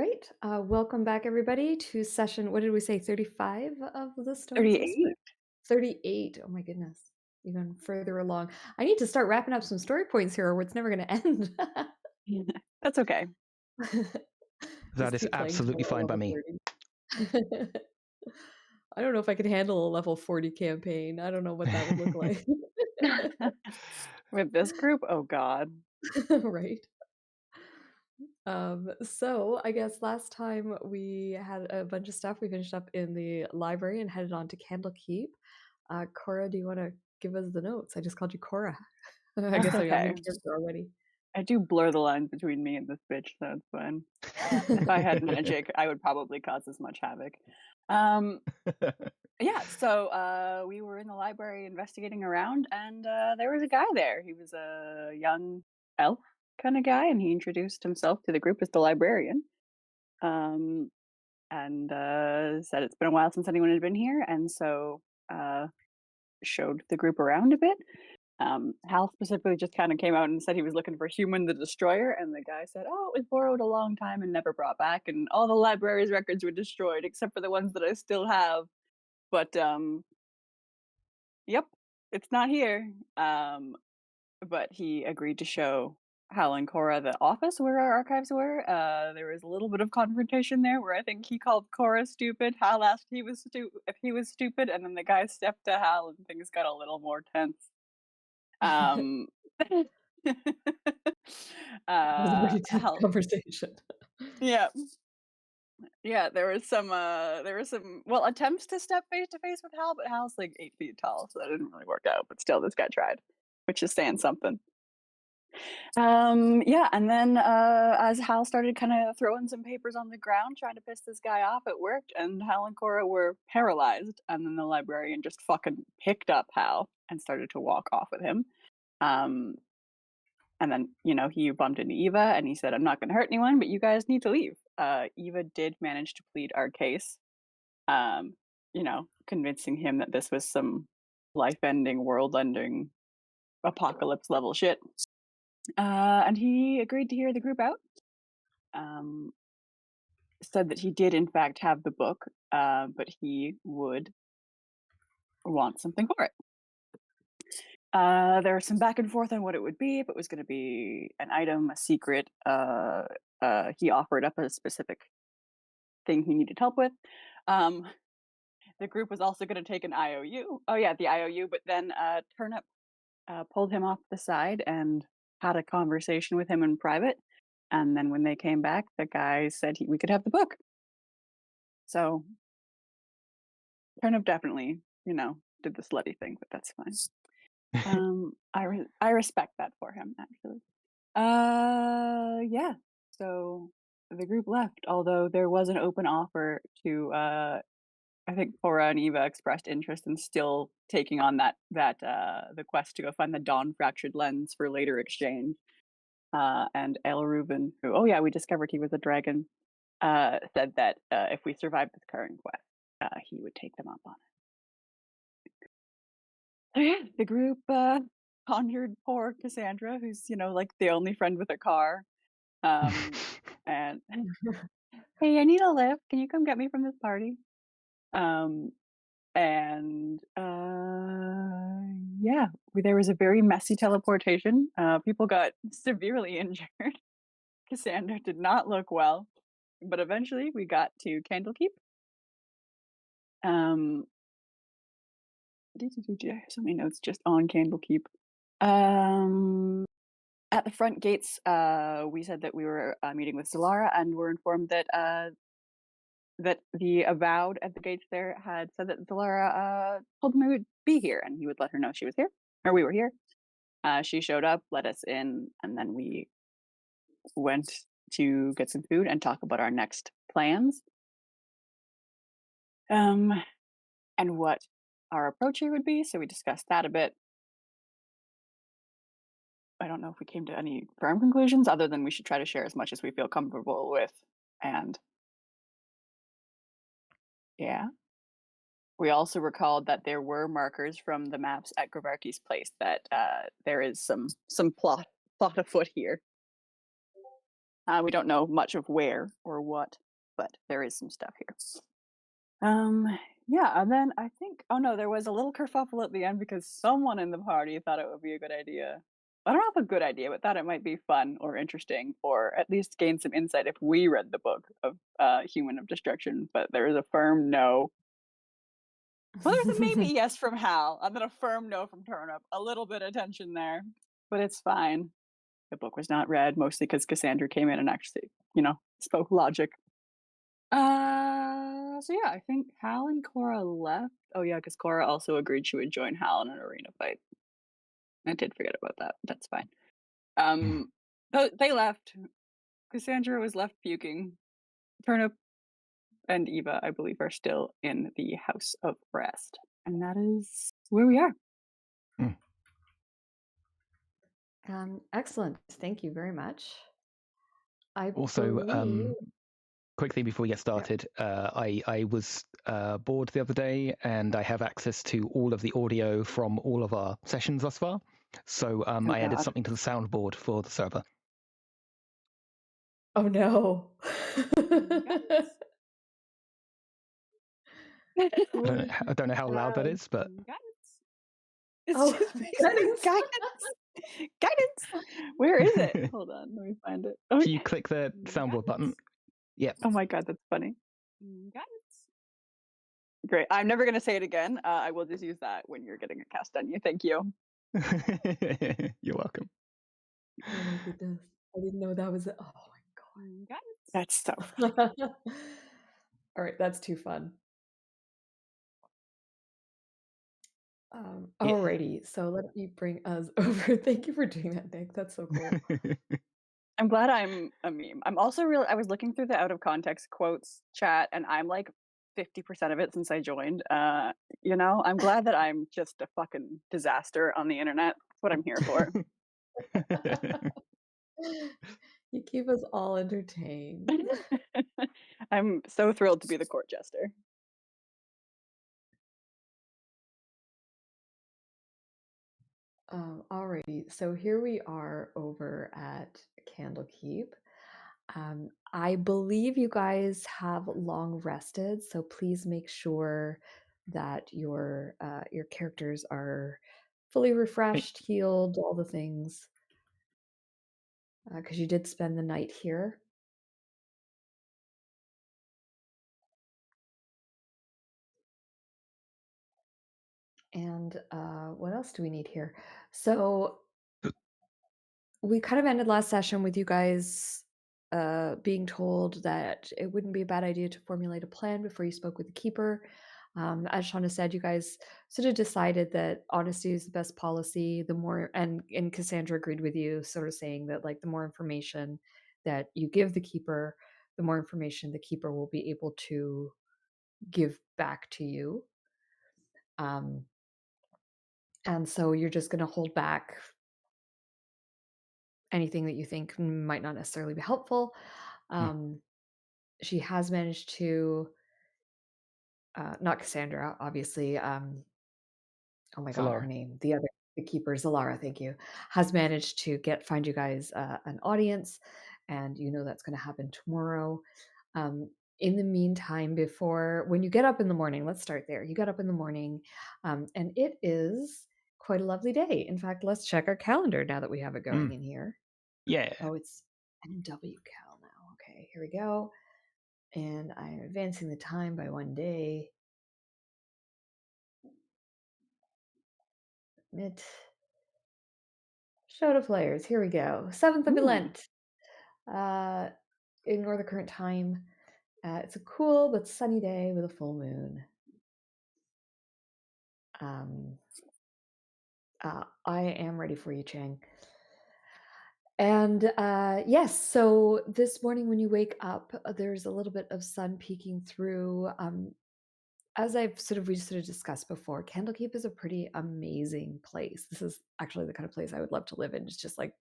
right. Welcome back, everybody, to session, what did we say, 35 of the Stones Whisper? 38. 38. Oh my goodness. Even further along. I need to start wrapping up some story points here or it's never going to end. That's okay. That Just is keep playing till absolutely we're at fine by level me. 30. I don't know if I could handle a level 40 campaign. I don't know what that would look like. With this group, oh god. Right. So I guess last time we had a bunch of stuff. We finished up in the library and headed on to Candlekeep. Cora, do you want to give us the notes? I just called you Cora. I That's guess I'm okay. in character already. I do blur the lines between me and this bitch, so it's fine. If I had magic, I would probably cause as much havoc. Yeah, so we were in the library investigating around, and there was a guy there. He was a young elf kind of guy, and he introduced himself to the group as the librarian. Um, and said it's been a while since anyone had been here, and so showed the group around a bit. Hal specifically just kind of came out and said he was looking for Human the Destroyer, and the guy said, "Oh, it was borrowed a long time and never brought back, and all the library's records were destroyed except for the ones that I still have." But yep, it's not here. But he agreed to show Hal and Cora the office where our archives were. There was a little bit of confrontation there where I think he called Cora stupid. Hal asked if he was stupid, and then the guy stepped to Hal, and things got a little more tense. Um, It was a pretty tense Hal, conversation. yeah, yeah. There was some well attempts to step face to face with Hal, but Hal's like 8 feet tall, so that didn't really work out. But still, this guy tried, which is saying something. Yeah, and then as Hal started kind of throwing some papers on the ground, trying to piss this guy off, it worked, and Hal and Cora were paralyzed, and then the librarian just fucking picked up Hal and started to walk off with him. Um, and then, he bumped into Eva, and he said, "I'm not going to hurt anyone, but you guys need to leave." Eva did manage to plead our case, um, convincing him that this was some life-ending, world-ending, apocalypse-level shit. And he agreed to hear the group out. Said that he did, in fact, have the book, but he would want something for it. There was some back and forth on what it would be, if it was going to be an item, a secret. He offered up a specific thing he needed help with. The group was also going to take an IOU. Oh yeah, the IOU. But then Turnip pulled him off the side and had a conversation with him in private. And then when they came back, the guy said we could have the book. So Turnip definitely, did the slutty thing, but that's fine. I respect that for him, actually. Yeah. So the group left, although there was an open offer to I think Cora and Eva expressed interest in still taking on the quest to go find the Dawn fractured lens for later exchange. And El Reuben, who we discovered he was a dragon, said that if we survived this current quest, he would take them up on it. So yeah, the group conjured poor Cassandra, who's like the only friend with a car, and hey, I need a lift. Can you come get me from this party? And yeah, there was a very messy teleportation. People got severely injured. Cassandra did not look well, but eventually we got to Candlekeep. I have so many notes just on Candlekeep. At the front gates, we said that we were meeting with Solara, and were informed that that the avowed at the gates there had said that Solara told him we would be here, and he would let her know she was here, or we were here. She showed up, let us in, and then we went to get some food and talk about our next plans. And what our approach here would be, so we discussed that a bit. I don't know if we came to any firm conclusions other than we should try to share as much as we feel comfortable with. And yeah, we also recalled that there were markers from the maps at Gravarki's place that there is some plot afoot here. We don't know much of where or what, but there is some stuff here. Yeah, and then I think oh no, there was a little kerfuffle at the end because someone in the party thought it would be a good idea. I don't know if a good idea, but thought it might be fun or interesting, or at least gain some insight if we read the book of Human of Destruction. But there is a firm no. Well, there's a maybe yes from Hal, and then a firm no from Turnip. A little bit of tension there, but it's fine. The book was not read, mostly because Cassandra came in and actually, spoke logic. So yeah, I think Hal and Cora left. Oh yeah, because Cora also agreed she would join Hal in an arena fight. I did forget about that. That's fine. They left. Cassandra was left puking. Turnip and Eva, I believe, are still in the House of Rest, and that is where we are. Excellent. Thank you very much. Quickly before we get started, I was bored the other day, and I have access to all of the audio from all of our sessions thus far. So I added something to the soundboard for the server. Oh no. I don't know how loud that is, but Guidance. Where is it? Hold on, let me find it. If you click the soundboard button. Yeah. Oh my god, that's funny. Guidance. Great. I'm never going to say it again. I will just use that when you're getting a cast on you. Thank you. You're welcome. Oh my goodness. I didn't know that was it. Oh my god. That's so funny. All right, that's too fun. Alrighty, so let me bring us over. Thank you for doing that, Nick. That's so cool. I'm glad I'm a meme. I'm also I was looking through the out of context quotes chat, and I'm like 50% of it since I joined. I'm glad that I'm just a fucking disaster on the internet. That's what I'm here for. You keep us all entertained. I'm so thrilled to be the court jester. Alrighty, so here we are over at Candlekeep. I believe you guys have long rested, so please make sure that your characters are fully refreshed, healed, all the things, because you did spend the night here. And what else do we need here? So we kind of ended last session with you guys being told that it wouldn't be a bad idea to formulate a plan before you spoke with the keeper. As Shauna said, you guys sort of decided that honesty is the best policy. The more, and Cassandra agreed with you, sort of saying that like the more information that you give the keeper, the more information the keeper will be able to give back to you. And so you're just going to hold back anything that you think might not necessarily be helpful. She has managed to, not Cassandra, obviously. Oh my god, her name, the keeper, Zalara, thank you, has managed to find you guys an audience, and that's going to happen tomorrow. In the meantime, when you get up in the morning, let's start there. You got up in the morning, and it is quite a lovely day. In fact, let's check our calendar now that we have it going in here. Yeah. Oh, it's NW Cal now. Okay, here we go. And I'm advancing the time by 1 day. Show to players. Here we go. 7th of Lent. Ignore the current time. It's a cool but sunny day with a full moon. I am ready for you, Chang. And yes, so this morning when you wake up, there's a little bit of sun peeking through. As we sort of discussed before, Candlekeep is a pretty amazing place. This is actually the kind of place I would love to live in. It's just like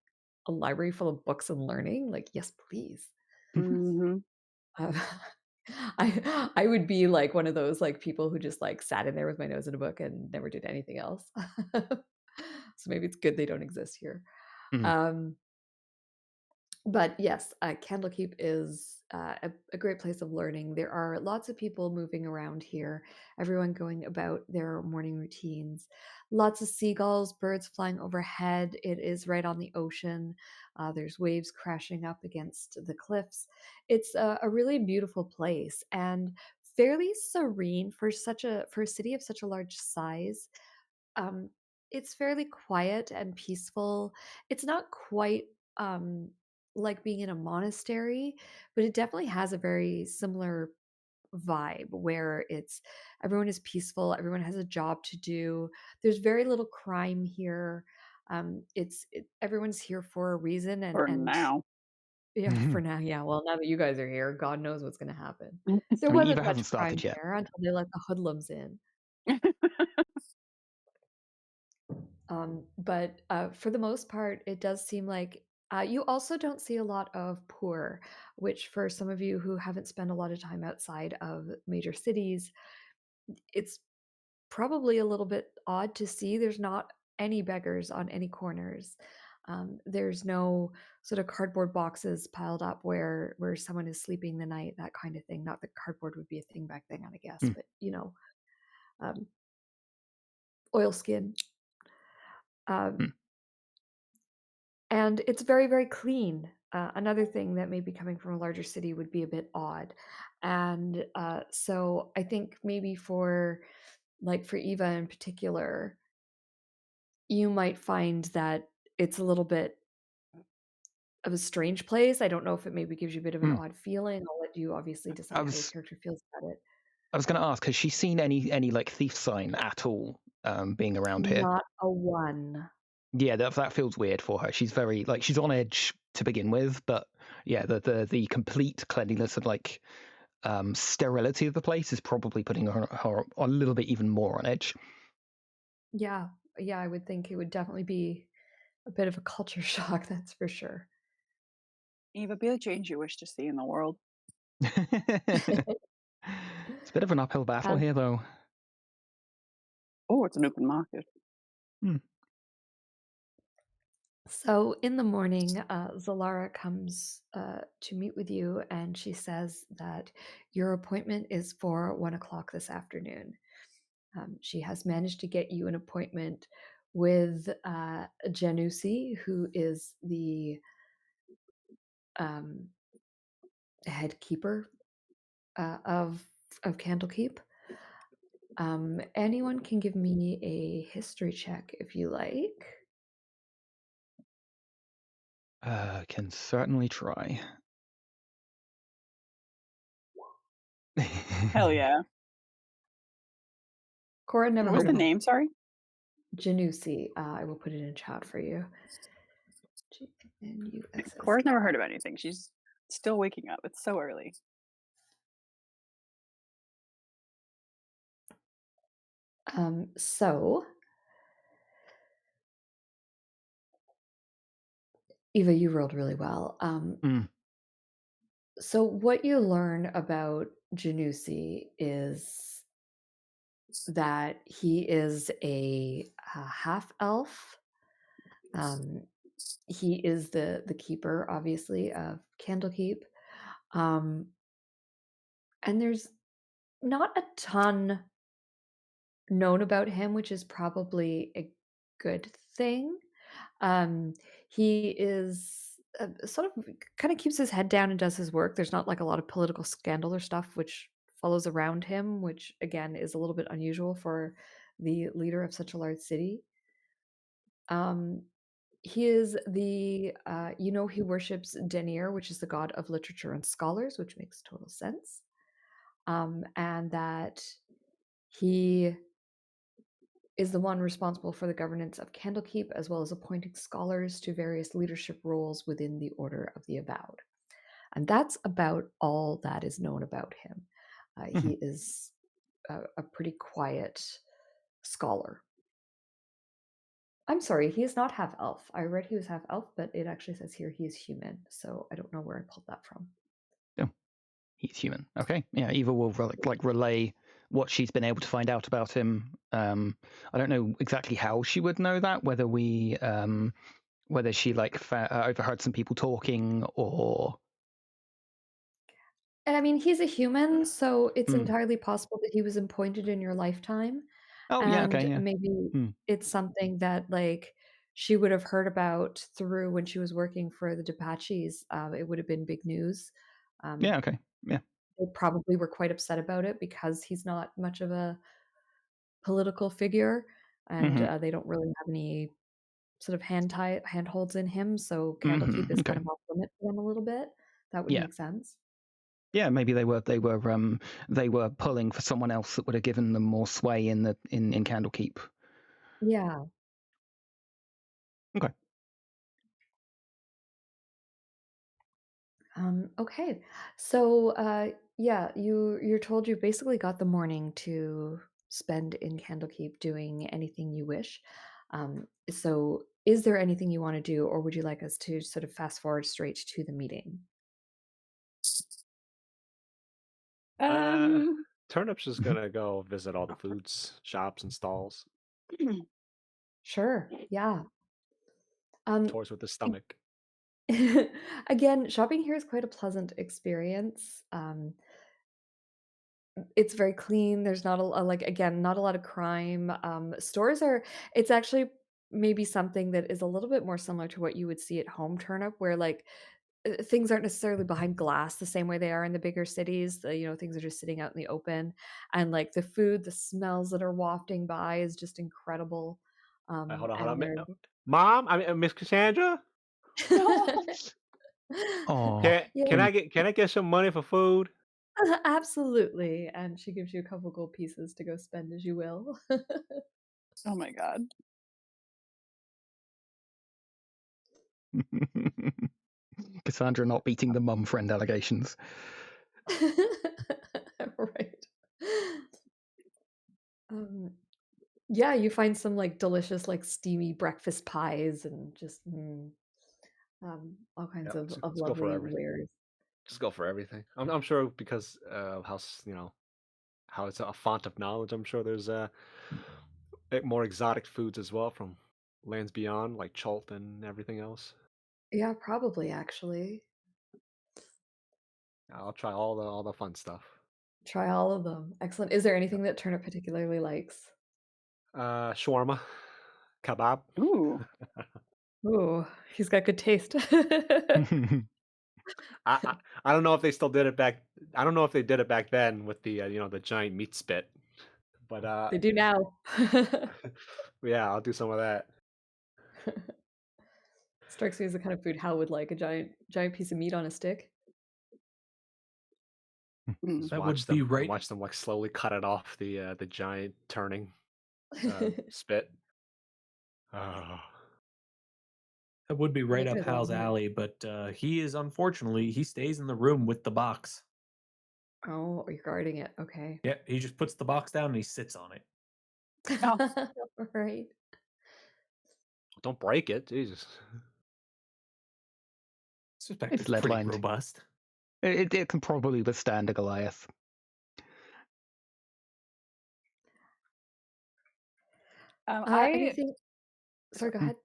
a library full of books and learning. Like, yes, please. Mm-hmm. I would be like one of those like people who just like sat in there with my nose in a book and never did anything else. So maybe it's good they don't exist here. But yes, Candlekeep is a great place of learning. There are lots of people moving around here, everyone going about their morning routines. Lots of seagulls, birds flying overhead. It is right on the ocean. There's waves crashing up against the cliffs. It's a really beautiful place and fairly serene for a city of such a large size. Um, it's fairly quiet and peaceful. It's not quite like being in a monastery, but it definitely has a very similar vibe where it's everyone is peaceful, everyone has a job to do. There's very little crime here. Everyone's here for a reason, For and now. yeah, for now, yeah. Well, now that you guys are here, God knows what's going to happen. There I mean, wasn't Eva much hasn't crime started yet. here until they let the hoodlums in. But for the most part, it does seem like you also don't see a lot of poor, which for some of you who haven't spent a lot of time outside of major cities, it's probably a little bit odd to see. There's not any beggars on any corners. There's no sort of cardboard boxes piled up where someone is sleeping the night, that kind of thing. Not that cardboard would be a thing back then, I guess, Mm. but um, oilskin. Um, Mm. And it's very, very clean. Another thing that maybe coming from a larger city would be a bit odd. And so I think maybe for Eva in particular, you might find that it's a little bit of a strange place. I don't know if it maybe gives you a bit of an Mm. odd feeling. I'll let you obviously I decide how your was character feels about it. I was going to ask, has she seen any like thief sign at all being around here? Not a one. Yeah, that feels weird for her. She's very like she's on edge to begin with, but yeah, the complete cleanliness and like sterility of the place is probably putting her a little bit even more on edge. Yeah, yeah, I would think it would definitely be a bit of a culture shock, that's for sure. Eva, be the change you wish to see in the world. It's a bit of an uphill battle Um, here, though. Oh, it's an open market. Hmm. So in the morning, Zalara comes to meet with you, and she says that your appointment is for 1 o'clock this afternoon. She has managed to get you an appointment with Janusi, who is the um, head keeper of Candlekeep. Anyone can give me a history check if you like. Can certainly try. Hell yeah. Cora never What was heard the of name, sorry? Janusi. I will put it in chat for you. Januss. Cora's never heard of anything. She's still waking up. It's so early. So, Eva, you rolled really well. So, what you learn about Janusi is that he is a half elf. He is the keeper, obviously, of Candlekeep. And there's not a ton known about him, which is probably a good thing. He is sort of kind of keeps his head down and does his work. There's not like a lot of political scandal or stuff which follows around him, which again is a little bit unusual for the leader of such a large city. He is he worships Denir, which is the god of literature and scholars, which makes total sense. And that he is the one responsible for the governance of Candlekeep, as well as appointing scholars to various leadership roles within the Order of the Avowed. And that's about all that is known about him. He is a pretty quiet scholar. I'm sorry, he is not half elf. I read he was half elf, but it actually says here he is human. So I don't know where I pulled that from. Oh, he's human. Okay, yeah. Eva will relay what she's been able to find out about him. I don't know exactly how she would know that. Whether we whether she like overheard some people talking or. And I mean, he's a human, so it's Hmm. entirely possible that he was appointed in your lifetime, Oh yeah, okay, and yeah. maybe it's something that like she would have heard about through when she was working for the Depatchis. It would have been big news. Yeah, okay, yeah. They probably were quite upset about it because he's not much of a political figure, and they don't really have any sort of handholds in him. So Candlekeep is Okay. kind of off limit for them a little bit. That would Yeah. make sense. Yeah, maybe they were pulling for someone else that would have given them more sway in Candlekeep. Yeah. Okay. Okay. So yeah, you're told you basically got the morning to spend in Candlekeep doing anything you wish. So is there anything you want to do, or would you like us to sort of fast forward straight to the meeting? Turnip's just gonna go visit all the foods shops and stalls. Sure. Yeah. Um, Toys with the stomach. again, shopping here is quite a pleasant experience. It's very clean. There's not like again, not a lot of crime. Stores are. It's actually maybe something that is a little bit more similar to what you would see at home Turnip, where like things aren't necessarily behind glass the same way they are in the bigger cities. Things are just sitting out in the open, and like the food, the smells that are wafting by is just incredible. Hold on. And they're Mom, Miss Cassandra. Oh. Can I get some money for food? Absolutely, and she gives you a couple gold pieces to go spend as you will. Oh my god. Cassandra not beating the mum friend allegations. Right. Yeah, you find some like delicious, like steamy breakfast pies and just all kinds Yeah, of let's go for lovely everything. wares. Just go for everything. I'm sure because how it's a font of knowledge. I'm sure there's more exotic foods as well from lands beyond, like Chult and everything else. Yeah, probably actually. I'll try all the fun stuff. Try all of them. Excellent. Is there anything that Turnip particularly likes? Shawarma, kebab. Ooh. Ooh, he's got good taste. I don't know if they still did it back. I don't know if they did it back then with the the giant meat spit, but They do now. yeah, I'll do some of that. Strikes me as the kind of food Hal would like, a giant piece of meat on a stick. Mm. Just That watch would be them, right. watch them like slowly cut it off the giant turning spit. Oh, That would be right Makes up me Hal's love it. alley, but he stays in the room with the box. Oh, you're guarding it. Okay. Yeah, he just puts the box down and he sits on it. Right. don't break it, Jesus. Suspect It's it's pretty lead-lined. robust. It can probably withstand a Goliath. Anything? Sorry, go ahead.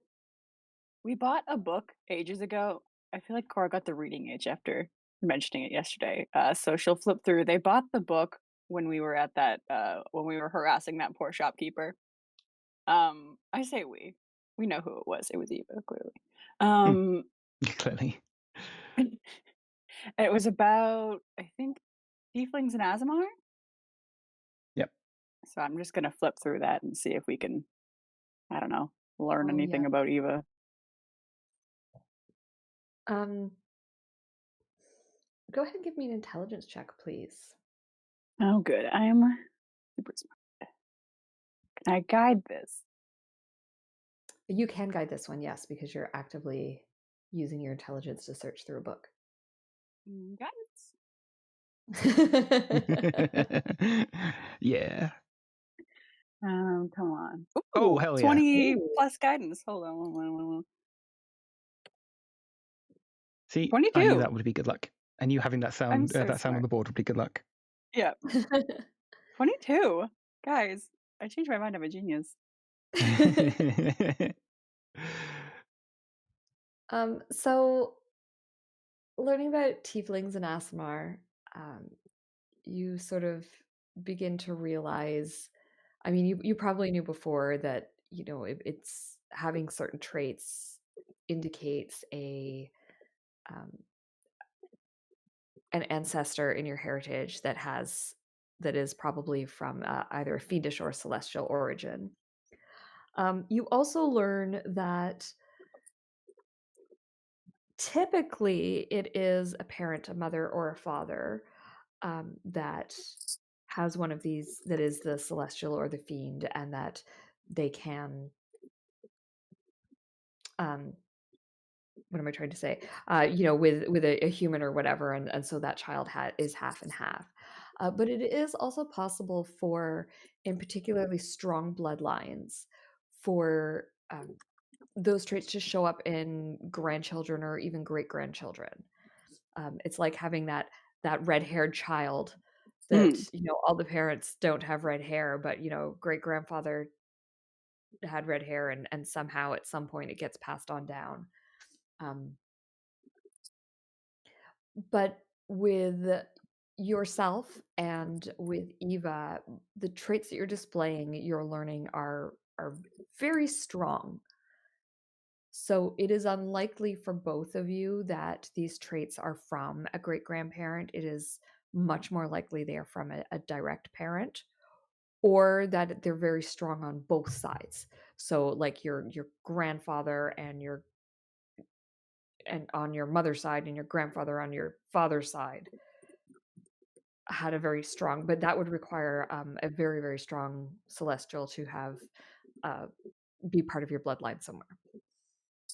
We bought a book ages ago. I feel like Cora got the reading itch after mentioning it yesterday. So she'll flip through. They bought the book when we were at that when we were harassing that poor shopkeeper. I say we know who it was. It was Eva, clearly. Clearly. It was about, I think, tieflings and Azamar. Yep. So I'm just gonna flip through that and see if we can, I don't know, learn anything Yeah. about Eva. Go ahead and give me an intelligence check, please. Oh, good. I am super smart. Can I guide this? You can guide this one, yes, because you're actively using your intelligence to search through a book. Guidance. Yeah. Come on. Ooh, Oh, hell yeah. 20 Ooh. plus guidance. Hold on. See, 22. I knew that would be good luck. And you having that sound so that sound on smart. the board would be good luck. Yeah. 22. Guys, I changed my mind. I'm a genius. So learning about tieflings and Asmar, you sort of begin to realize. I mean, you probably knew before that it's having certain traits indicates um, an ancestor in your heritage that is probably from either a fiendish or celestial origin. You also learn that typically it is a parent, a mother, or a father that has one of these that is the celestial or the fiend, and that they can um, what am I trying to say? With a human or whatever, and so that child is half and half. But it is also possible for, in particularly strong bloodlines, for those traits to show up in grandchildren or even great grandchildren. It's like having that red-haired child that all the parents don't have red hair, but great grandfather had red hair, and somehow at some point it gets passed on down. Um, But with yourself and with Eva, the traits that you're displaying, you're learning are very strong. So it is unlikely for both of you that these traits are from a great grandparent. It is much more likely they are from a direct parent, or that they're very strong on both sides. So like your grandfather and on your mother's side, and your grandfather on your father's side had a very strong, but that would require a very, very strong celestial to have be part of your bloodline somewhere.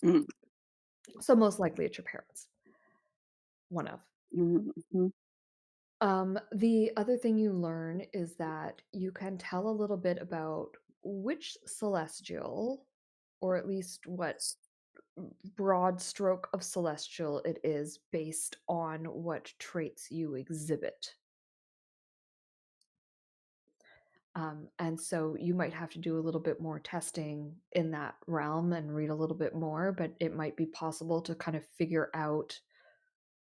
Mhm. So most likely it's your parents. One of. Mhm. The other thing you learn is that you can tell a little bit about which celestial, or at least what broad stroke of celestial it is, based on what traits you exhibit. And so you might have to do a little bit more testing in that realm and read a little bit more, but it might be possible to kind of figure out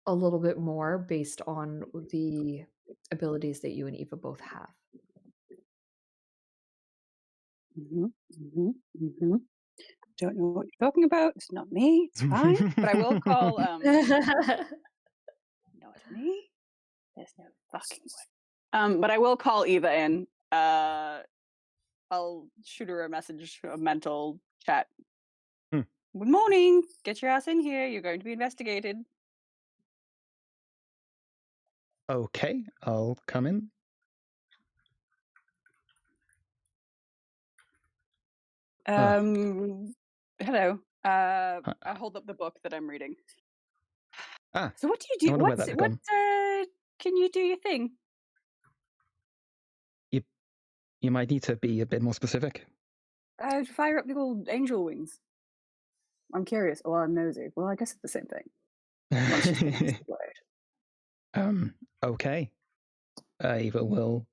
a little bit more based on the abilities that you and Eva both have. Don't know what you're talking about. It's not me. It's fine. But I will call. Not me. There's no fucking way. But I will call Eva in. I'll shoot her a message, a mental chat. Good morning. Get your ass in here. You're going to be investigated. Okay, I'll come in. Hello. I hold up the book that I'm reading. So what do you do? I wonder where that's gone. Can you do your thing? You might need to be a bit more specific. Fire up the old angel wings. I'm curious. Well, I'm nosy. Well, I guess it's the same thing. Okay. Eva will,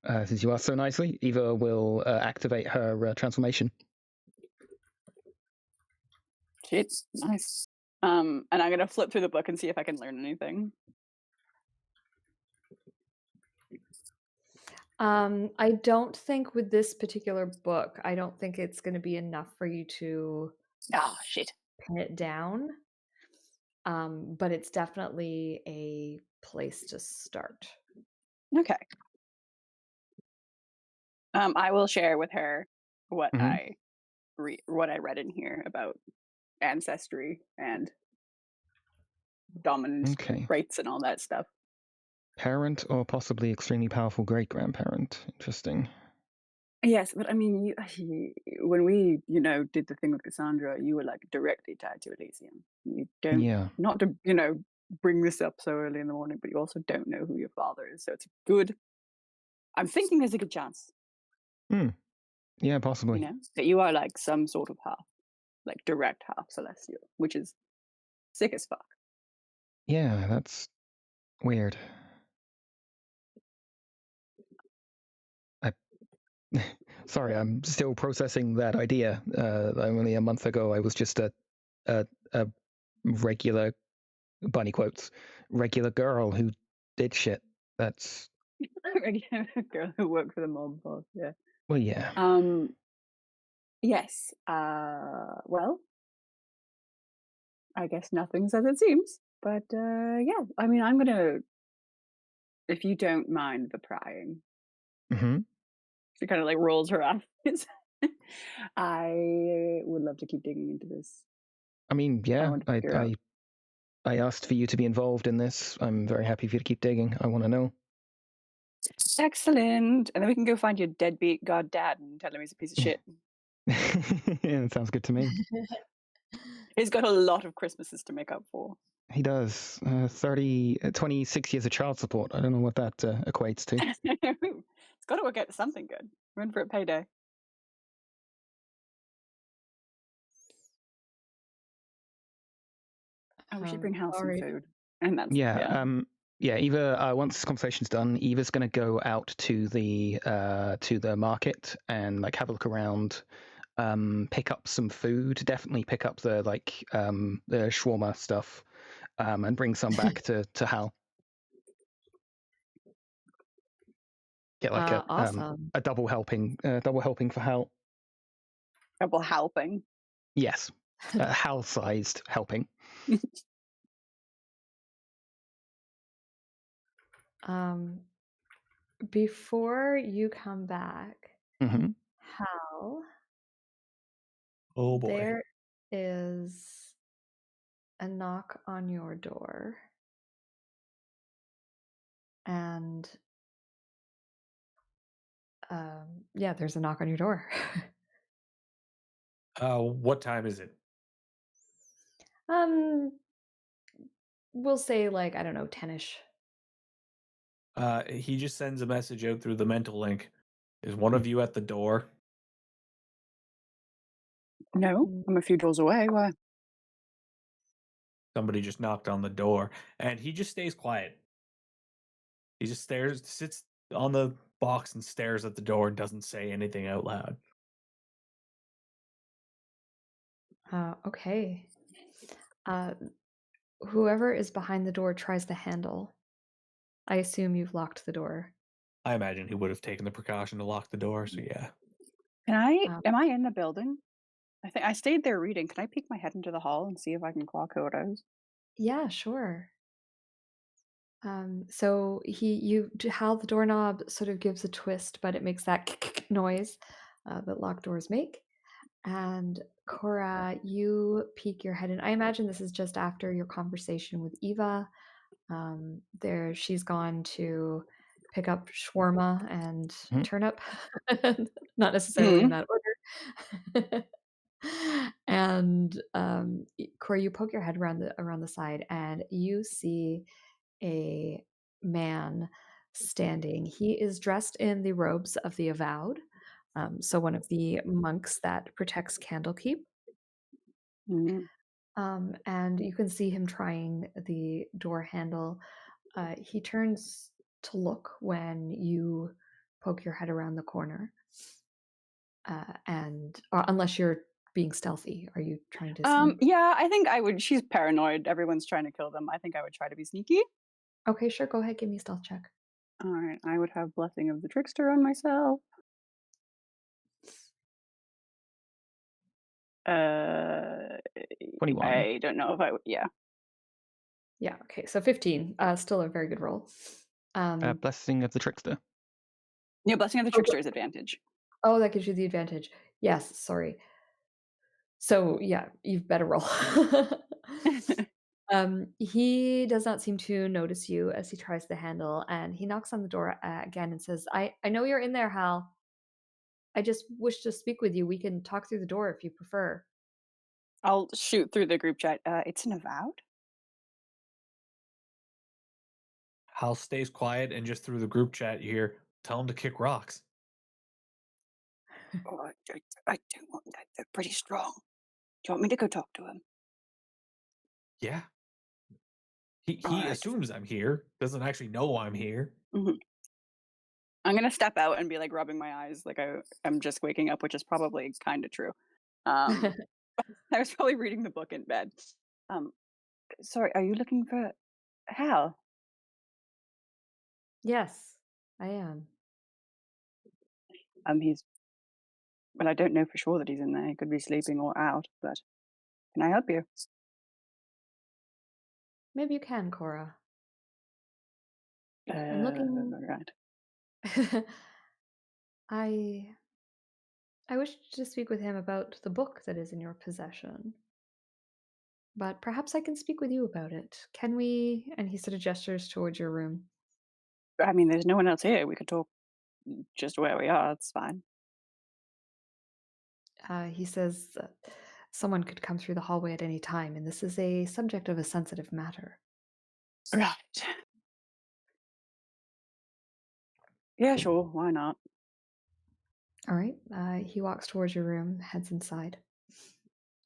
since you asked so nicely, Eva will activate her transformation. Shit, nice. And I'm gonna flip through the book and see if I can learn anything. I don't think with this particular book, I don't think it's going to be enough for you to pin it down. But it's definitely a place to start. Okay. I will share with her what I read in here about ancestry and dominant traits and all that stuff. Parent or possibly extremely powerful great-grandparent. Interesting. Yes, but I mean, when we, did the thing with Cassandra, you were like directly tied to Elysium. You don't, not to, bring this up so early in the morning, but you also don't know who your father is. So it's good. I'm thinking there's a good chance. Yeah, possibly. That you are like some sort of half, like direct half celestial, which is sick as fuck. Yeah, that's weird. Sorry, I'm still processing that idea. Only a month ago, I was just a a regular bunny quotes regular girl who did shit. That's Regular girl who worked for the mob boss. Yeah. well, yeah. Yes. Well, I guess nothing's as it seems. But yeah, I mean, I'm gonna, if you don't mind the prying. Mm-hmm. She kind of like rolls her eyes. I would love to keep digging into this. I mean, I yeah, want to figure out. I asked for you to be involved in this. I'm very happy for you to keep digging. I want to know. Excellent. And then we can go find your deadbeat god dad and tell him he's a piece of shit. Yeah, that sounds good to me. He's got a lot of Christmases to make up for. He does. 26 years of child support. I don't know what that equates to. It's got to work out to something good. We're in for a payday. Oh, we should bring Hal some food. And that's yeah. Eva, once this conversation's done, Eva's going to go out to the market and like have a look around, pick up some food. Definitely pick up the the shawarma stuff, and bring some back to Hal. Get like awesome. a double helping for Hal. Double helping. Yes, Hal-sized helping. Before you come back, Mm-hmm. Hal, Oh boy. there is a knock on your door. And yeah, there's a knock on your door. What time is it? We'll say like, I don't know, 10ish. He just sends a message out through the mental link. Is one of you at the door? No, I'm a few doors away. Why? Somebody just knocked on the door, and he just stays quiet. He just sits on the box and stares at the door and doesn't say anything out loud. Okay. Whoever is behind the door tries the handle. I assume you've locked the door. I imagine he would have taken the precaution to lock the door, so yeah. Am I in the building? I think I stayed there reading. Can I peek my head into the hall and see if I can clock who it is? Yeah, sure. So how the doorknob sort of gives a twist, but it makes that noise that locked doors make. And Cora, you peek your head in. I imagine this is just after your conversation with Eva. She's gone to pick up shawarma and turnip, not necessarily in that order. And Cora, you poke your head around the side, and you see a man standing. He is dressed in the robes of the Avowed, so one of the monks that protects Candlekeep. And you can see him trying the door handle. He turns to look when you poke your head around the corner. Unless you're being stealthy, are you trying to sneak? Yeah, I think I would. She's paranoid. Everyone's trying to kill them. I think I would try to be sneaky. Okay, sure. Go ahead. Give me a stealth check. All right. I would have Blessing of the Trickster on myself. 21. I don't know if I would. Yeah. Yeah. Okay. So 15. Still a very good roll. Blessing of the Trickster. Yeah, Blessing of the Trickster is advantage. Oh, that gives you the advantage. Yes. Sorry. So yeah, you've better roll. He does not seem to notice you as he tries the handle, and he knocks on the door again and says, I know you're in there, Hal. I just wish to speak with you. We can talk through the door if you prefer. I'll shoot through the group chat. It's an Avowed? Hal stays quiet, and just through the group chat you hear, tell him to kick rocks. Oh, I don't want that. They're pretty strong. Do you want me to go talk to him? Yeah. He assumes I'm here, doesn't actually know I'm here. I'm going to step out and be like rubbing my eyes like I'm just waking up, which is probably kind of true. I was probably reading the book in bed. Sorry, are you looking for Hal? Yes, I am. Well, I don't know for sure that he's in there. He could be sleeping or out, but can I help you? Maybe you can, Cora. I'm looking. Right. I wish to speak with him about the book that is in your possession. But perhaps I can speak with you about it. Can we? And he sort of gestures towards your room. I mean, there's no one else here. We could talk just where we are. It's fine. He says someone could come through the hallway at any time, and this is a subject of a sensitive matter. Right. Yeah, sure. Why not? All right. He walks towards your room, heads inside,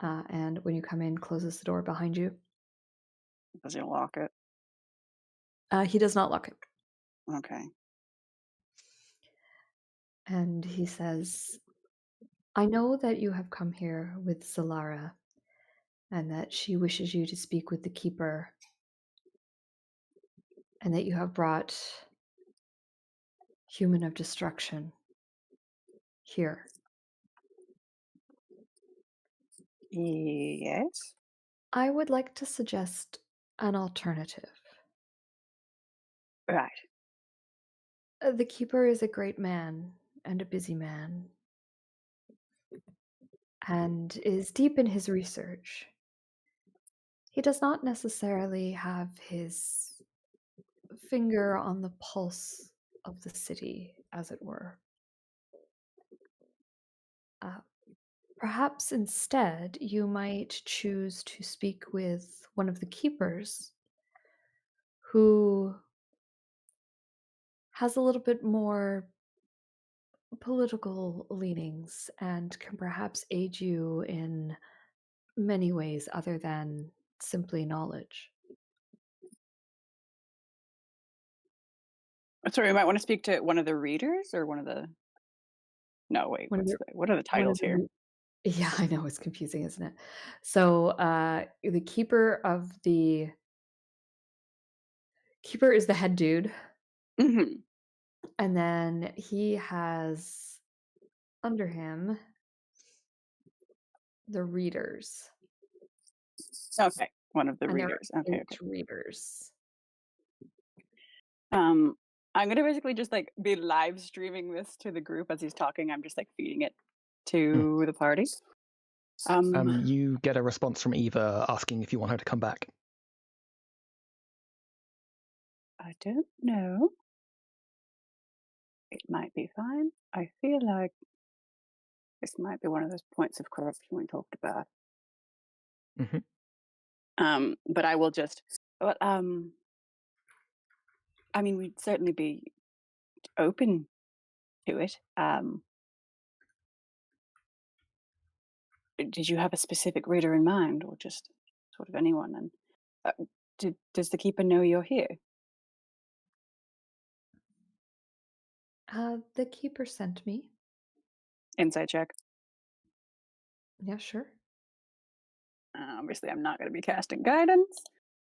and when you come in, closes the door behind you. Does he lock it? He does not lock it. Okay. And he says, I know that you have come here with Zalara, and that she wishes you to speak with the Keeper, and that you have brought Human of Destruction here. Yes. I would like to suggest an alternative. Right. The Keeper is a great man and a busy man, and is deep in his research. He does not necessarily have his finger on the pulse of the city, as it were. Perhaps instead you might choose to speak with one of the keepers who has a little bit more political leanings and can perhaps aid you in many ways other than simply knowledge. Sorry, we might want to speak to one of the readers or one of the. No, wait. One of What are the one of titles here? Yeah, I know, it's confusing, isn't it? So, the keeper is the head dude, Mm-hmm. and then he has under him the readers. Okay, one of the And there readers. are Okay. 8 readers. I'm gonna basically just like be live streaming this to the group as he's talking. I'm just like feeding it to the party. You get a response from Eva asking if you want her to come back. I don't know. It might be fine. I feel like this might be one of those points of corruption we talked about. But I will just. Well, I mean, we'd certainly be open to it. Did you have a specific reader in mind, or just sort of anyone? And does the keeper know you're here? The keeper sent me. Insight check. Yeah, sure. Obviously, I'm not going to be casting guidance.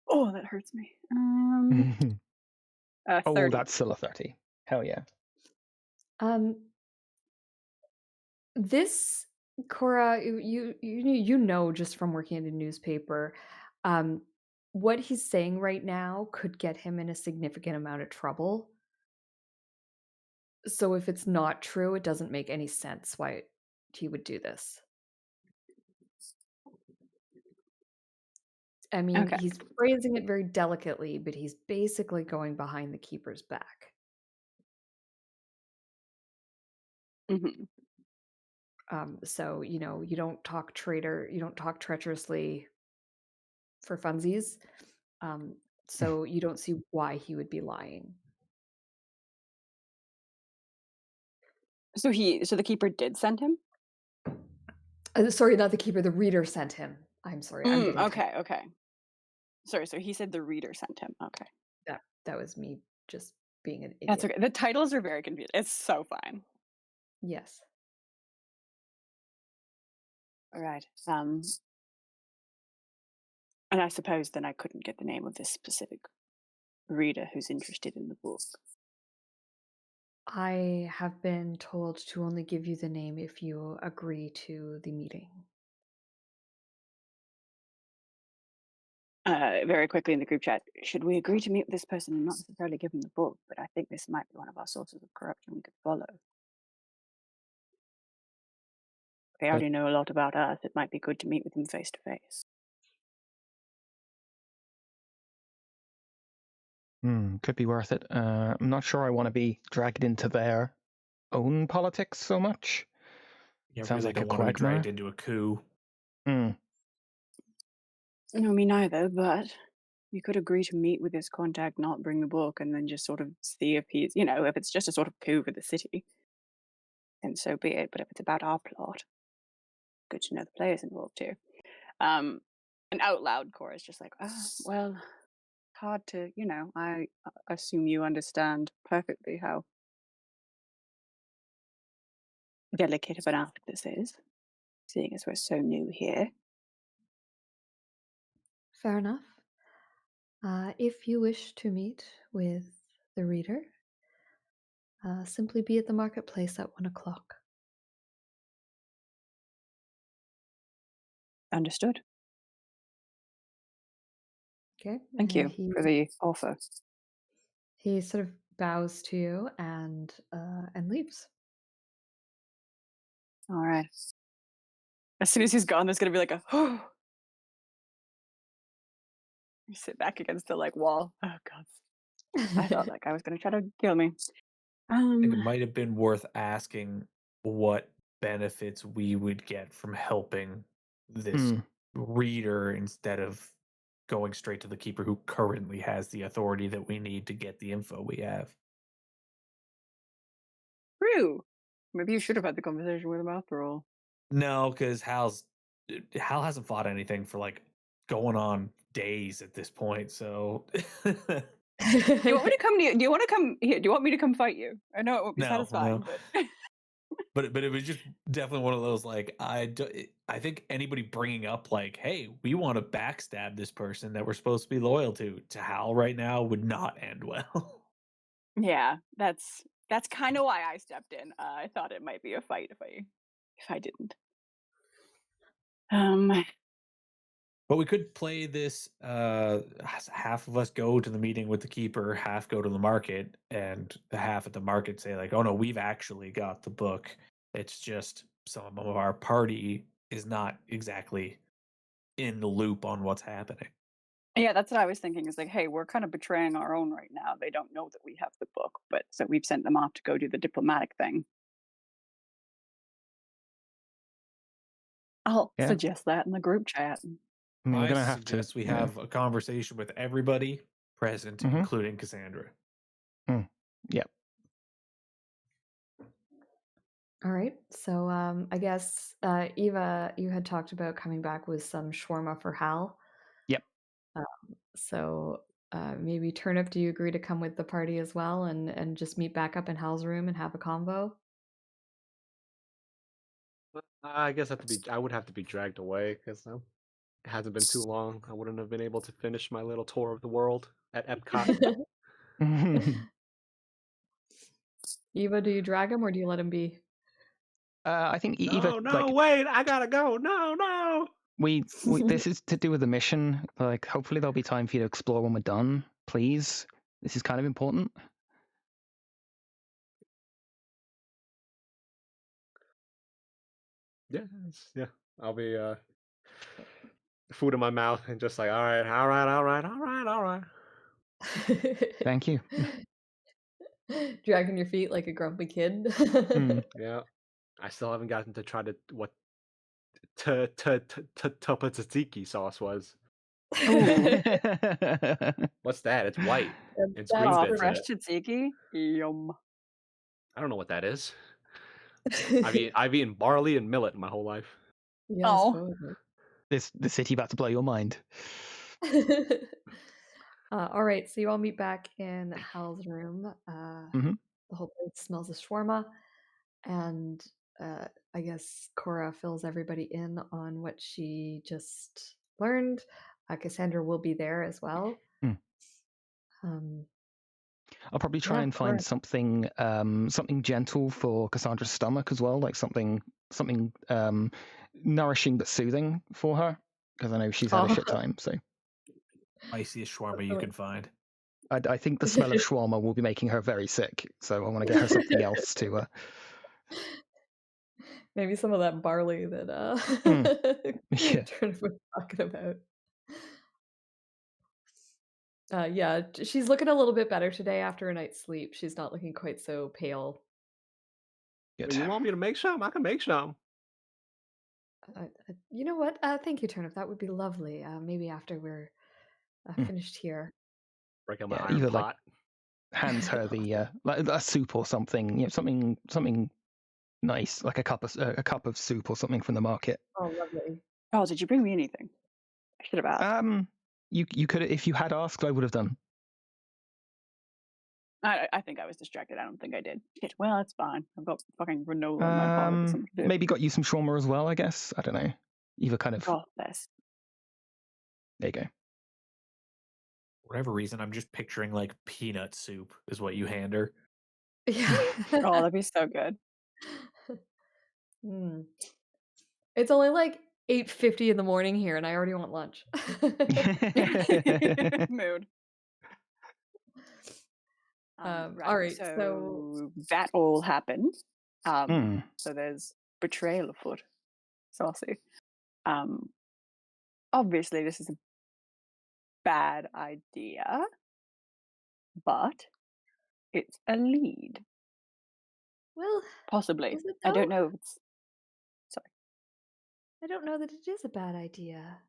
Oh, that hurts me. 30. Oh, that's still a 30. Hell yeah. This, Cora, you know just from working in a newspaper, what he's saying right now could get him in a significant amount of trouble. So if it's not true, it doesn't make any sense why he would do this. I mean, Okay. he's phrasing it very delicately, but he's basically going behind the keeper's back. Mm-hmm. So, you don't talk treacherously for funsies. So you don't see why he would be lying. So the keeper did send him? Sorry, not the keeper, the reader sent him. I'm sorry. I'm getting okay. Sorry, so he said the reader sent him. Okay. That was me just being an idiot. That's okay. The titles are very confusing. It's so fine. Yes. All right. And I suppose then I couldn't get the name of this specific reader who's interested in the book. I have been told to only give you the name if you agree to the meeting. Very quickly in the group chat, should we agree to meet with this person and not necessarily give him the book? But I think this might be one of our sources of corruption we could follow. They already know a lot about us. It might be good to meet with them face to face. Could be worth it. I'm not sure I want to be dragged into their own politics so much. You Sounds really like a don't want to be quagmire. dragged into a coup. No, me neither, but we could agree to meet with this contact, not bring the book, and then just sort of see if he's, if it's just a sort of coup for the city, then so be it. But if it's about our plot, good to know the players involved too. And out loud, Cora's just like, well, hard to, I assume you understand perfectly how delicate of an ask this is, seeing as we're so new here. Fair enough. If you wish to meet with the reader, simply be at the marketplace at 1 o'clock. Understood. Okay. Thank you for the offer. He sort of bows to you and leaves. All right. As soon as he's gone, there's gonna be like a You sit back against the wall. Oh god. I thought that guy was gonna try to kill me. I think it might have been worth asking what benefits we would get from helping this reader instead of going straight to the keeper who currently has the authority that we need to get the info we have. True. Maybe you should have had the conversation with him after all. No, because Hal hasn't fought anything for going on days at this point. So Do you want me to come to you? Do you want to come here? Do you want me to come fight you? I know it won't be satisfying, no. but But it was just definitely one of those I think anybody bringing up hey, we want to backstab this person that we're supposed to be loyal to Hal right now would not end well. yeah, that's kind of why I stepped in. I thought it might be a fight if I didn't. But we could play this. Half of us go to the meeting with the keeper, half go to the market, and the half at the market say "Oh no, we've actually got the book. It's just some of our party is not exactly in the loop on what's happening." Yeah, that's what I was thinking. Is hey, we're kind of betraying our own right now. They don't know that we have the book, but so we've sent them off to go do the diplomatic thing. I'll suggest that in the group chat. I mean, we're gonna I have to. suggest we have a conversation with everybody present, including Cassandra. Yep. All right. So I guess Eva, you had talked about coming back with some shawarma for Hal. Yep. So maybe Turnip, do you agree to come with the party as well and just meet back up in Hal's room and have a convo? I guess I would have to be dragged away because it hasn't been too long. I wouldn't have been able to finish my little tour of the world at Epcot. Eva, do you drag him or do you let him be? I think Eva. Wait! I gotta go. No. We this is to do with the mission. Hopefully there'll be time for you to explore when we're done. Please, this is kind of important. Yeah. I'll be food in my mouth and just all right. Thank you. Dragging your feet like a grumpy kid. Yeah. I still haven't gotten to try what tzatziki sauce was. What's that? It's white. It's green bits. Fresh tzatziki. Yum. I don't know what that is. I've eaten barley and millet my whole life. Yeah, the city about to blow your mind. All right, so you all meet back in Hal's room. The whole place smells of shawarma, and I guess Cora fills everybody in on what she just learned. Cassandra will be there as well. Um, I'll probably try and find something gentle for Cassandra's stomach as well, like something nourishing but soothing for her, because I know she's had a shit time. So spiciest shawarma you can find. I think the smell of shawarma will be making her very sick, so I want to get her something else to. Maybe some of that barley that Yeah. Turnip was talking about. Yeah, she's looking a little bit better today after a night's sleep. She's not looking quite so pale. Good. You want me to make some? I can make some. You know what? Thank you, Turnip. That would be lovely. Maybe after we're finished here. Break out my iron pot. Like hands her the like a soup or something. You know, something nice, like a cup of soup or something from the market. Oh, lovely. Oh, did you bring me anything? I should have asked. You could, if you had asked, I would have done. I think I was distracted. I don't think I did. Shit. Well, it's fine. I've got fucking granola in my pot. Maybe got you some shawarma as well, I guess. I don't know. Either kind of. Oh, this. There you go. For whatever reason, I'm just picturing like peanut soup is what you hand her. Yeah. Oh, that'd be so good. It's only like 8:50 in the morning here, and I already want lunch. Mood. All right, so that all happened. So there's betrayal afoot. Saucy. Obviously, this is a bad idea, but it's a lead. Well, possibly. is it I don't though? know if it's. Sorry. I don't know that it is a bad idea.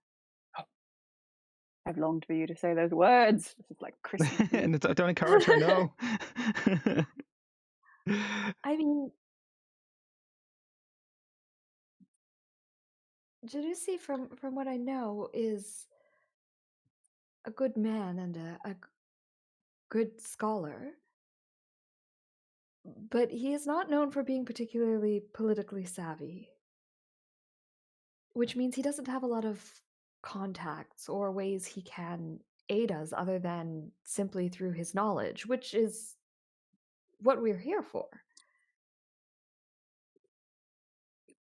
I've longed for you to say those words. This is like Christmas. And don't encourage her, no. I mean, Jadusi, from what I know, is a good man and a good scholar, but he is not known for being particularly politically savvy, which means he doesn't have a lot of contacts or ways he can aid us other than simply through his knowledge, which is what we're here for.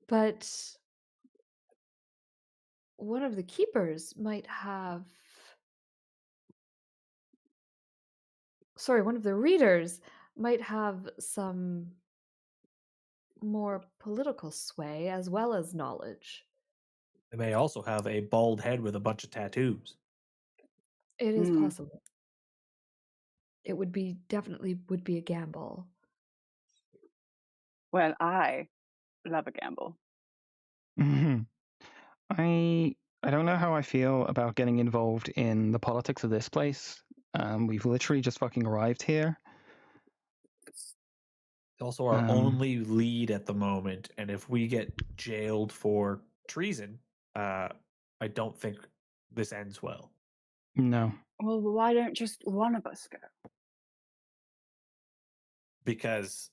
But one of the keepers might have... Sorry, one of the readers might have some more political sway as well as knowledge. They may also have a bald head with a bunch of tattoos. It is possible. It would be definitely would be a gamble. Well, I love a gamble. I don't know how I feel about getting involved in the politics of this place. We've literally just fucking arrived here. It's also our only lead at the moment, and if we get jailed for treason, I don't think this ends well. No. Well, why don't just one of us go? Because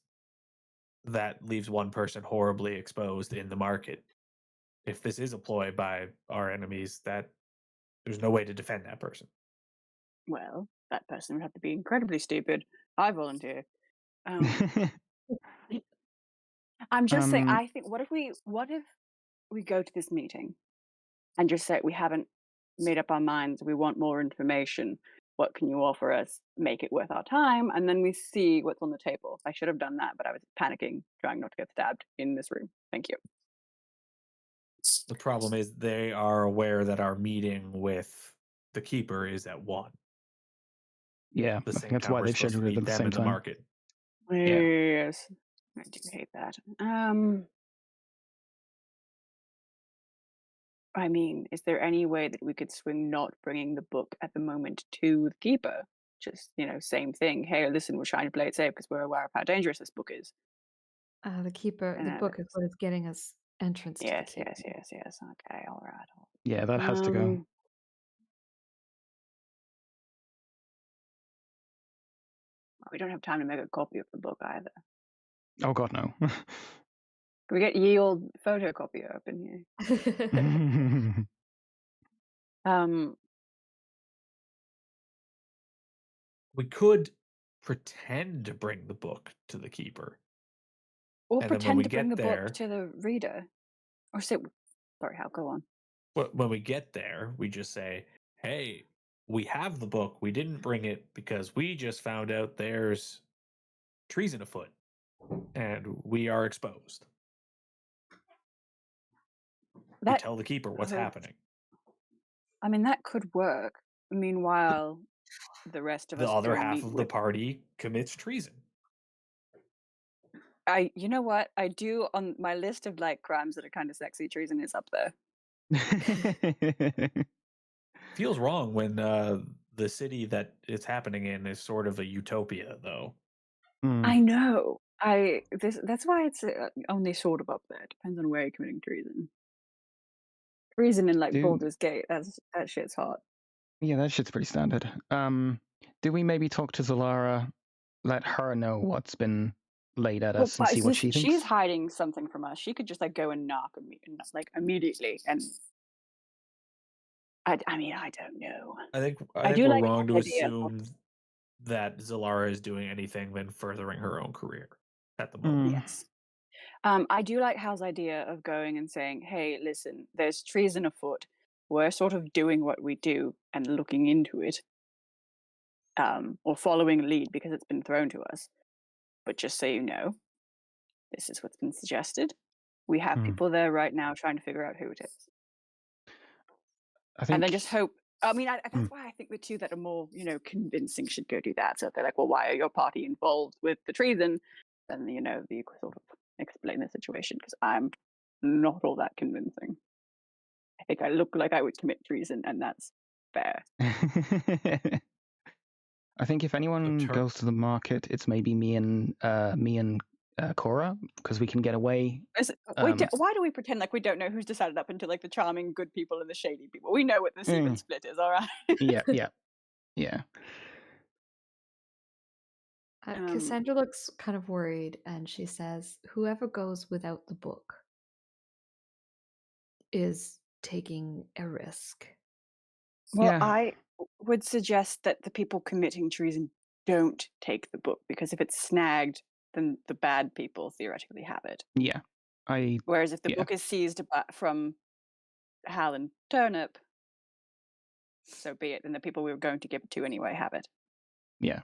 that leaves one person horribly exposed in the market. If this is a ploy by our enemies, that there's no way to defend that person. Well, that person would have to be incredibly stupid. I volunteer. I'm just saying. I think. What if we go to this meeting and just say we haven't made up our minds? We want more information. What can you offer us? Make it worth our time, and then we see what's on the table. I should have done that, but I was panicking, trying not to get stabbed in this room. Thank you. The problem is they are aware that our meeting with the keeper is at 1. Yeah, the same that's why they've scheduled it at the same time. Market. Yes, I do hate that. I mean, is there any way that we could swing not bringing the book at the moment to the keeper? Just, same thing. Hey, listen, we're trying to play it safe because we're aware of how dangerous this book is. The book is what is getting us entrance to the keeper. Yes. Okay, all right. Yeah, that has to go. We don't have time to make a copy of the book either. Oh God, no. Can we get ye old photocopier up in here? We could pretend to bring the book to the keeper. Or And then when we pretend to bring get the book there, to the reader. Or say, sorry, Hal, go on. when we get there, we just say, hey, we have the book. We didn't bring it because we just found out there's treason afoot and we are exposed. We tell the keeper what's happening. I mean, that could work. Meanwhile, the rest of The us other go half meet of the with... party commits treason. You know what? I do, on my list of like crimes that are kind of sexy, treason is up there. Feels wrong when the city that it's happening in is sort of a utopia, though. I know. That's why it's only sort of up there. Depends on where you're committing treason. Treason in like Baldur's Gate. That shit's hot. Yeah, that shit's pretty standard. Do we maybe talk to Zalara, let her know what's been laid at us, and see what she thinks? She's hiding something from us. She could just like go and knock like immediately. And I mean, I don't know. I think do we're like wrong to the idea assume that Zalara is doing anything than furthering her own career at the moment. Yes. I do like Hal's idea of going and saying, hey, listen, there's treason afoot. We're sort of doing what we do and looking into it. Or following a lead because it's been thrown to us. But just so you know, this is what's been suggested. We have people there right now trying to figure out who it is. And then just hope. I mean, that's why I think the two that are more, convincing should go do that. So if they're like, well, why are your party involved with the treason? Then, you sort of explain the situation, because I'm not all that convincing. I think I look like I would commit treason, and that's fair. I think if anyone goes to the market, it's maybe me and Cora, because we can get away. Why do we pretend like we don't know who's decided up into like the charming good people and the shady people? We know what the secret split is, all right? Yeah. Cassandra looks kind of worried, and she says, whoever goes without the book is taking a risk. Well, I would suggest that the people committing treason don't take the book, because if it's snagged, then the bad people theoretically have it. Yeah. Whereas if the book is seized from Hal and Turnip, so be it, then the people we were going to give it to anyway have it. Yeah.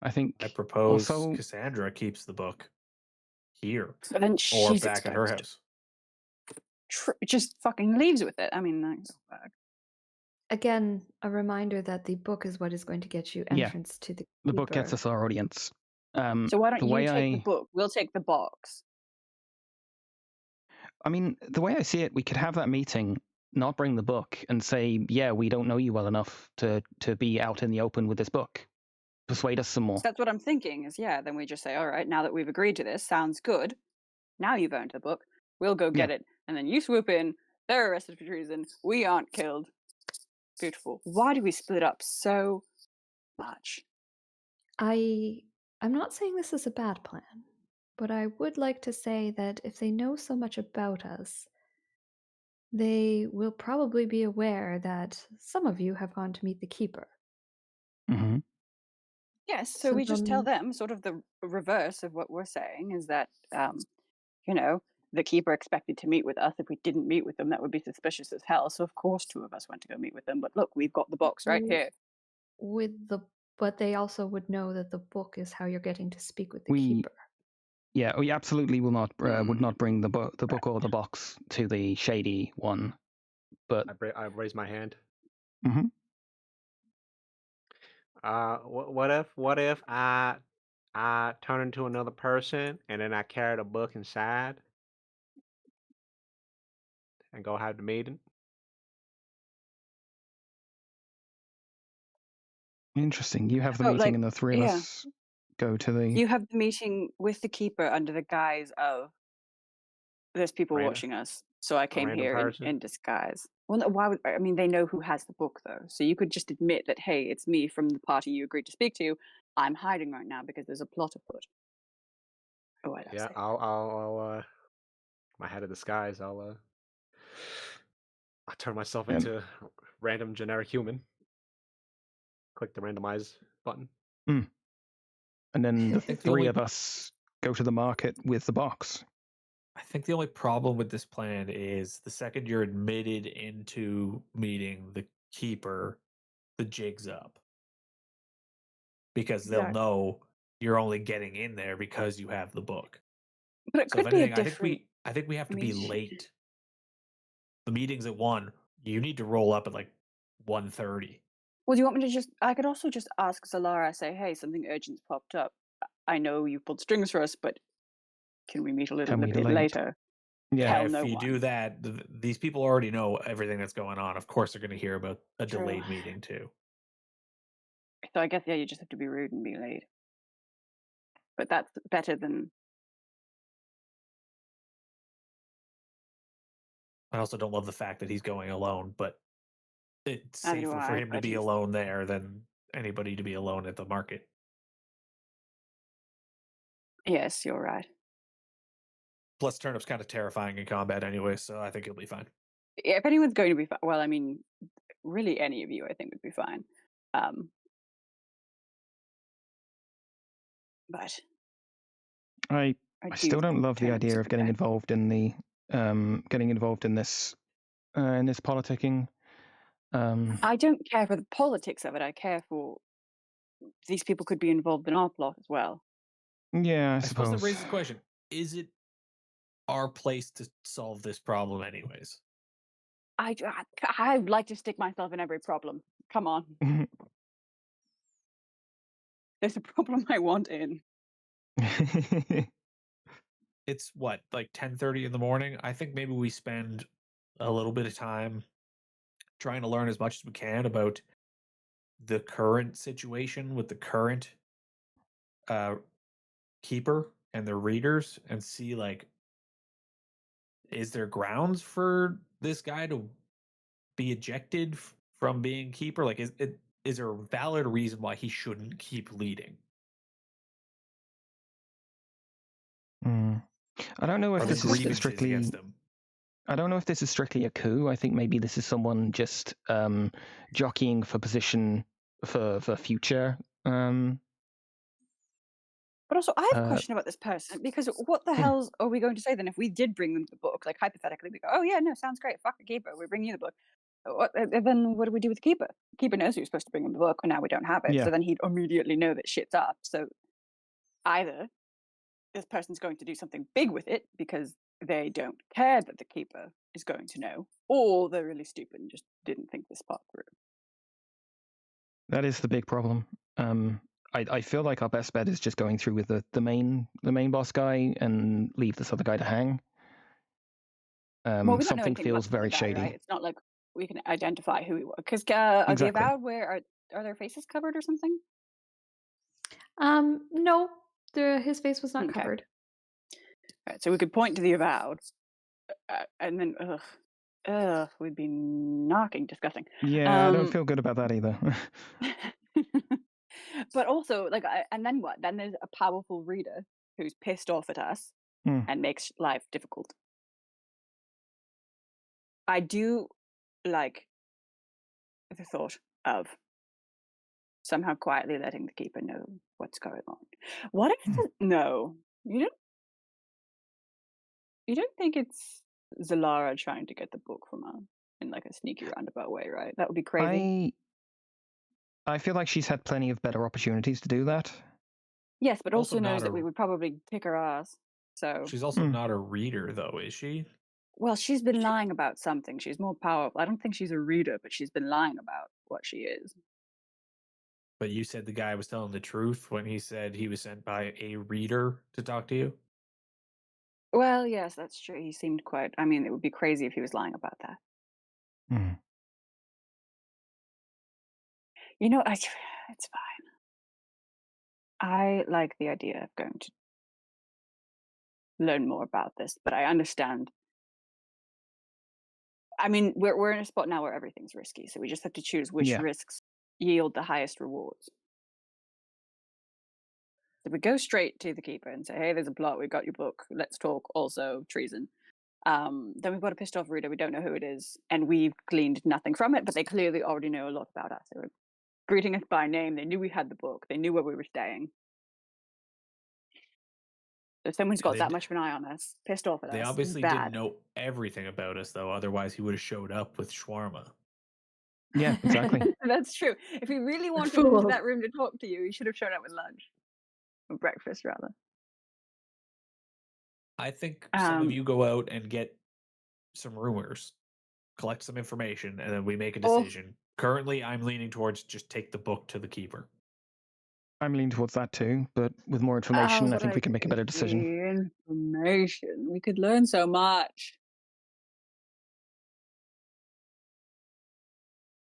I think I propose Cassandra keeps the book here, but then or she's back at her house. Just fucking leaves with it. I mean, again, a reminder that the book is what is going to get you entrance to the keeper. The book gets us our audience. So why don't you take the book? We'll take the box. I mean, the way I see it, we could have that meeting, not bring the book, and say, yeah, we don't know you well enough to be out in the open with this book. Persuade us some more. That's what I'm thinking is, then we just say, all right, now that we've agreed to this, sounds good. Now you've earned the book. We'll go get it. And then you swoop in. They're arrested for treason. We aren't killed. Beautiful. Why do we split up so much? I'm not saying this is a bad plan, but I would like to say that if they know so much about us, they will probably be aware that some of you have gone to meet the keeper. Mm-hmm. Yes, so we just tell them sort of the reverse of what we're saying is that, the keeper expected to meet with us. If we didn't meet with them, that would be suspicious as hell. So of course 2 of us went to go meet with them. But look, we've got the box right here. But they also would know that the book is how you're getting to speak with the keeper. Yeah, we absolutely will not would not bring the book or the box to the shady one. But I raise my hand. Mm-hmm. What if I turn into another person and then I carry the book inside and go have the meeting? Interesting. You have the meeting, and the 3 of us go to the. You have the meeting with the keeper under the guise of there's people watching us, so I came here in disguise. Well, no, why would they know who has the book though? So you could just admit that, hey, it's me from the party you agreed to speak to. I'm hiding right now because there's a plot afoot. Yeah, I'll my hat of disguise, I'll turn myself And- into random generic human. Click the randomize button. And then the think the three only- of us go to the market with the box. I think the only problem with this plan is the second you're admitted into meeting the keeper, the jig's up. Because they'll Exactly. know you're only getting in there because you have the book. But it So if could be a anything, different. I think we have to be meeting. late. The meeting's at 1. You need to roll up at like 1:30. Well, do you want me to just? I could also just ask Zalara, say, "Hey, something urgent's popped up. I know you pulled strings for us, but can we meet a little Can we bit delay it?" later?" Yeah. Hell if no you one. do that, these people already know everything that's going on. Of course, they're going to hear about a True. delayed meeting too. So I guess you just have to be rude and be late. But that's better than. I also don't love the fact that he's going alone, but it's Neither do safer for I, him to but be he's- alone there than anybody to be alone at the market. Yes, you're right. Plus, Turnip's kind of terrifying in combat anyway, so I think he'll be fine. If anyone's going to be well, I mean, really, any of you, I think, would be fine. But I do still don't think love the Turnip's idea of okay. getting involved in the in this politicking. I don't care for the politics of it. I care for these people could be involved in our plot as well. Yeah, I I suppose that suppose. raises the question: is it our place to solve this problem, anyways? I'd like to stick myself in every problem. Come on, there's a problem I want in. It's what, like 10:30 in the morning? I think maybe we spend a little bit of time trying to learn as much as we can about the current situation with the current keeper and their readers, and see, like, is there grounds for this guy to be ejected from being keeper? Like, is there a valid reason why he shouldn't keep leading? I don't know if Are there this is grievances strictly. against him? I don't know if this is strictly a coup. I think maybe this is someone just jockeying for position for future. But also, I have a question about this person, because what the hell are we going to say then if we did bring them the book? Like, hypothetically, we go, "Oh yeah, no, sounds great. Fuck the keeper. We bring you the book." Then what do we do with the keeper? The keeper knows we were supposed to bring him the book, and now we don't have it. Yeah. So then he'd immediately know that shit's up. So either this person's going to do something big with it because they don't care that the keeper is going to know, or they're really stupid and just didn't think this part through. That is the big problem. I feel like our best bet is just going through with the main boss guy and leave this other guy to hang. Well, we don't know Something anything feels about the very guy, shady. right? It's not like we can identify who he was. Because are the Exactly. Avowed, where are their faces covered or something? No, his face was not Okay. covered. Right, so we could point to the Avowed, and then we'd be knocking disgusting. Yeah, I don't feel good about that either. But also, like, and then what? Then there's a powerful reader who's pissed off at us and makes life difficult. I do like the thought of somehow quietly letting the keeper know what's going on. What if no, you don't think it's Zalara trying to get the book from her in like a sneaky roundabout way, right? That would be crazy. I feel like she's had plenty of better opportunities to do that. Yes, but also Also knows not that we would probably kick her ass. So She's also not a reader, though, is she? well, she's been lying about something. She's more powerful. I don't think she's a reader, but she's been lying about what she is. But you said the guy was telling the truth when he said he was sent by a reader to talk to you? Well, yes, that's true. He seemed quite. I mean, it would be crazy if he was lying about that. You know, it's fine. I like the idea of going to learn more about this, but I understand. I mean, we're in a spot now where everything's risky, so we just have to choose which risks yield the highest rewards. So we go straight to the keeper and say, "Hey, there's a plot. We got your book. Let's talk. Also, treason." Then we've got a pissed off reader. We don't know who it is, and we've gleaned nothing from it. But they clearly already know a lot about us. They were greeting us by name. They knew we had the book. They knew where we were staying. So someone's got that much of an eye on us, pissed off at us. They obviously bad. didn't know everything about us, though. Otherwise, he would have showed up with shawarma. Yeah, exactly. That's true. If he really wanted into that room to talk to you, he should have shown up with lunch. Or breakfast, rather. I think some of you go out and get some rumors, collect some information, and then we make a decision. Currently, I'm leaning towards just take the book to the keeper. I'm leaning towards that too, but with more information, I think we can make a better decision. Information. We could learn so much.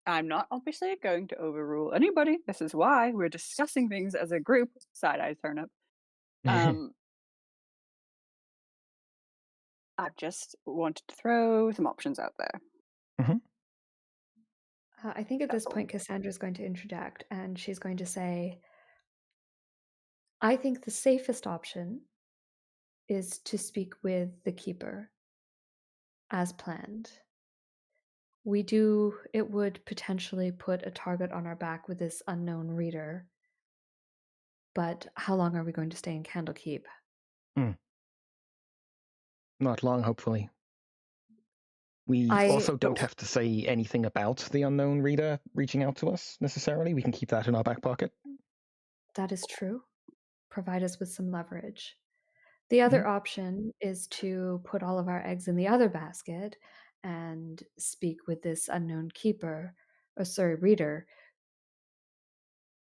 I'm not obviously going to overrule anybody. This is why we're discussing things as a group. Side-eye Turnip. I just wanted to throw some options out there. I think at this point, Cassandra's going to interject, and she's going to say, I think the safest option is to speak with the keeper as planned. It would potentially put a target on our back with this unknown reader, but how long are we going to stay in Candlekeep? Not long, hopefully. We also don't have to say anything about the unknown reader reaching out to us, necessarily. We can keep that in our back pocket. That is true. Provide us with some leverage. The other option is to put all of our eggs in the other basket and speak with this unknown reader.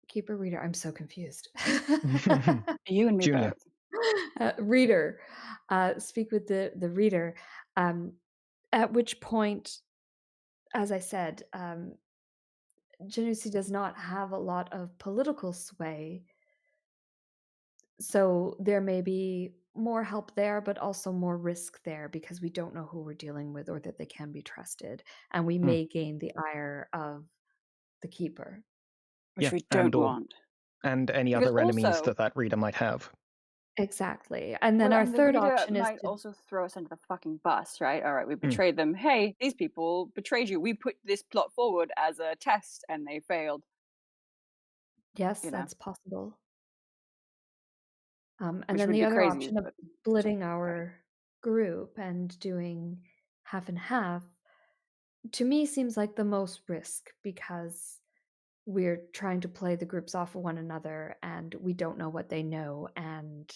Keeper, reader, I'm so confused. You and me Junior. both. Reader. Speak with the reader. At which point, as I said, Genusi does not have a lot of political sway. So there may be more help there, but also more risk there because we don't know who we're dealing with or that they can be trusted. And we may gain the ire of the keeper. Which we don't want. And any other enemies that reader might have. Exactly. And then our third option is might also throw us under the fucking bus, right? All right, we betrayed them. Hey, these people betrayed you. We put this plot forward as a test and they failed. Yes, that's possible. And which then the other crazy, option of splitting our group and doing half and half, to me, seems like the most risk because we're trying to play the groups off of one another and we don't know what they know, and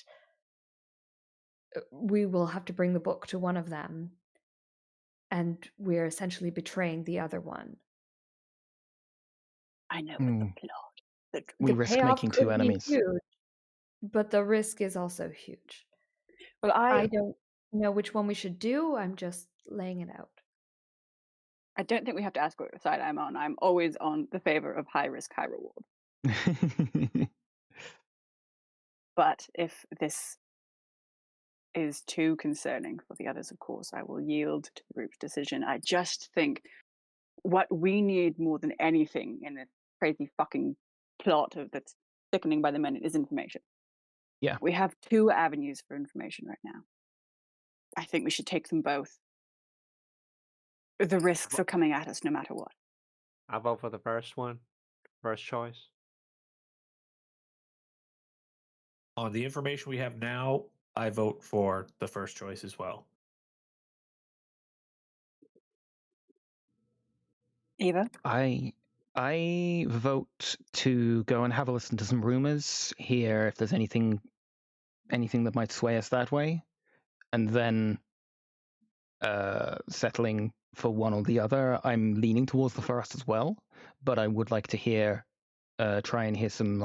we will have to bring the book to one of them and we're essentially betraying the other one. I know the plot. We risk making two enemies. Huge, but the risk is also huge. Well, I don't know which one we should do. I'm just laying it out. I don't think we have to ask what side I'm on. I'm always on the favor of high risk, high reward. But if this is too concerning for the others, of course, I will yield to the group's decision. I just think what we need more than anything in this crazy fucking plot that's sickening by the minute is information. Yeah. We have two avenues for information right now. I think we should take them both. The risks are coming at us no matter what. I vote for the first one. First choice. On the information we have now, I vote for the first choice as well. Eva? I vote to go and have a listen to some rumors, hear if there's anything that might sway us that way, and then settling for one or the other. I'm leaning towards the first as well, but I would like to try and hear some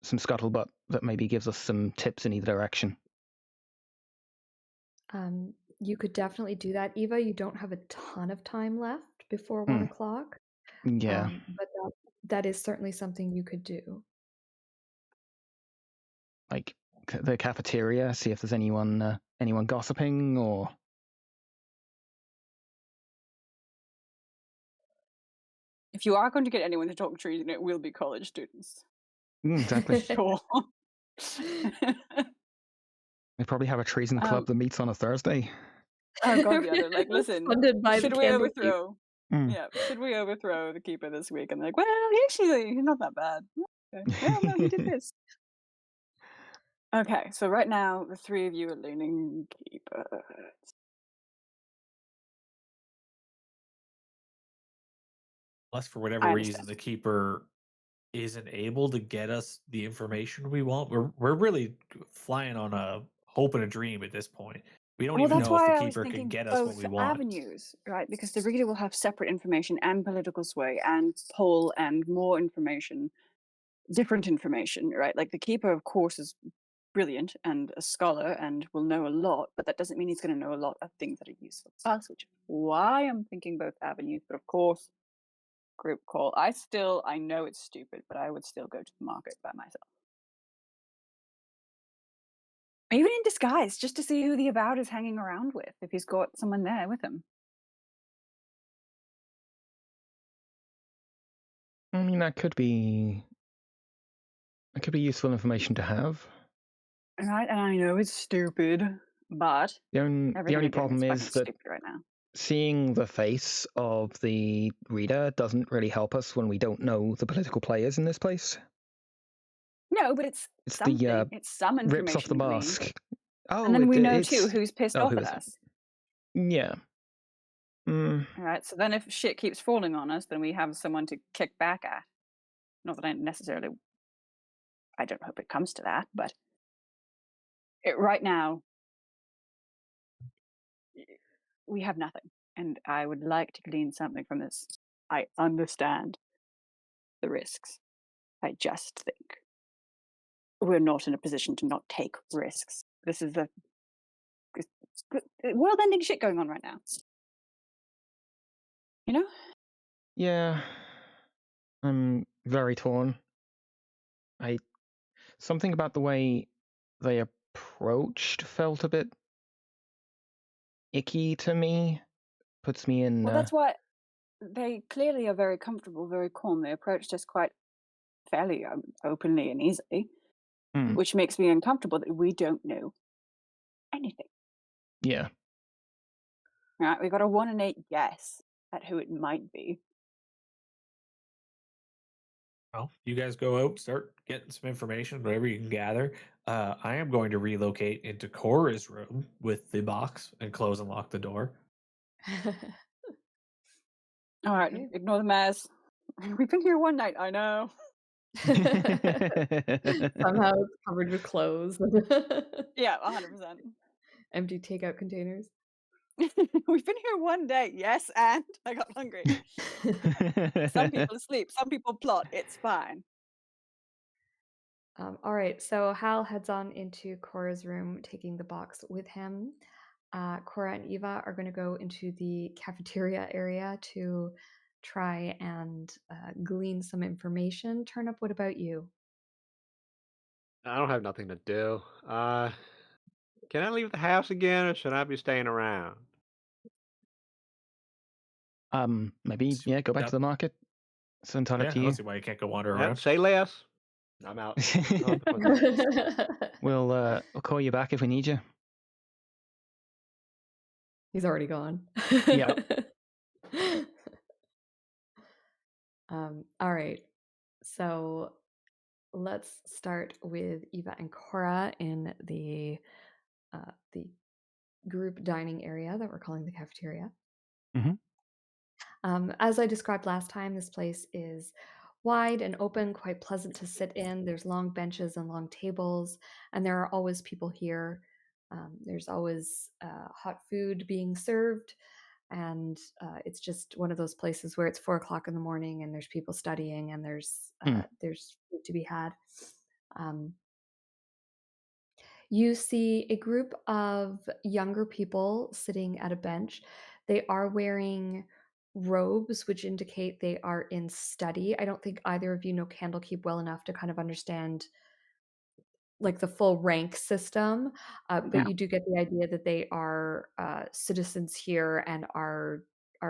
some scuttlebutt that maybe gives us some tips in either direction. You could definitely do that, Eva. You don't have a ton of time left before 1 o'clock. Yeah. But that is certainly something you could do. Like the cafeteria, see if there's anyone gossiping or. If you are going to get anyone to talk treason, it will be college students. Exactly. Sure. They probably have a treason club that meets on a Thursday. Oh god, yeah, they're like, listen, Funded by should the we Candlekeep. overthrow? Yeah, should we overthrow the keeper this week? And they're like, well, actually, he's not that bad. Okay. Yeah, well, he did this. Okay, so right now the three of you are leaning keeper. Unless for whatever I reason understand. the keeper isn't able to get us the information we want, we're really flying on a hope and a dream at this point. We don't Well, even that's know if the why I was keeper can thinking get us what both we want. avenues, right? Because the reader will have separate information and political sway and poll and more information, different information, right? Like the keeper, of course, is brilliant and a scholar and will know a lot, but that doesn't mean he's going to know a lot of things that are useful to us, which is why I'm thinking both avenues. But of course, group call. I know it's stupid, but I would still go to the market by myself. Even in disguise, just to see who the avowed is hanging around with, if he's got someone there with him. I mean, that could be useful information to have. Right, and I know it's stupid, but The only everything I'm doing problem fucking is that stupid right now. seeing the face of the reader doesn't really help us when we don't know the political players in this place. No, but it's something. It's some information. Rips off the mask. Oh, and then we know too who's pissed off at us. Yeah. All right. So then, if shit keeps falling on us, then we have someone to kick back at. Not that I don't hope it comes to that, but right now we have nothing, and I would like to glean something from this. I understand the risks. I just think we're not in a position to not take risks. This is world-ending shit going on right now. You know? Yeah. I'm very torn. Something about the way they approached felt a bit icky to me. Puts me in. Well, that's why they clearly are very comfortable, very calm. They approached us quite fairly openly and easily, which makes me uncomfortable that we don't know anything. Yeah. Right, we got a 1 in 8 guess at who it might be. Well, you guys go out, start getting some information, whatever you can gather. I am going to relocate into Cora's room with the box and close and lock the door. All right, ignore the mess. We've been here one night, I know. Somehow it's covered with clothes. Yeah, 100%. Empty takeout containers. We've been here one day, yes, and I got hungry. Some people sleep, some people plot. It's fine. All right, so Hal heads on into Cora's room, taking the box with him. Cora and Eva are going to go into the cafeteria area to try and glean some information. Turnip, what about you? I don't have nothing to do. Can I leave the house again, or should I be staying around? Maybe, yeah, go back to the market. It's entirely up to you. I don't see why you can't go wander around. Say less. I'm out. We'll call you back if we need you. He's already gone. Yeah. All right. So let's start with Eva and Cora in the group dining area that we're calling the cafeteria. As I described last time, this place is wide and open, quite pleasant to sit in. There's long benches and long tables, and there are always people here. There's always hot food being served, and it's just one of those places where it's 4:00 in the morning and there's people studying and there's food to be had. You see a group of younger people sitting at a bench. They are wearing robes, which indicate they are in study. I don't think either of you know Candlekeep well enough to kind of understand like the full rank system, but you do get the idea that they are citizens here and are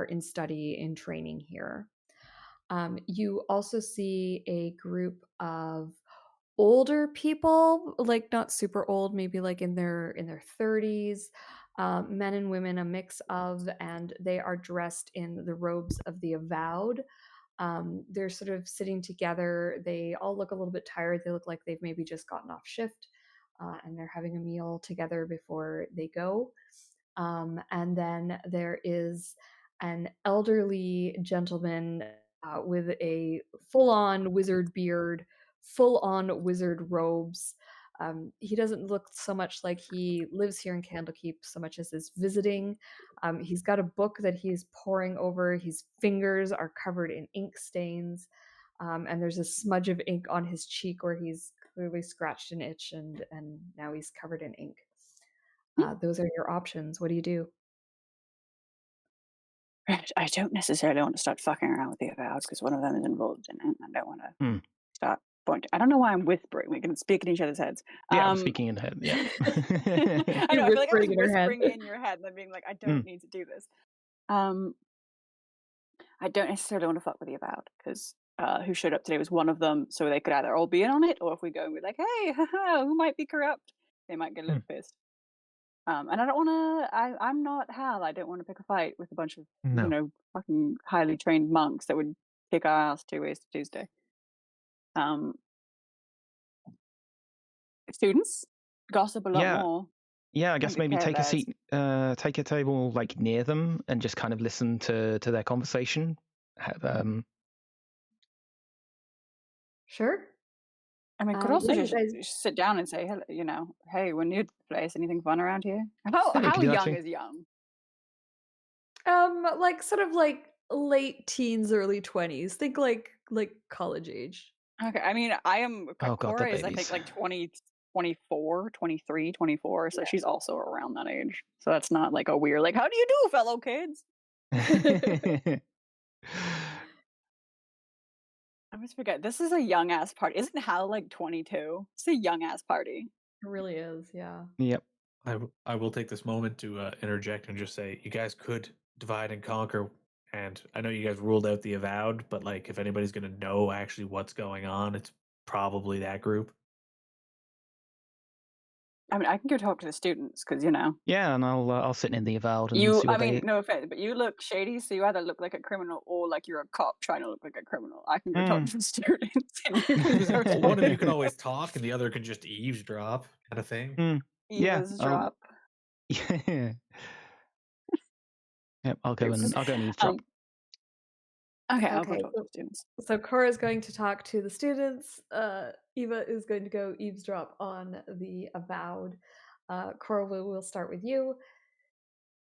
in study, in training here. You also see a group of older people, like not super old, maybe like in their 30s, men and women, a mix of, and they are dressed in the robes of the avowed. They're sort of sitting together. They all look a little bit tired. They look like they've maybe just gotten off shift, and they're having a meal together before they go. And then there is an elderly gentleman with a full-on wizard beard, full-on wizard robes. He doesn't look so much like he lives here in Candlekeep so much as is visiting. He's got a book that he's poring over. His fingers are covered in ink stains, and there's a smudge of ink on his cheek where he's clearly scratched an itch, and now he's covered in ink. Those are your options. What do you do? I don't necessarily want to start fucking around with the avowed because one of them is involved in it. I don't want to start pointing. I don't know why I'm whispering. We can speak in each other's heads. Yeah, I'm speaking in head. Yeah. I know. I feel like I was Whispering in her head. whispering in your head and then being like, I don't need to do this. I don't necessarily want to fuck with the avowed because who showed up today was one of them, so they could either all be in on it, or if we go and be like, hey, haha, who might be corrupt, they might get a little pissed. And I don't want to. I'm not Hal. I don't want to pick a fight with a bunch of fucking highly trained monks that would kick our ass 2 ways to Tuesday. Students gossip a lot more. Yeah, I guess maybe take a seat, take a table like near them, and just kind of listen to their conversation. Sure. I mean, could also just sit down and say, hey, we're new to the place. Anything fun around here? How young is young? Like sort of like late teens, early 20s. Think like college age. Okay, I mean, I am. Cora is, I think, like 20, 24, 23, 24. So she's also around that age. So that's not like a weird, like, how do you do, fellow kids? I always forget. This is a young ass party. Isn't Hal like 22? It's a young ass party. It really is, yeah. Yep. I will take this moment to interject and just say, you guys could divide and conquer. And I know you guys ruled out the avowed, but like, if anybody's going to know actually what's going on, it's probably that group. I mean, I can go talk to the students because Yeah, and I'll sit in the avowed. And you, I mean, no offense, but you look shady, so you either look like a criminal or like you're a cop trying to look like a criminal. I can go talk to the students. And you can one of you can always talk, and the other can just eavesdrop, kind of thing. Eavesdrop. Yeah. Yep, I'll go and eavesdrop. Okay, I'll go talk to the students. So Cora's going to talk to the students. Eva is going to go eavesdrop on the avowed. Cora, we'll start with you.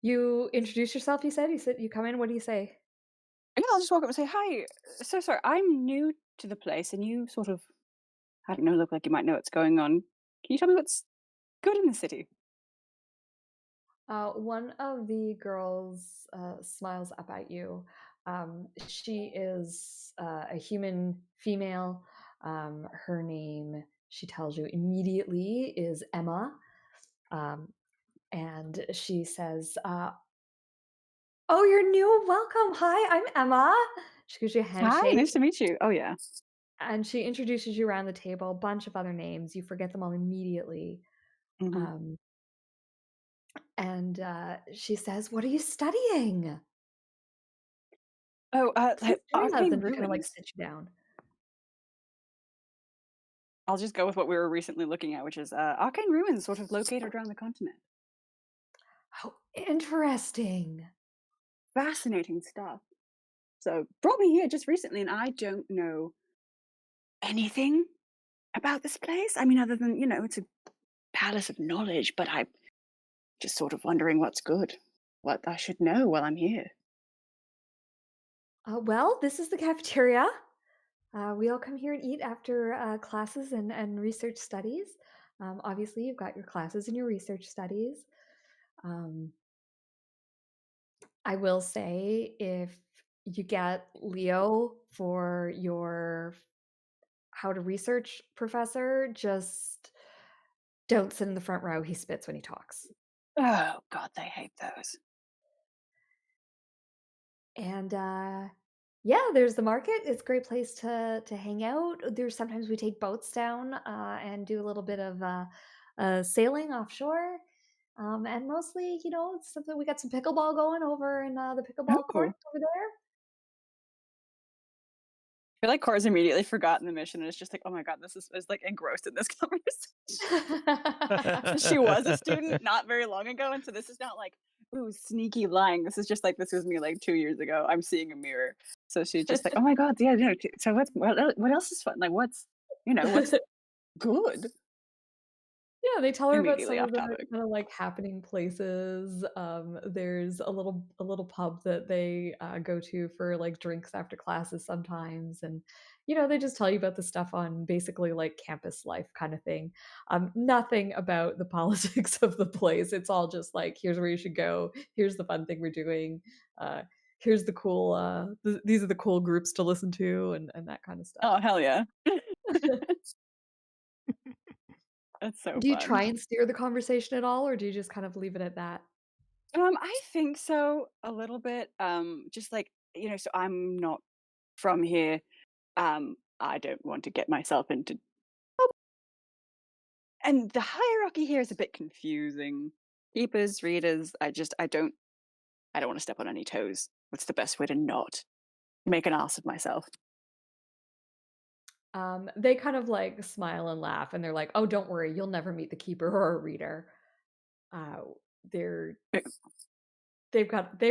You introduce yourself, you said? You come in, what do you say? Yeah, I'll just walk up and say, hi, so sorry, I'm new to the place, and you sort of, I don't know, look like you might know what's going on. Can you tell me what's good in the city? One of the girls smiles up at you. She is a human female. Her name, she tells you immediately, is Emma. And she says, oh, you're new. Welcome. Hi, I'm Emma. She gives you a handshake. Hi, nice to meet you. Oh, yeah. And she introduces you around the table, a bunch of other names. You forget them all immediately. Mm-hmm. And she says, what are you studying? Oh, arcane ruins. Kind of like sit you down. I'll just go with what we were recently looking at, which is arcane ruins sort of located around the continent. How interesting. Fascinating stuff. So brought me here just recently, and I don't know anything about this place. I mean, other than, it's a palace of knowledge, but I'm just sort of wondering what's good, what I should know while I'm here. Well, this is the cafeteria. We all come here and eat after classes and research studies. Obviously, you've got your classes and your research studies. I will say, if you get Leo for your how to research professor, just don't sit in the front row. He spits when he talks. Oh, God, they hate those. And Yeah, there's the market. It's a great place to hang out. There's sometimes we take boats down and do a little bit of sailing offshore. And mostly, it's something we got some pickleball going over in the pickleball court Oh. over there. I feel like Cora's immediately forgotten the mission and it's just like, oh my god, this is like engrossed in this conversation. She was a student not very long ago, and so this is not like, ooh, sneaky lying. This is just like this was me like 2 years ago. I'm seeing a mirror. So she's just like, oh my god, yeah, no. So what else is fun? Like what's good? Yeah, they tell her about Immediately some off of the topic. kind of like happening places. There's a little pub that they go to for like drinks after classes sometimes, and they just tell you about the stuff on basically like campus life kind of thing. Nothing about the politics of the place. It's all just like, here's where you should go. Here's the fun thing we're doing. Uh, here's the cool. These are the cool groups to listen to, and that kind of stuff. Oh hell yeah. That's so Do you fun. try and steer the conversation at all, or do you just kind of leave it at that? I think so a little bit. Just like, so I'm not from here. I don't want to get myself into and the hierarchy here is a bit confusing. Keepers, readers, I don't want to step on any toes. What's the best way to not make an ass of myself? They kind of like smile and laugh, and they're like, "Oh, don't worry, you'll never meet the keeper or a reader. Uh, they're Eh, they've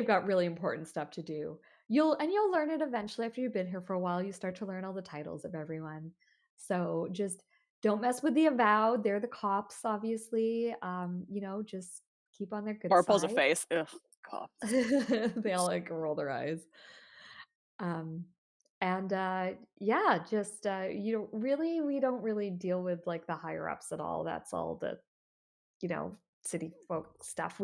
got really important stuff to do. You'll learn it eventually after you've been here for a while. You start to learn all the titles of everyone. So just don't mess with the avowed. They're the cops, obviously. Just keep on their good Or pulls a side." face. Ugh, cops. They all like roll their eyes. Um, and yeah, just we don't really deal with like the higher ups at all. That's all the you know city folk stuff.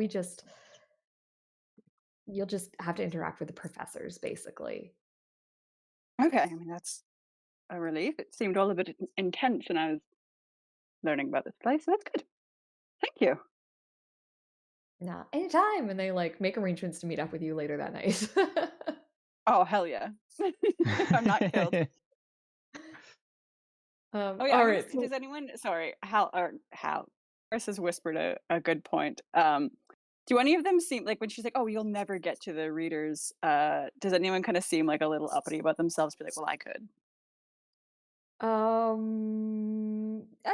You'll just have to interact with the professors basically. Okay, I mean that's a relief. It seemed all a bit intense when I was learning about this place, so that's good. Thank you. Nah, anytime, and they like make arrangements to meet up with you later that night. Oh hell yeah. If I'm not killed. Oh yeah, All I'm gonna. right, so Does anyone? Sorry, Hal. Chris has whispered a good point. Do any of them seem like when she's like, "Oh, you'll never get to the readers"? Does anyone kind of seem like a little uppity about themselves? Be like, "Well, I could."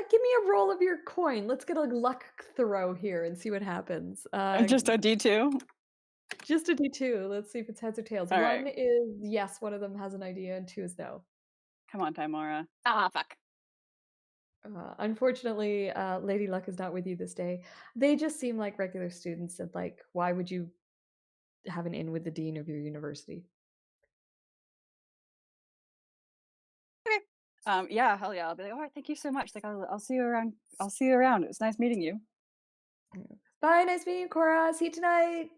give me a roll of your coin. Let's get a luck throw here and see what happens. Just a D2. Just a D2. Let's see if it's heads or tails. All One right, is yes, one of them has an idea, and two is no. come on, Timora. Ah, fuck. Unfortunately, Lady Luck is not with you this day. They just seem like regular students, and like, why would you have an in with the dean of your university? Okay. Yeah, hell yeah. I'll be like, all right, thank you so much. Like, I'll see you around. I'll see you around. It was nice meeting you. Bye, nice meeting you, Cora. See you tonight.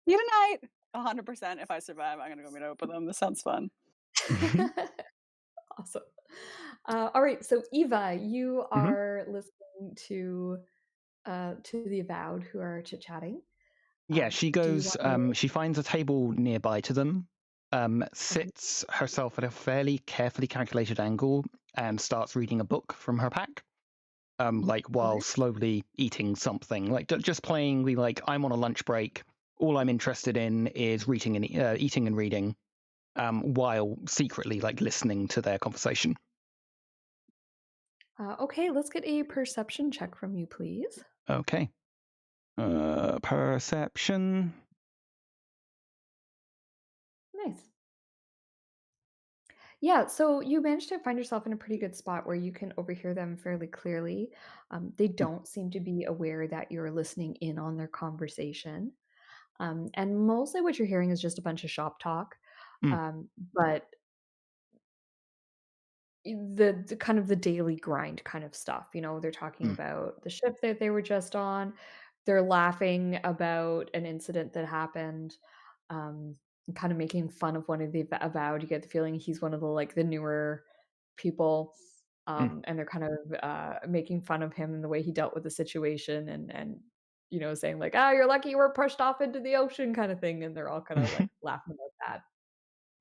See you tonight. 100%. If I survive, I'm gonna go meet up with them. This sounds fun. Awesome. All right, so Eva, you Mhm. are listening to the Avowed who are chit chatting. Yeah, she Do you goes, want to? she finds a table nearby to them, sits herself at a fairly carefully calculated angle, and starts reading a book from her pack, like while Okay. slowly eating something, like just plainly like, I'm on a lunch break. All I'm interested in is eating and reading, while secretly like listening to their conversation. Okay, let's get a perception check from you, please. Okay. Perception. Nice. Yeah, so you managed to find yourself in a pretty good spot where you can overhear them fairly clearly. They don't seem to be aware that you're listening in on their conversation. And mostly what you're hearing is just a bunch of shop talk. Mm. But the kind of the daily grind kind of stuff, they're talking Mm. about the ship that they were just on. They're laughing about an incident that happened, kind of making fun of one of the avowed. You get the feeling he's one of the newer people, and they're kind of making fun of him and the way he dealt with the situation, and saying like, "Ah, you're lucky you were pushed off into the ocean," kind of thing, and they're all kind of like laughing about that.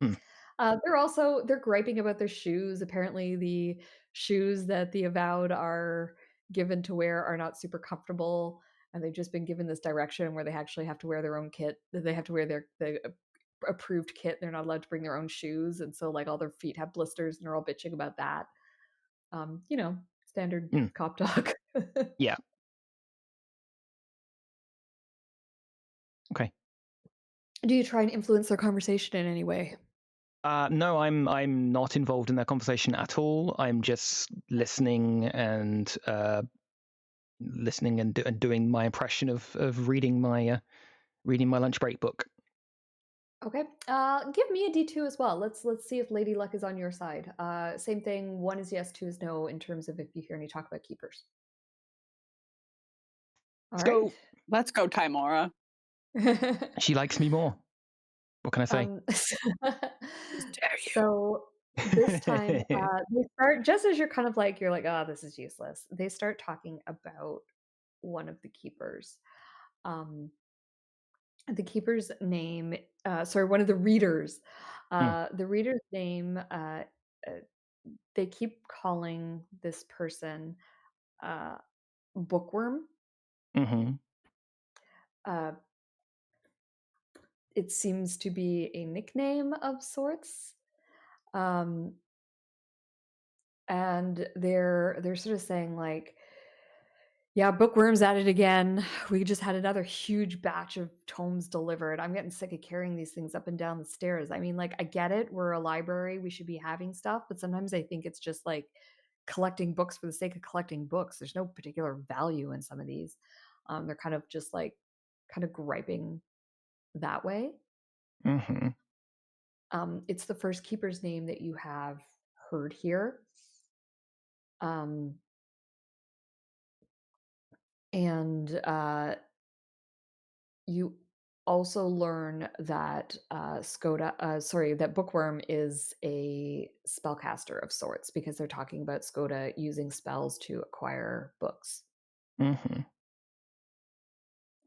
Mm. They're griping about their shoes. Apparently, the shoes that the Avowed are given to wear are not super comfortable, and they've just been given this direction where they actually have to wear their own kit. They have to wear the approved kit. They're not allowed to bring their own shoes, and so like all their feet have blisters, and they're all bitching about that. Standard cop talk. Yeah. Okay. Do you try and influence their conversation in any way? No, I'm not involved in that conversation at all. I'm just listening and doing my impression of reading my lunch break book. Okay. Give me a D2 as well. Let's see if Lady Luck is on your side. Same thing. 1 is yes, 2 is no in terms of if you hear any talk about keepers. All right. Let's go, Timora. She likes me more. What can I say? So this time, they start just as you're kind of like, oh, this is useless. They start talking about one of the keepers. The keeper's name, one of the readers. The reader's name, they keep calling this person Bookworm. Mm-hmm. It seems to be a nickname of sorts. And they're sort of saying like, yeah, Bookworm's at it again. We just had another huge batch of tomes delivered. I'm getting sick of carrying these things up and down the stairs. I mean, like, I get it. We're a library. We should be having stuff. But sometimes I think it's just like collecting books for the sake of collecting books. There's no particular value in some of these. They're kind of just like kind of griping that way. Mm-hmm. It's the first keeper's name that you have heard here. And you also learn that that Bookworm is a spellcaster of sorts because they're talking about Skoda using spells to acquire books. Mm-hmm.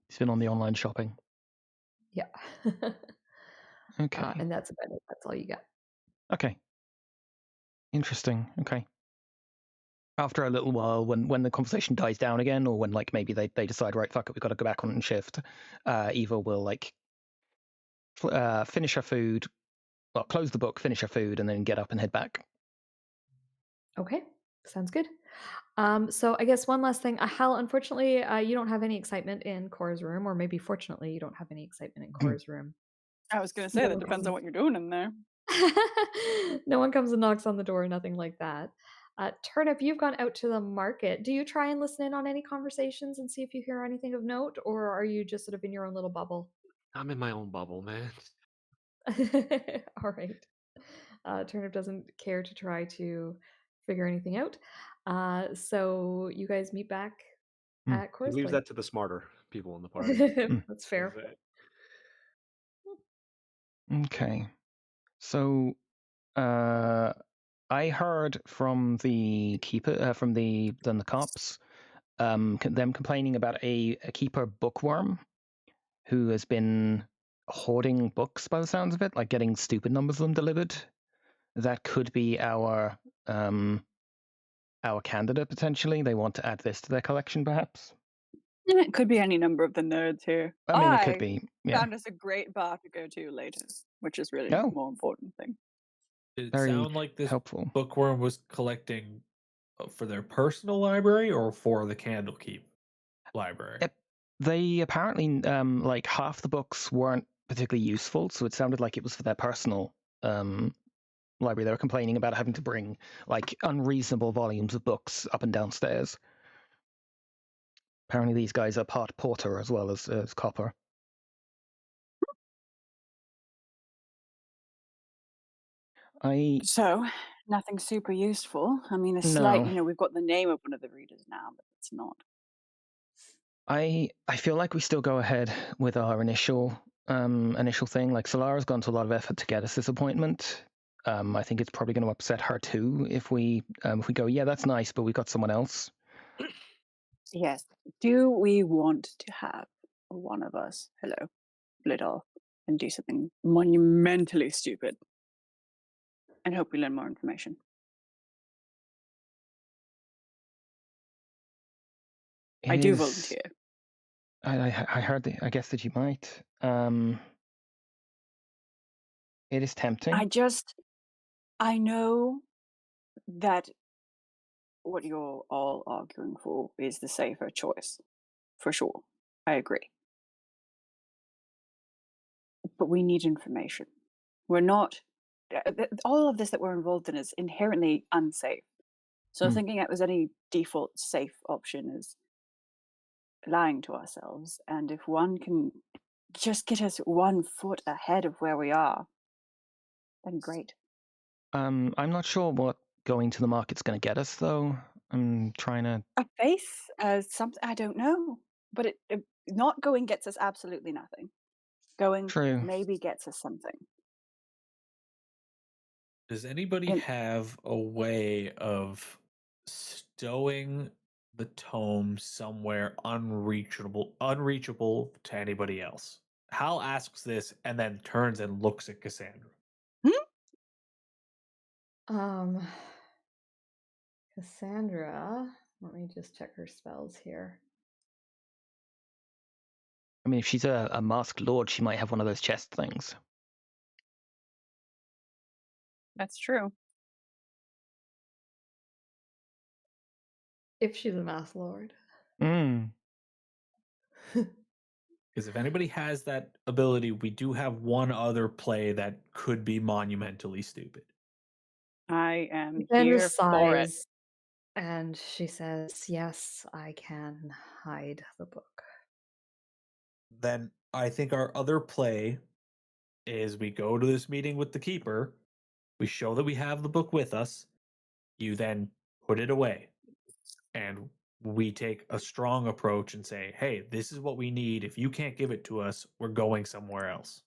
He's been on the online shopping. Yeah. Okay. And that's about it. That's all you get. Okay. Interesting. Okay. After a little while, when the conversation dies down again, or when like maybe they decide, right, fuck it, we've got to go back on shift, Eva will like finish her food, well, close the book, finish her food, and then get up and head back. Okay, sounds good. So I guess one last thing, Hal, unfortunately, you don't have any excitement in Cora's room, or maybe fortunately, you don't have any excitement in Cora's room. I was going to say, that depends on what you're doing in there. No one comes and knocks on the door, nothing like that. Turnip, you've gone out to the market. Do you try and listen in on any conversations and see if you hear anything of note, or are you just sort of in your own little bubble? I'm in my own bubble, man. All right. Turnip doesn't care to try to figure anything out. So you guys meet back at Cora's He leaves place. that to the smarter people in the party. That's fair. Okay. So I heard from the keeper, from the cops, them complaining about a keeper Bookworm who has been hoarding books by the sounds of it, like getting stupid numbers of them delivered. That could be our candidate potentially. They want to add this to their collection, perhaps. Yeah, it could be any number of the nerds here. I mean, it could be. Yeah. Found us a great bar to go to later, which is really more important thing. Did it Very sound like this helpful. Bookworm was collecting for their personal library or for the Candlekeep library? They apparently, like half the books weren't particularly useful, so it sounded like it was for their personal library. They were complaining about having to bring like unreasonable volumes of books up and downstairs. Apparently, these guys are part porter as well as copper. So nothing super useful. I mean, we've got the name of one of the readers now, but it's not. I feel like we still go ahead with our initial thing. Like Solara's gone to a lot of effort to get us this appointment. I think it's probably going to upset her too if we go, yeah, that's nice, but we got someone else. Yes. Do we want to have one of us, split off and do something monumentally stupid? and hope we learn more information. I do volunteer. I heard that. I guess that you might. It is tempting. I know that what you're all arguing for is the safer choice, for sure. I agree. But we need information. We're not. All of this that we're involved in is inherently unsafe. So thinking that there's any default safe option is lying to ourselves. And if one can just get us 1 foot ahead of where we are, then great. I'm not sure what going to the market's going to get us, though. I'm trying to... A face? Something? I don't know. But it not going gets us absolutely nothing. Going True. maybe gets us something. Does anybody have a way of stowing the tome somewhere unreachable to anybody else? Hal asks this and then turns and looks at Cassandra. Cassandra, let me just check her spells here. I mean, if she's a masked lord, she might have one of those chest things. That's true. If she's a masked lord. Because if anybody has that ability, we do have one other play that could be monumentally stupid. I am Cassandra here for it. sighs, and she says, "Yes, I can hide the book." Then I think our other play is we go to this meeting with the keeper, we show that we have the book with us, you then put it away, and we take a strong approach and say, hey, this is what we need. If you can't give it to us, we're going somewhere else.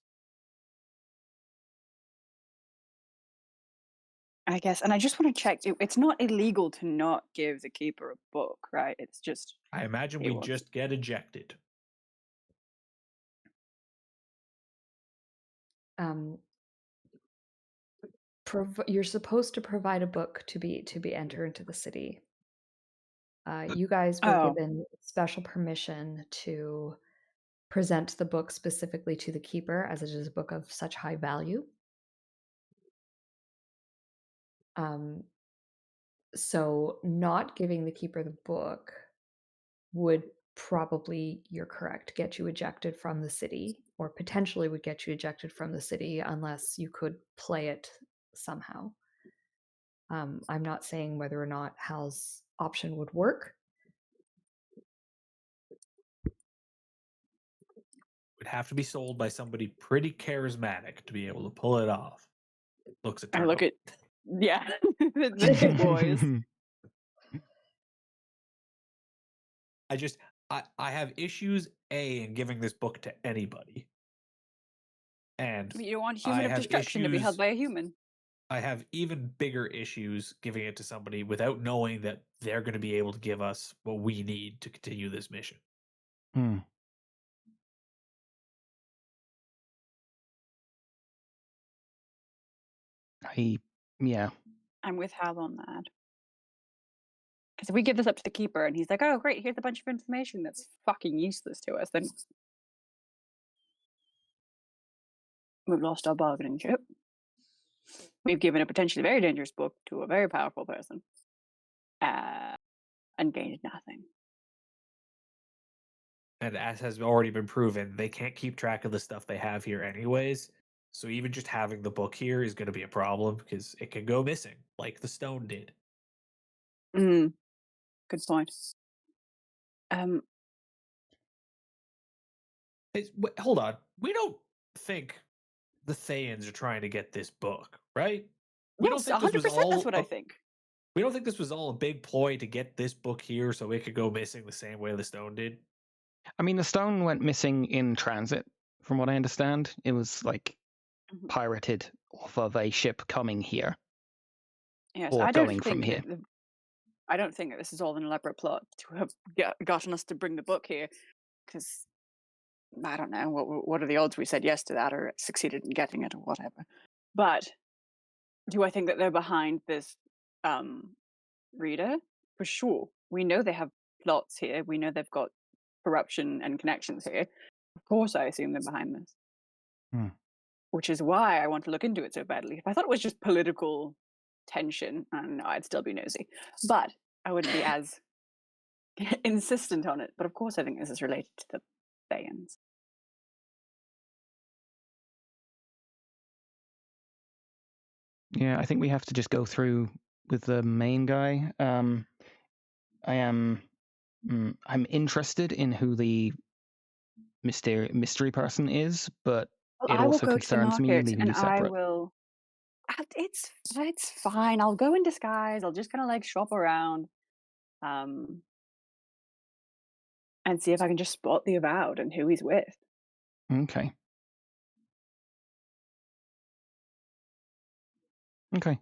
I guess. And I just want to check, it's not illegal to not give the keeper a book, right? It's just... I imagine we just get ejected. You're supposed to provide a book to be entered into the city. You guys were given special permission to present the book specifically to the keeper, as it is a book of such high value. So not giving the keeper the book would probably, you're correct, get you ejected from the city, or potentially would get you ejected from the city unless you could play it somehow. I'm not saying whether or not Hal's option would work. Would have to be sold by somebody pretty charismatic to be able to pull it off. Looks at Turnip. I look at... Yeah, the two boys. I have issues in giving this book to anybody. And you don't want human of destruction to be held by a human. I have even bigger issues giving it to somebody without knowing that they're going to be able to give us what we need to continue this mission. I'm with Hal on that. Because if we give this up to the keeper and he's like, oh, great, here's a bunch of information that's fucking useless to us, then we've lost our bargaining chip. We've given a potentially very dangerous book to a very powerful person and gained nothing. And as has already been proven, they can't keep track of the stuff they have here anyways. So even just having the book here is going to be a problem because it can go missing, like the stone did. Good point. Hold on. We don't think the Thayans are trying to get this book, right? We Yes, 100%. That's what I think. We don't think this was all a big ploy to get this book here so it could go missing the same way the stone did. I mean, the stone went missing in transit, from what I understand. It was like pirated off of a ship coming here. Yes, or going from here. I don't think that this is all an elaborate plot to have gotten us to bring the book here, because I don't know what are the odds we said yes to that or succeeded in getting it or whatever. But Do I think that they're behind this reader? For sure. We know they have plots here. We know they've got corruption and connections here. Of course I assume they're behind this. Which is why I want to look into it so badly. If I thought it was just political tension, I don't know, I'd still be nosy. But I wouldn't be as insistent on it. But of course I think this is related to the Bayans. Yeah, I think we have to just go through with the main guy. I'm interested in who the mystery person is, but Well, it I will also go to the concerns me market leaving and you I separate. will. It's fine. I'll go in disguise. I'll just kind of like shop around, and see if I can just spot the Avowed and who he's with. Okay. Okay.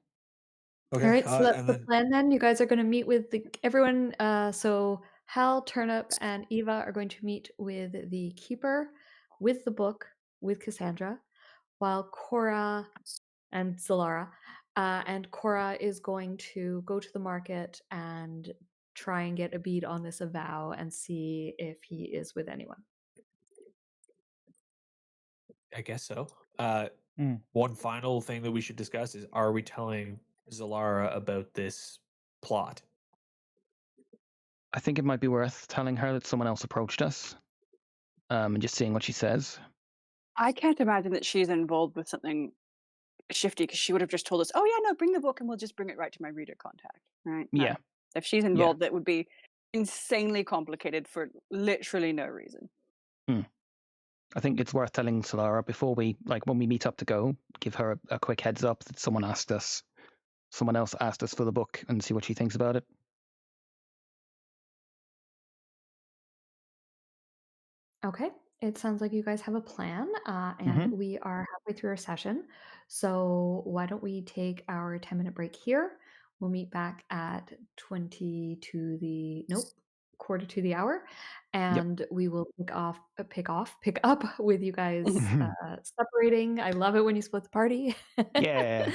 All right, so that's and the then plan then. You guys are going to meet with everyone. So Hal, Turnip, and Eva are going to meet with the keeper, with the book, with Cassandra, while Cora and Solara, and Cora is going to go to the market and try and get a bead on this Avow and see if he is with anyone. I guess so. One final thing that we should discuss is: are we telling Zalara about this plot? I think it might be worth telling her that someone else approached us, and just seeing what she says. I can't imagine that she's involved with something shifty because she would have just told us, "Oh yeah, no, bring the book and we'll just bring it right to my reader contact." Right? Yeah. If she's involved, that would be insanely complicated for literally no reason. I think it's worth telling Solara before when we meet up to go, give her a quick heads up that someone else asked us for the book and see what she thinks about it. Okay, it sounds like you guys have a plan, and we are halfway through our session. So why don't we take our 10-minute break here? We'll meet back at quarter to the hour, and we will pick up with you guys separating. I love it when you split the party. Yeah.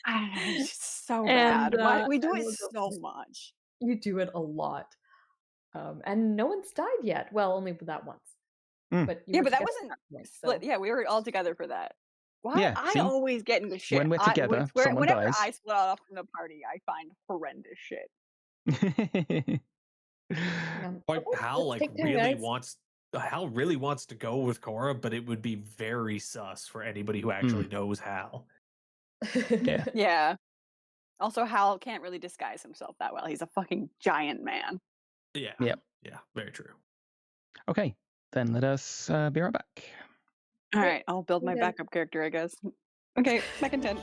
It's so And, bad. Why we do and it we'll go so much? You do it a lot. And no one's died yet. Well, only that once. But you Yeah, were but that together wasn't that point, split. so Yeah, we were all together for that. Why Yeah, I see? always get into shit. When we're together, someone whenever dies. I split off from the party, I find horrendous shit. Like okay, Hal let's take time, guys. Hal really wants to go with Cora, but it would be very sus for anybody who actually knows Hal. Yeah. Yeah. Also, Hal can't really disguise himself that well. He's a fucking giant man. Yeah. Yep. Yeah, very true. Okay, then let us be right back. All right, I'll build my backup character, I guess. Okay, back in 10.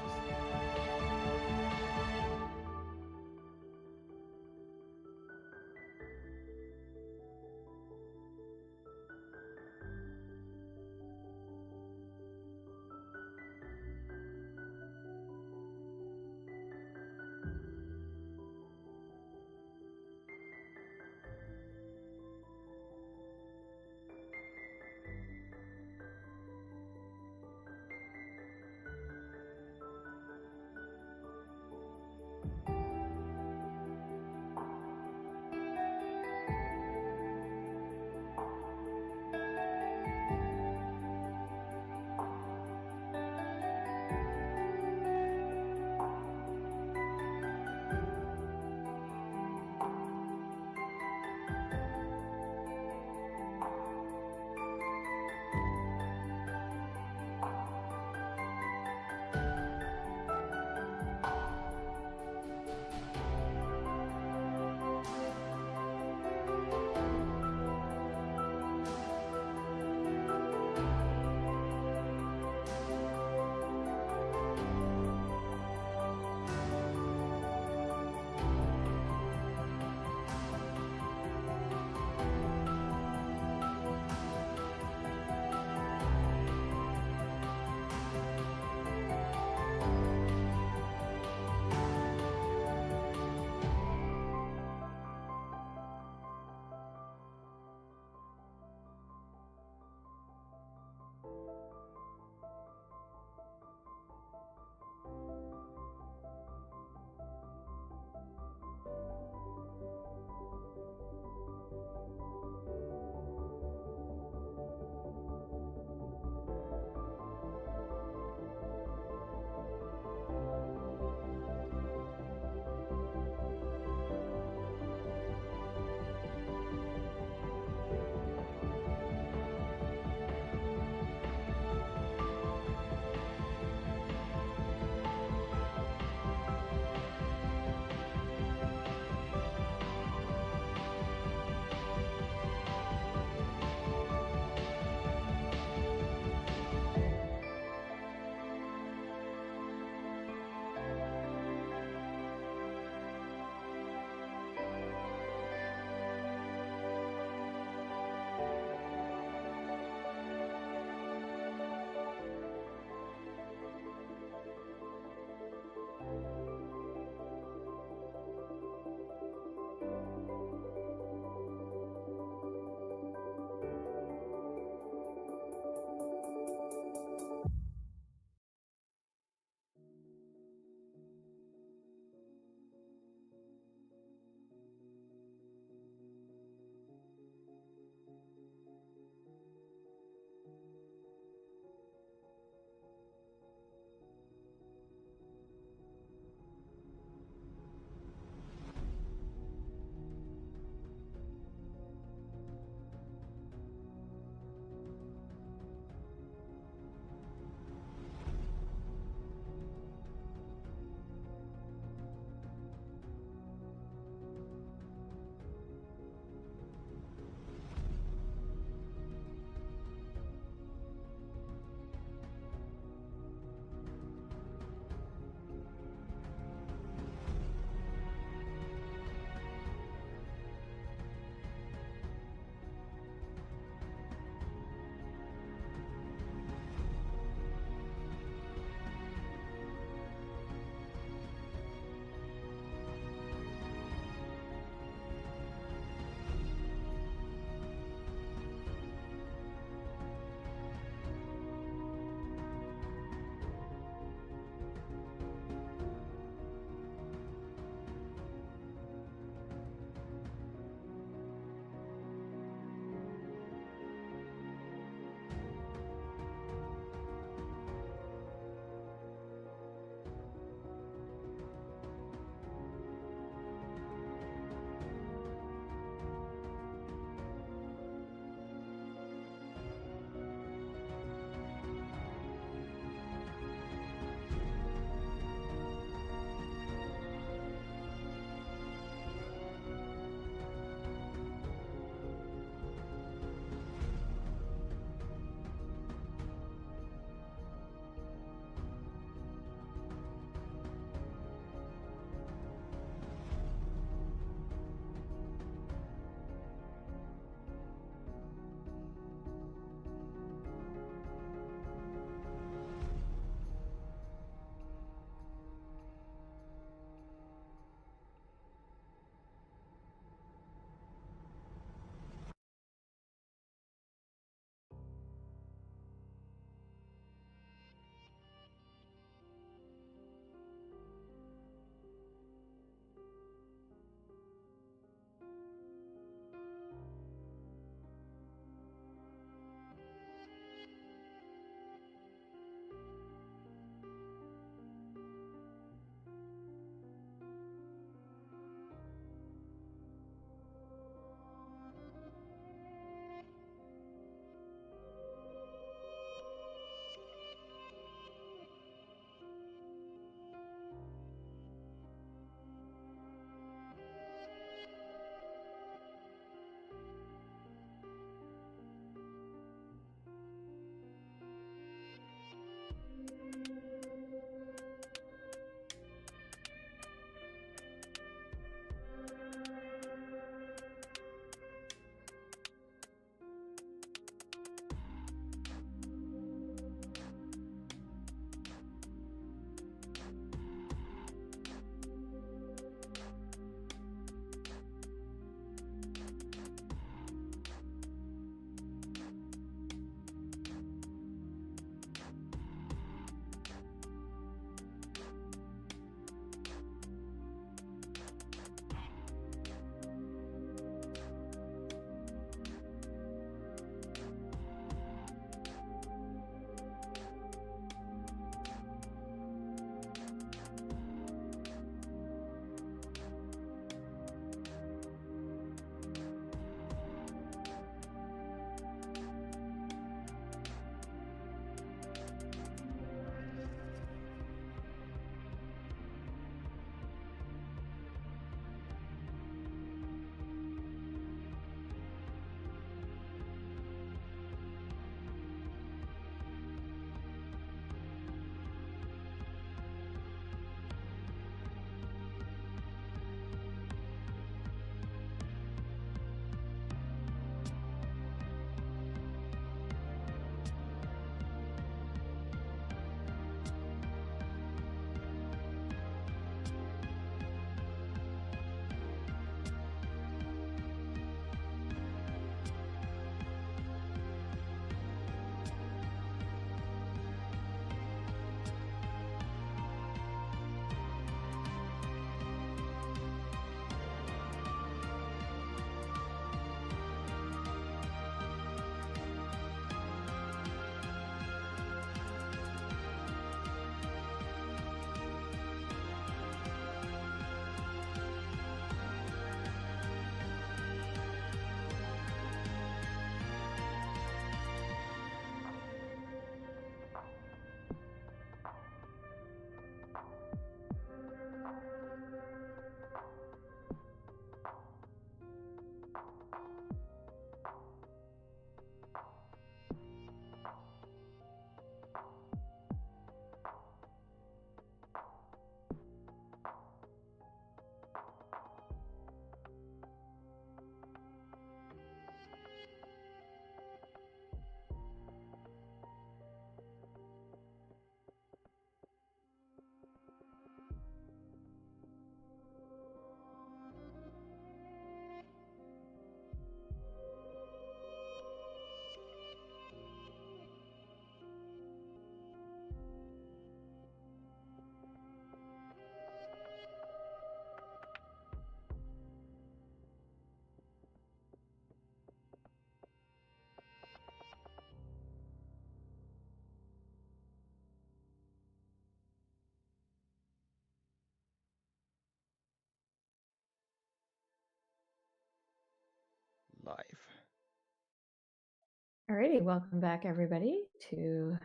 Alrighty, welcome back everybody to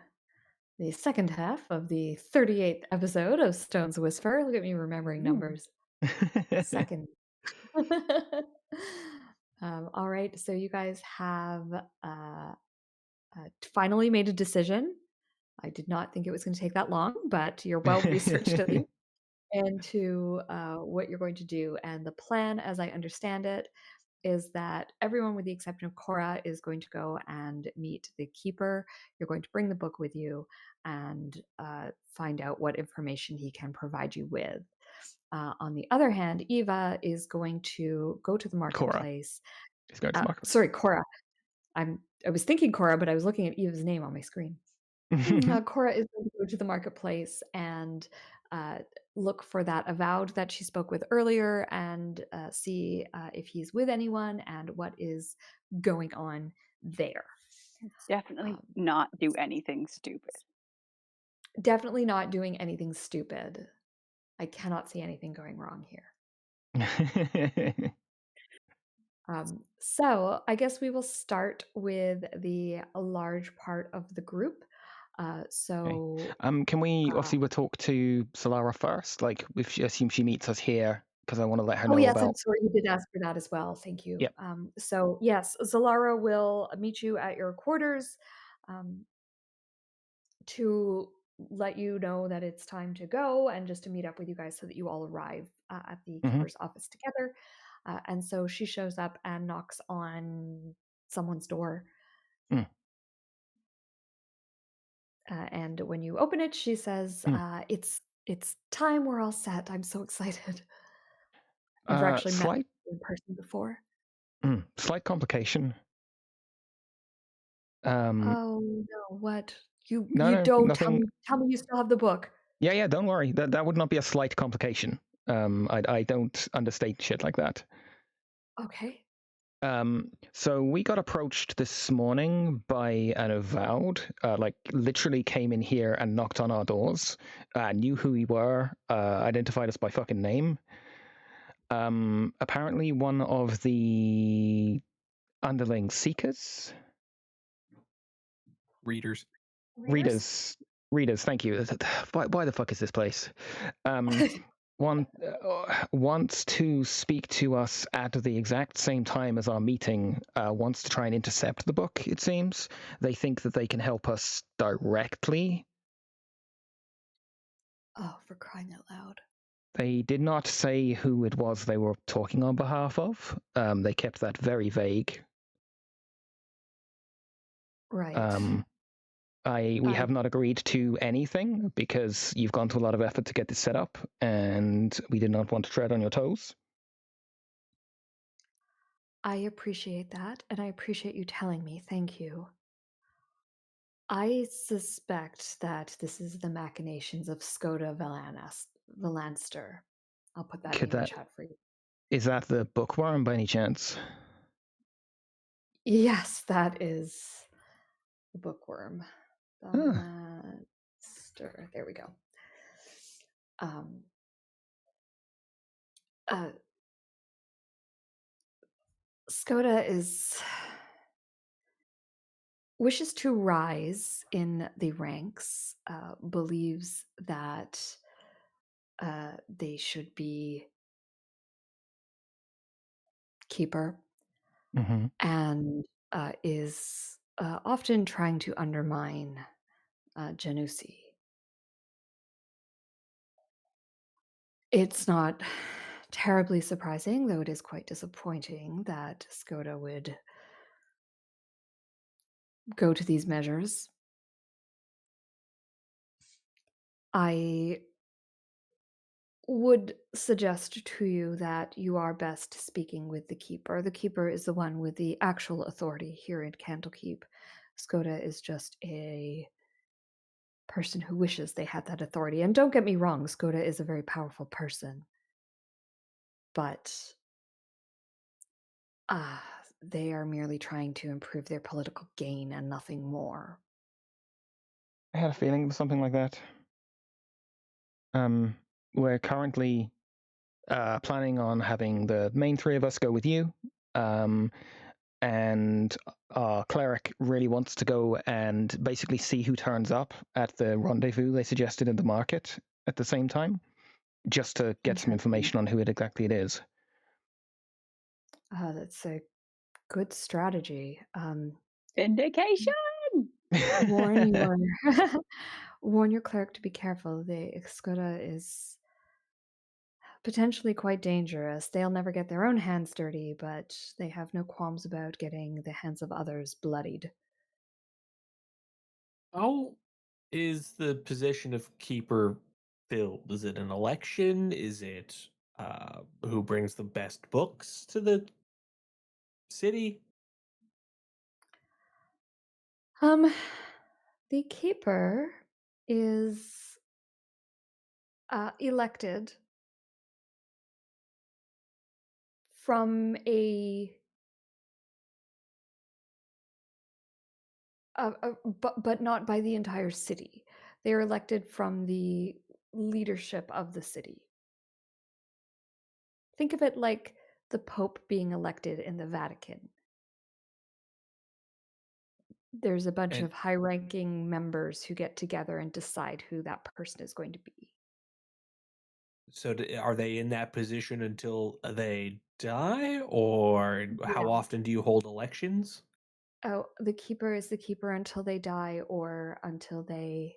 the second half of the 38th episode of Stone's Whisper. Look at me remembering numbers. Second. All right, so you guys have finally made a decision. I did not think it was going to take that long, but you're well researched at least into what you're going to do. And the plan, as I understand it, is that everyone with the exception of Cora is going to go and meet the keeper. You're going to bring the book with you and find out what information he can provide you with. On the other hand, Eva is going to go to the marketplace. She's going to the marketplace. Sorry, Cora. I was thinking Cora, but I was looking at Eva's name on my screen. Cora is going to go to the marketplace and look for that avowed that she spoke with earlier and see if he's with anyone and what is going on there. Definitely not do anything stupid. Definitely not doing anything stupid. I cannot see anything going wrong here. So I guess we will start with the large part of the group. So can we obviously we'll talk to Solara first, like if she assume she meets us here, because I want to let her know yes, about. I'm sorry, you did ask for that as well. Thank you. Yep. So yes, Solara will meet you at your quarters to let you know that it's time to go and just to meet up with you guys so that you all arrive at the keeper's office together. And so she shows up and knocks on someone's door. And when you open it, she says, it's time, we're all set. I'm so excited. Never actually met in person before. Slight complication. Oh no, what? You No, don't nothing. tell me you still have the book. Yeah, don't worry. That would not be a slight complication. I don't understate shit like that. Okay. So we got approached this morning by an avowed, like literally came in here and knocked on our doors, knew who we were, identified us by fucking name. Apparently one of the underling seekers. Readers, thank you. Why the fuck is this place? Wants to speak to us at the exact same time as our meeting, wants to try and intercept the book, it seems. They think that they can help us directly. Oh, for crying out loud. They did not say who it was they were talking on behalf of. They kept that very vague. Right. We have not agreed to anything because you've gone to a lot of effort to get this set up, and we did not want to tread on your toes. I appreciate that, and I appreciate you telling me. Thank you. I suspect that this is the machinations of Skoda Valanster. I'll put that in the chat for you. Is that the bookworm by any chance? Yes, that is the bookworm. Valanster. There we go. Skoda wishes to rise in the ranks, believes that they should be keeper, and is often trying to undermine Janusi. It's not terribly surprising, though it is quite disappointing that Skoda would go to these measures. I would suggest to you that you are best speaking with the keeper. The keeper is the one with the actual authority here in Candlekeep. Skoda is just a person who wishes they had that authority. And don't get me wrong, Skoda is a very powerful person. But they are merely trying to improve their political gain and nothing more. I had a feeling it was something like that. We're currently planning on having the main three of us go with you. and our cleric really wants to go and basically see who turns up at the rendezvous they suggested in the market at the same time, just to get some information on who exactly it is. That's a good strategy. Vindication! Warn your warn your cleric to be careful. The Skoda is potentially quite dangerous. They'll never get their own hands dirty, but they have no qualms about getting the hands of others bloodied. How is the position of keeper filled? Is it an election? Is it who brings the best books to the city? The keeper is elected from but not by the entire city. They are elected from the leadership of the city. Think of it like the Pope being elected in the Vatican. There's a bunch of high-ranking members who get together and decide who that person is going to be. So are they in that position until they die, or how often do you hold elections? Oh, the keeper is the keeper until they die or until they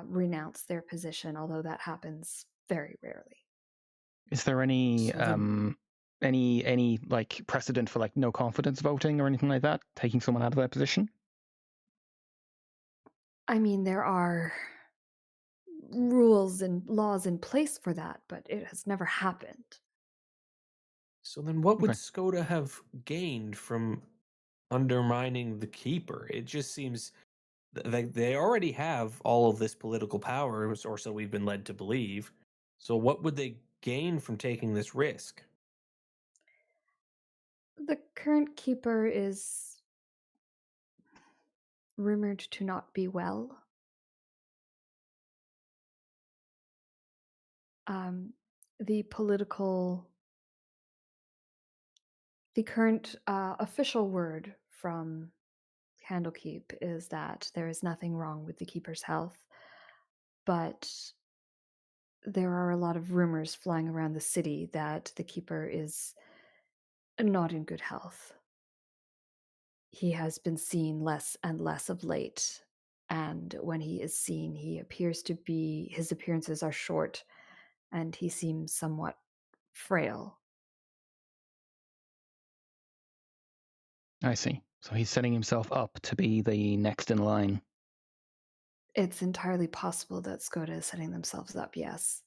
renounce their position, although that happens very rarely. Is there any any like precedent for like no confidence voting or anything like that, taking someone out of their position? I mean, there are rules and laws in place for that, but it has never happened. So then what would Skoda have gained from undermining the keeper? It just seems they already have all of this political power, or so we've been led to believe. So what would they gain from taking this risk? The current keeper is rumored to not be well. The current official word from Candlekeep is that there is nothing wrong with the keeper's health, but there are a lot of rumors flying around the city that the keeper is not in good health. He has been seen less and less of late, and when he is seen, his appearances are short, and he seems somewhat frail. I see. So he's setting himself up to be the next in line. It's entirely possible that Skoda is setting themselves up, yes.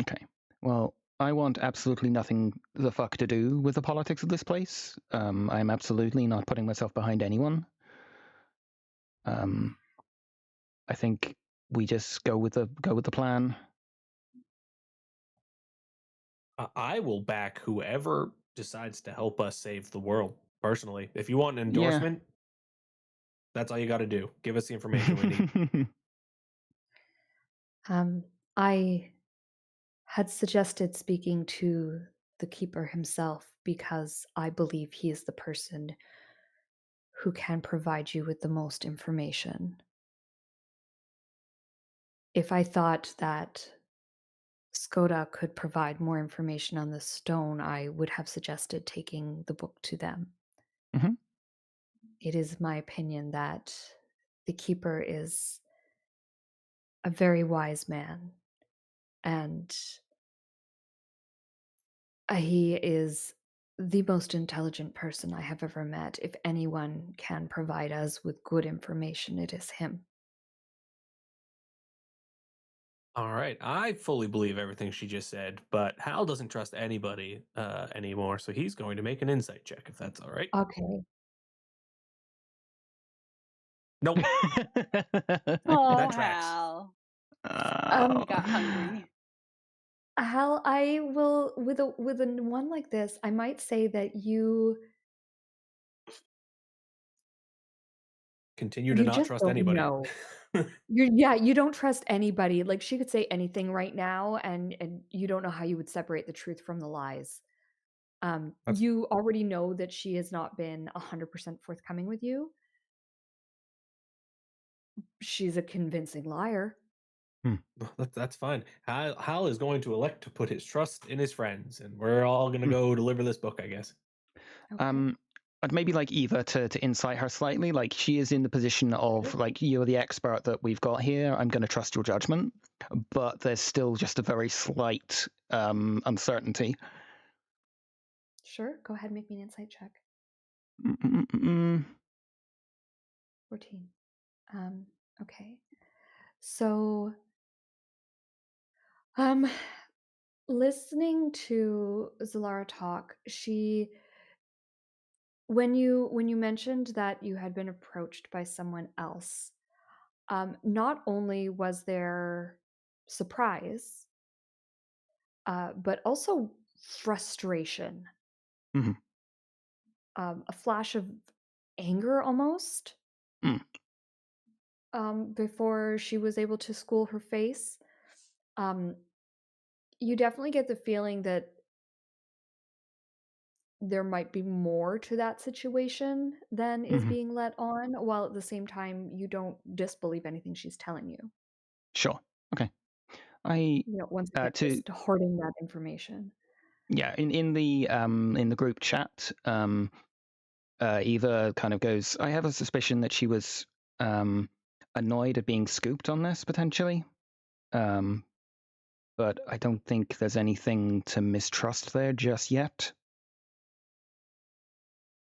Okay. Well, I want absolutely nothing the fuck to do with the politics of this place. I'm absolutely not putting myself behind anyone. I think we just go with the plan. I will back whoever decides to help us save the world. Personally, if you want an endorsement, that's all you got to do. Give us the information we need. I had suggested speaking to the keeper himself because I believe he is the person who can provide you with the most information. If I thought that Skoda could provide more information on the stone, I would have suggested taking the book to them. Mm-hmm. It is my opinion that the keeper is a very wise man, and he is the most intelligent person I have ever met. If anyone can provide us with good information, it is him. All right. I fully believe everything she just said, but Hal doesn't trust anybody anymore, so he's going to make an insight check, if that's all right. Okay. Nope. Oh, That tracks. Hal. Got hungry. Hal, I will with a one like this, I might say that you continue to not just trust don't anybody. know. You don't trust anybody. Like, she could say anything right now, and you don't know how you would separate the truth from the lies. You already know that she has not been 100% forthcoming with you. She's a convincing liar. That's fine. Hal is going to elect to put his trust in his friends, and we're all going to go deliver this book, I guess. Okay. I'd maybe like Eva to insight her slightly. Like, she is in the position of, like, you're the expert that we've got here. I'm going to trust your judgment. But there's still just a very slight uncertainty. Sure. Go ahead and make me an insight check. 14. Okay. So, listening to Zalara talk, when you mentioned that you had been approached by someone else, not only was there surprise, but also frustration, a flash of anger almost, before she was able to school her face. You definitely get the feeling that there might be more to that situation than is being let on, while at the same time you don't disbelieve anything she's telling you. Sure. Okay. Once again, just hoarding that information. Yeah, in the group chat, Eva kind of goes, I have a suspicion that she was annoyed at being scooped on this, potentially. But I don't think there's anything to mistrust there just yet.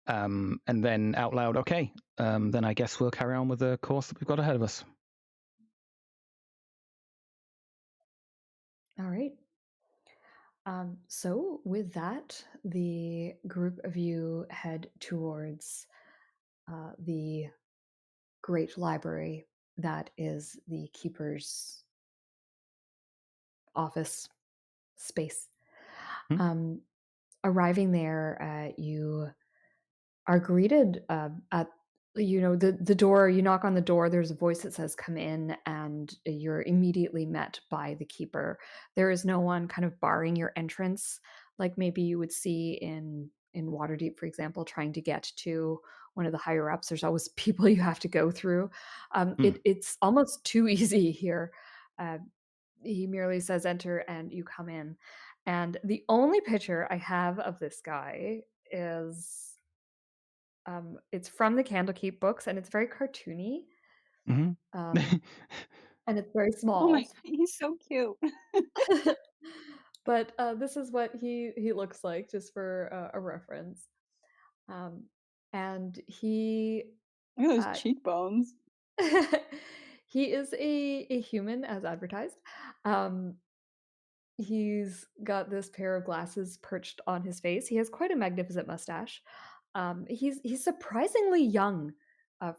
And then out loud, okay, then I guess we'll carry on with the course that we've got ahead of us. All right. So with that, the group of you head towards the great library that is the keeper's office space. Arriving there, you are greeted at the door. You knock on the door, there's a voice that says come in, and you're immediately met by the keeper. There is no one kind of barring your entrance like maybe you would see in Waterdeep, for example, trying to get to one of the higher ups. There's always people you have to go through. It's almost too easy here. He merely says enter and you come in, and the only picture I have of this guy is it's from the Candlekeep books, and it's very cartoony. And it's very small. Oh my God, he's so cute. But this is what he looks like, just for a reference. And he Look at those cheekbones. he is a human as advertised. He's got this pair of glasses perched on his face. He has quite a magnificent mustache. He's surprisingly young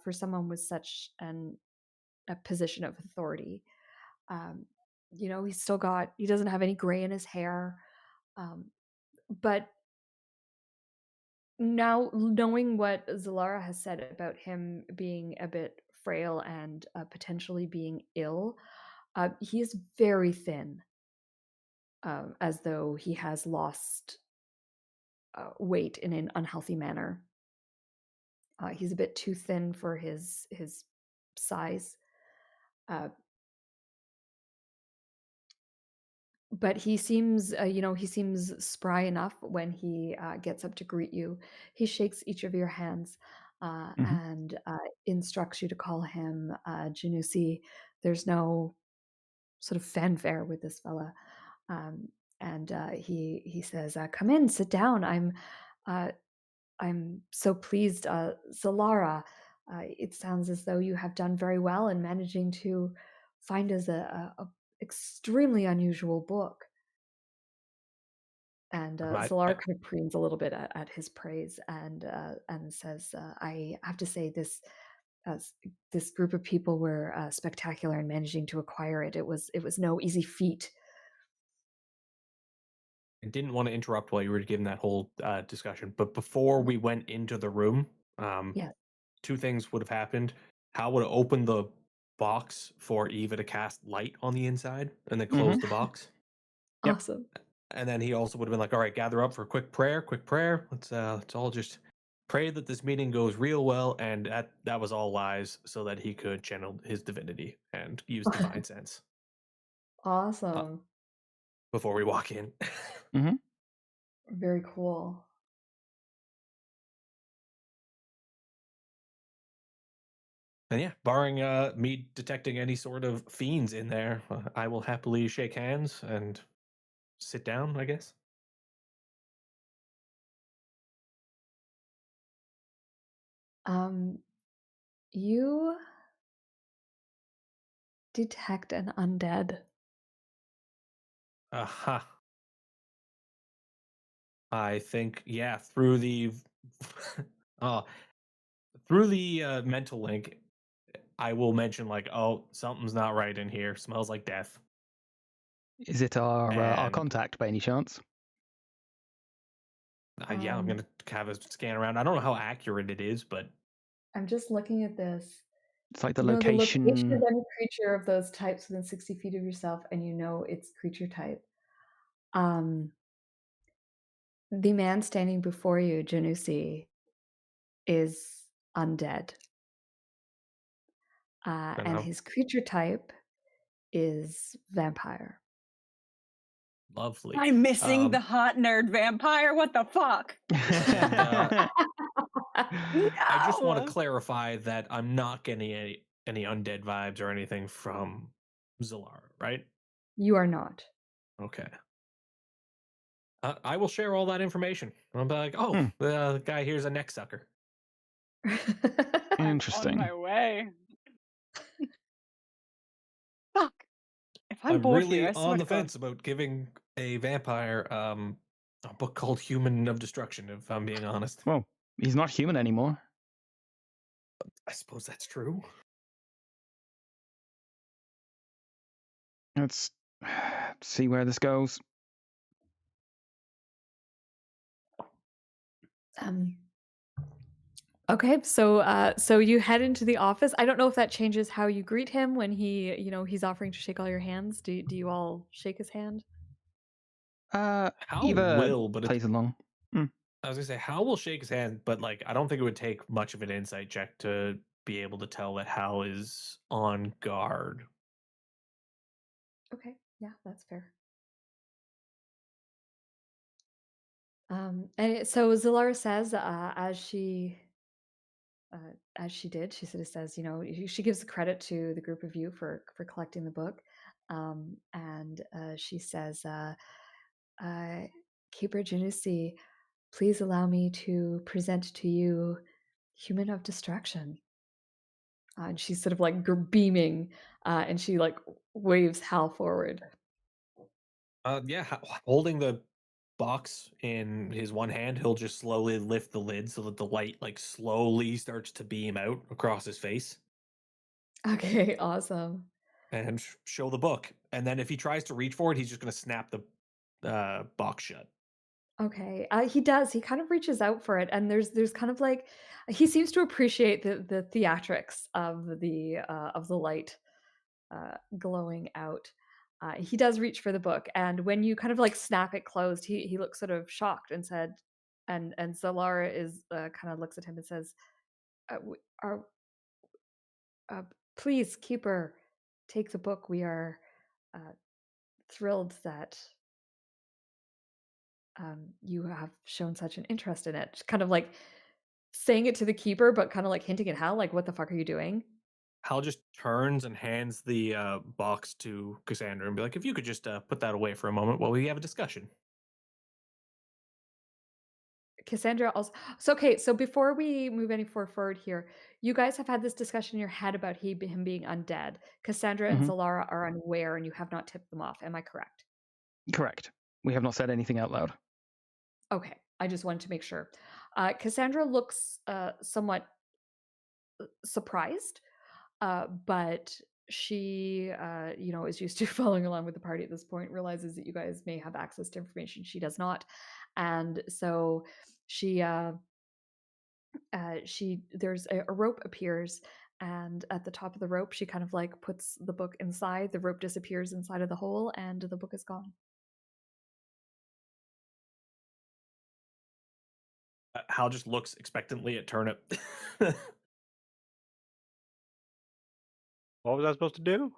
for someone with such a position of authority. He doesn't have any gray in his hair. But now, knowing what Zalara has said about him being a bit frail and potentially being ill, he is very thin, as though he has lost weight in an unhealthy manner. He's a bit too thin for his size. But he seems, he seems spry enough when he gets up to greet you. He shakes each of your hands and instructs you to call him Janusi. There's no sort of fanfare with this fella. And he says, come in, sit down. I'm so pleased. Zalara, it sounds as though you have done very well in managing to find us a extremely unusual book. And Zalara kind of preens a little bit at his praise and says, I have to say this group of people were spectacular in managing to acquire it. It was no easy feat. I didn't want to interrupt while you were giving that whole discussion, but before we went into the room, two things would have happened. Hal would have opened the box for Eva to cast light on the inside and then close the box. Awesome. And then he also would have been like, all right, gather up for a quick prayer. Let's all just pray that this meeting goes real well. And that was all lies so that he could channel his divinity and use divine sense Awesome. before we walk in. Mm-hmm. Very cool. And yeah, barring me detecting any sort of fiends in there, I will happily shake hands and sit down, I guess. You detect an undead. Aha. I think, yeah, through the oh, through the mental link, I will mention like, oh, something's not right in here. Smells like death. Is it our And contact by any chance? yeah, I'm gonna have a scan around. I don't know how accurate it is, but I'm just looking at this. It's like the You know the location location. of any creature of those types within 60 feet of yourself, and you know its creature type. The man standing before you, Janusi, is undead. And his creature type is vampire. Lovely. I'm missing the hot nerd vampire. What the fuck? And, No! I just want to clarify that I'm not getting any undead vibes or anything from Zalara, right? You are not. Okay. I will share all that information. I'll be like, oh, the guy here's a neck sucker. Interesting. I'm on my way. Fuck. If I'm I'm bored really here, I swear on to the God. fence about giving a vampire a book called Human of Destruction, if I'm being honest. Well, he's not human anymore. I suppose that's true. Let's see where this goes. Okay, so you head into the office. I don't know if that changes how you greet him when he's offering to shake all your hands. Do you all shake his hand? How Eva will, but plays along. I was gonna say Hal will shake his hand, but like I don't think it would take much of an insight check to be able to tell that Hal is on guard. Okay, yeah, that's fair. So Zilara says, as she did, she sort of says, she gives the credit to the group of you for collecting the book, and she says, Keeper Janusi, please allow me to present to you Human of Destruction. And she's sort of like beaming, and she like waves Hal forward. Yeah, holding the box in his one hand, he'll just slowly lift the lid so that the light like slowly starts to beam out across his face. Okay, awesome. And show the book. And then if he tries to reach for it, he's just going to snap the box shut. Okay, he does. He kind of reaches out for it, and there's kind of like he seems to appreciate the theatrics of the light glowing out. He does reach for the book, and when you kind of like snap it closed, he looks sort of shocked and said, and Zalara is kind of looks at him and says, "Are please, keeper, take the book. We are thrilled that you have shown such an interest in it." Kind of like saying it to the keeper, but kind of like hinting at Hal, like, "What the fuck are you doing?" Hal just turns and hands the box to Cassandra and be like, if you could just put that away for a moment while we have a discussion. Cassandra also. So okay, so before we move any forward here, you guys have had this discussion in your head about him being undead. Cassandra and Zalara are unaware, and you have not tipped them off. Am I correct? Correct. We have not said anything out loud. Okay, I just wanted to make sure. Cassandra looks somewhat surprised, but she, is used to following along with the party at this point. Realizes that you guys may have access to information she does not, and so she there's a rope appears, and at the top of the rope she kind of like puts the book inside. The rope disappears inside of the hole, and the book is gone. Hal just looks expectantly at Turnip. What was I supposed to do?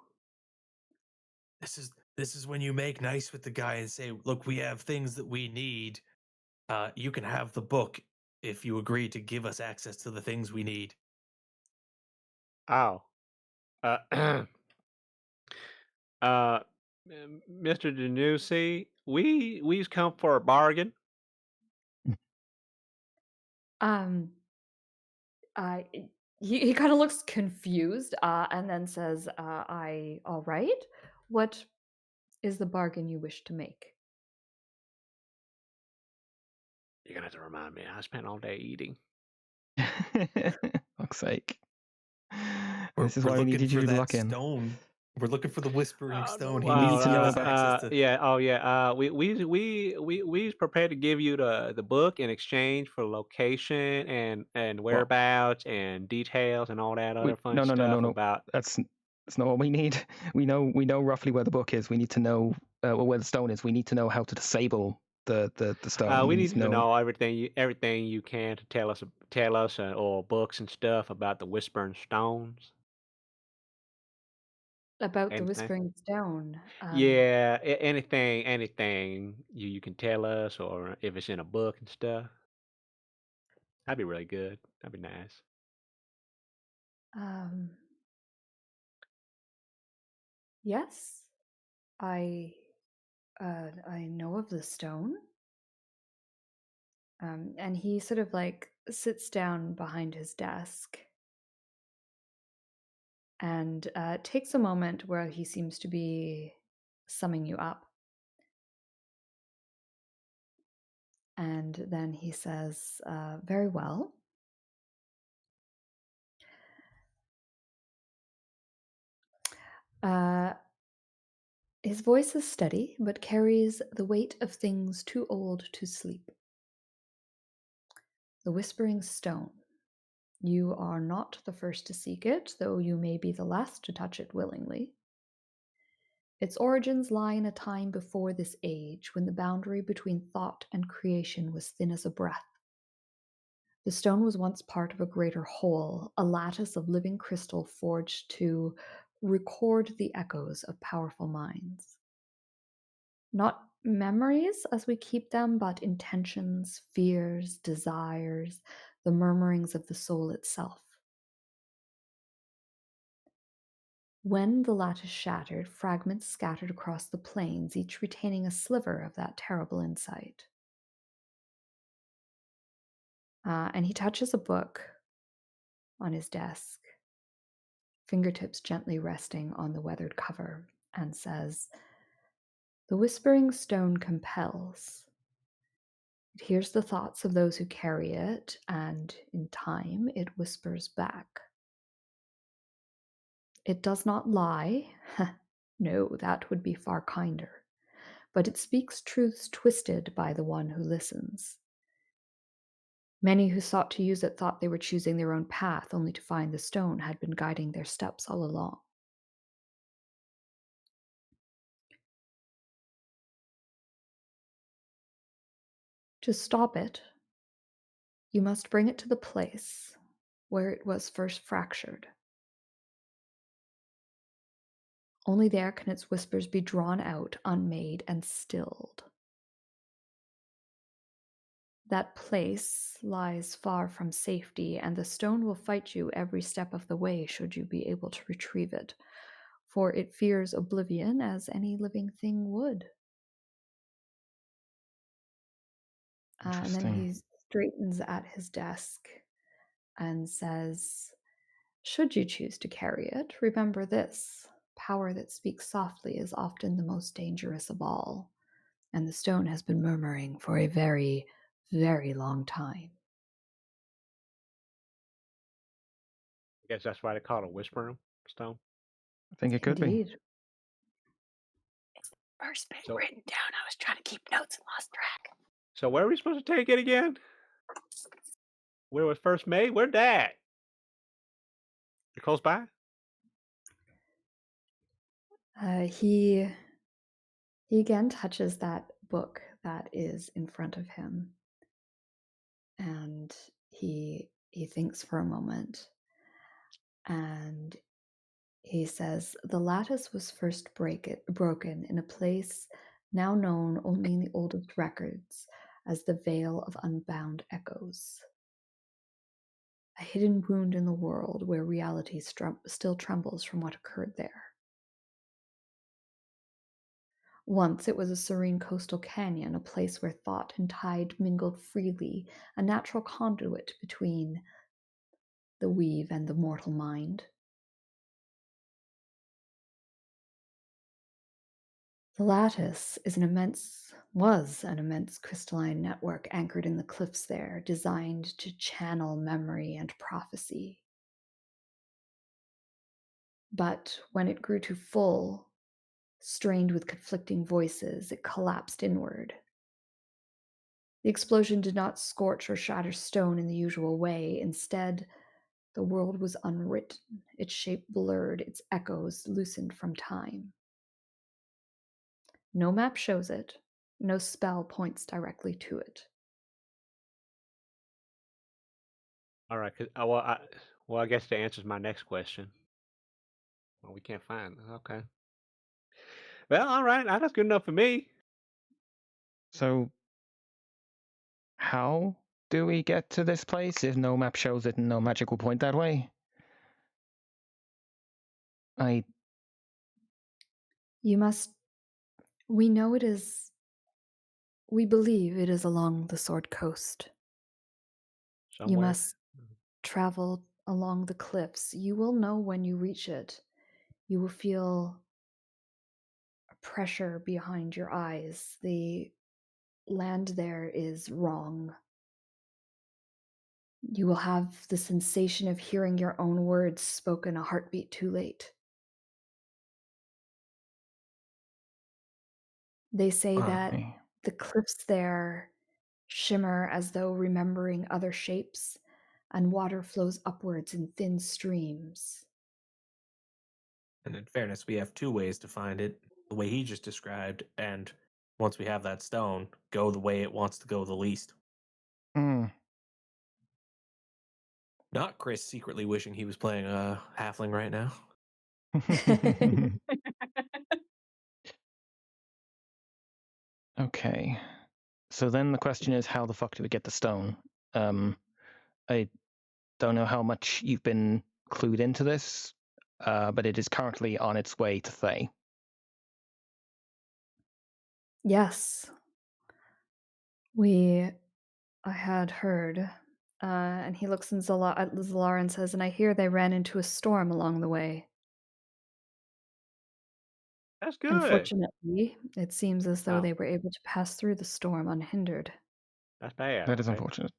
This is when you make nice with the guy and say, "Look, we have things that we need. You can have the book if you agree to give us access to the things we need." Oh. Uh, uh, Mr. Danusi, we've come for a bargain. Um, I he kind of looks confused, and then says, "I all right. What is the bargain you wish to make?" You're gonna have to remind me. I spent all day eating. Fuck's sake. We're This is why we looking needed you for to that lock in. stone. We're looking for the whispering stone. He We need needs to to give know us about- access to. Yeah. Oh, yeah. We's prepared to give you the book in exchange for location and whereabouts and details and all that other fun stuff no. about. That's not what we need. We know roughly where the book is. We need to know where the stone is. We need to know how to disable the stone. We need to know everything you can to tell us or books and stuff about the Whispering Stones. About the Anything? Whispering Stone. Yeah, anything you can tell us, or if it's in a book and stuff. That'd be really good. That'd be nice. Yes, I know of the stone. And he sort of like sits down behind his desk and takes a moment where he seems to be summing you up. And then he says, "Very well. His voice is steady, but carries the weight of things too old to sleep. The Whispering Stone. You are not the first to seek it, though you may be the last to touch it willingly. Its origins lie in a time before this age, when the boundary between thought and creation was thin as a breath. The stone was once part of a greater whole, a lattice of living crystal forged to record the echoes of powerful minds. Not memories as we keep them, but intentions, fears, desires, the murmurings of the soul itself. When the lattice shattered, fragments scattered across the plains, each retaining a sliver of that terrible insight. And he touches a book on his desk, fingertips gently resting on the weathered cover, and says, "The Whispering Stone compels. It hears the thoughts of those who carry it, and in time it whispers back. It does not lie. No, that would be far kinder. But it speaks truths twisted by the one who listens. Many who sought to use it thought they were choosing their own path, only to find the stone had been guiding their steps all along. To stop it, you must bring it to the place where it was first fractured. Only there can its whispers be drawn out, unmade, and stilled. That place lies far from safety, and the stone will fight you every step of the way should you be able to retrieve it, for it fears oblivion as any living thing would." And then he straightens at his desk and says, "Should you choose to carry it, remember this: power that speaks softly is often the most dangerous of all, and the stone has been murmuring for a very, very long time." I guess that's why they call it a Whispering Stone. I think it could Indeed. It's the first bit written down. I was trying to keep notes and lost track. So where are we supposed to take it again? Where it was first made? Where'd that? You're close by? He again touches that book that is in front of him. And he thinks for a moment, and he says, "The lattice was first broken in a place now known only in the oldest records as the Vale of Unbound Echoes. A hidden wound in the world where reality still trembles from what occurred there. Once it was a serene coastal canyon, a place where thought and tide mingled freely, a natural conduit between the weave and the mortal mind. The lattice was an immense crystalline network anchored in the cliffs there, designed to channel memory and prophecy. But when it grew too full, strained with conflicting voices, it collapsed inward. The explosion did not scorch or shatter stone in the usual way. Instead, the world was unwritten, its shape blurred, its echoes loosened from time. No map shows it, no spell points directly to it. All right. Well, I guess that answers my next question. Well, we can't find. Okay. Well, all right. That's good enough for me. So, how do we get to this place if no map shows it and no magic will point that way? We know it is. We believe it is along the Sword Coast. Somewhere. You must travel along the cliffs. You will know when you reach it. You will feel a pressure behind your eyes. The land there is wrong. You will have the sensation of hearing your own words spoken a heartbeat too late. They say that the cliffs there shimmer as though remembering other shapes, and water flows upwards in thin streams. And in fairness, we have two ways to find it, the way he just described, and once we have that stone, go the way it wants to go the least. Not Chris secretly wishing he was playing a halfling right now. Okay. So then the question is, how the fuck do we get the stone? I don't know how much you've been clued into this, but it is currently on its way to Thay. Yes. I had heard. And he looks at Zalara and says, "And I hear they ran into a storm along the way." That's good. Unfortunately, it seems as though Wow. they were able to pass through the storm unhindered. That's bad. That is unfortunate.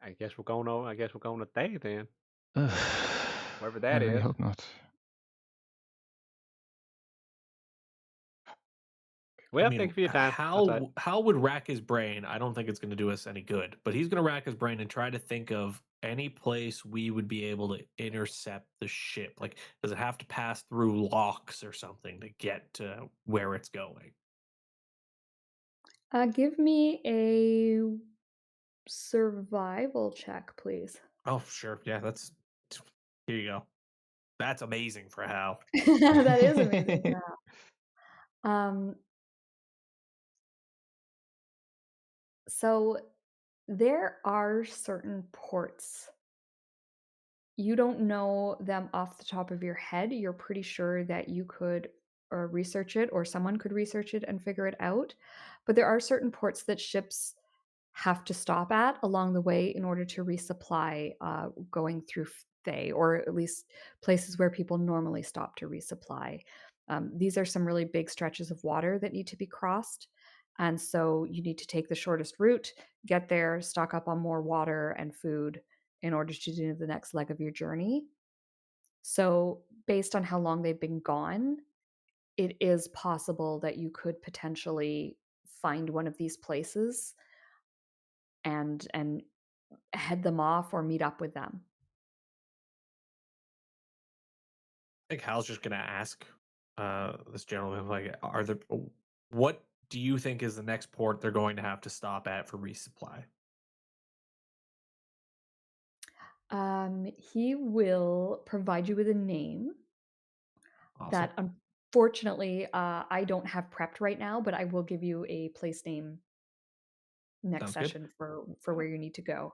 I guess we're going to Thay then. Wherever I that really is. hope not. Well, thank you for your time. How would rack his brain? I don't think it's going to do us any good, but he's going to rack his brain and try to think of any place we would be able to intercept the ship. Like, does it have to pass through locks or something to get to where it's going? Give me a survival check, please. Oh, sure. Yeah, here you go. That's amazing for Hal. That is amazing for Hal. So there are certain ports. You don't know them off the top of your head. You're pretty sure that you could research it, or someone could research it and figure it out. But there are certain ports that ships have to stop at along the way in order to resupply going through Thay, or at least places where people normally stop to resupply. These are some really big stretches of water that need to be crossed. And so you need to take the shortest route, get there, stock up on more water and food in order to do the next leg of your journey. So, based on how long they've been gone, it is possible that you could potentially find one of these places and head them off or meet up with them. I think Hal's just going to ask this gentleman, like, are there What do you think is the next port they're going to have to stop at for resupply? He will provide you with a name Awesome. that unfortunately I don't have prepped right now, but I will give you a place name next Sounds good. session for where you need to go.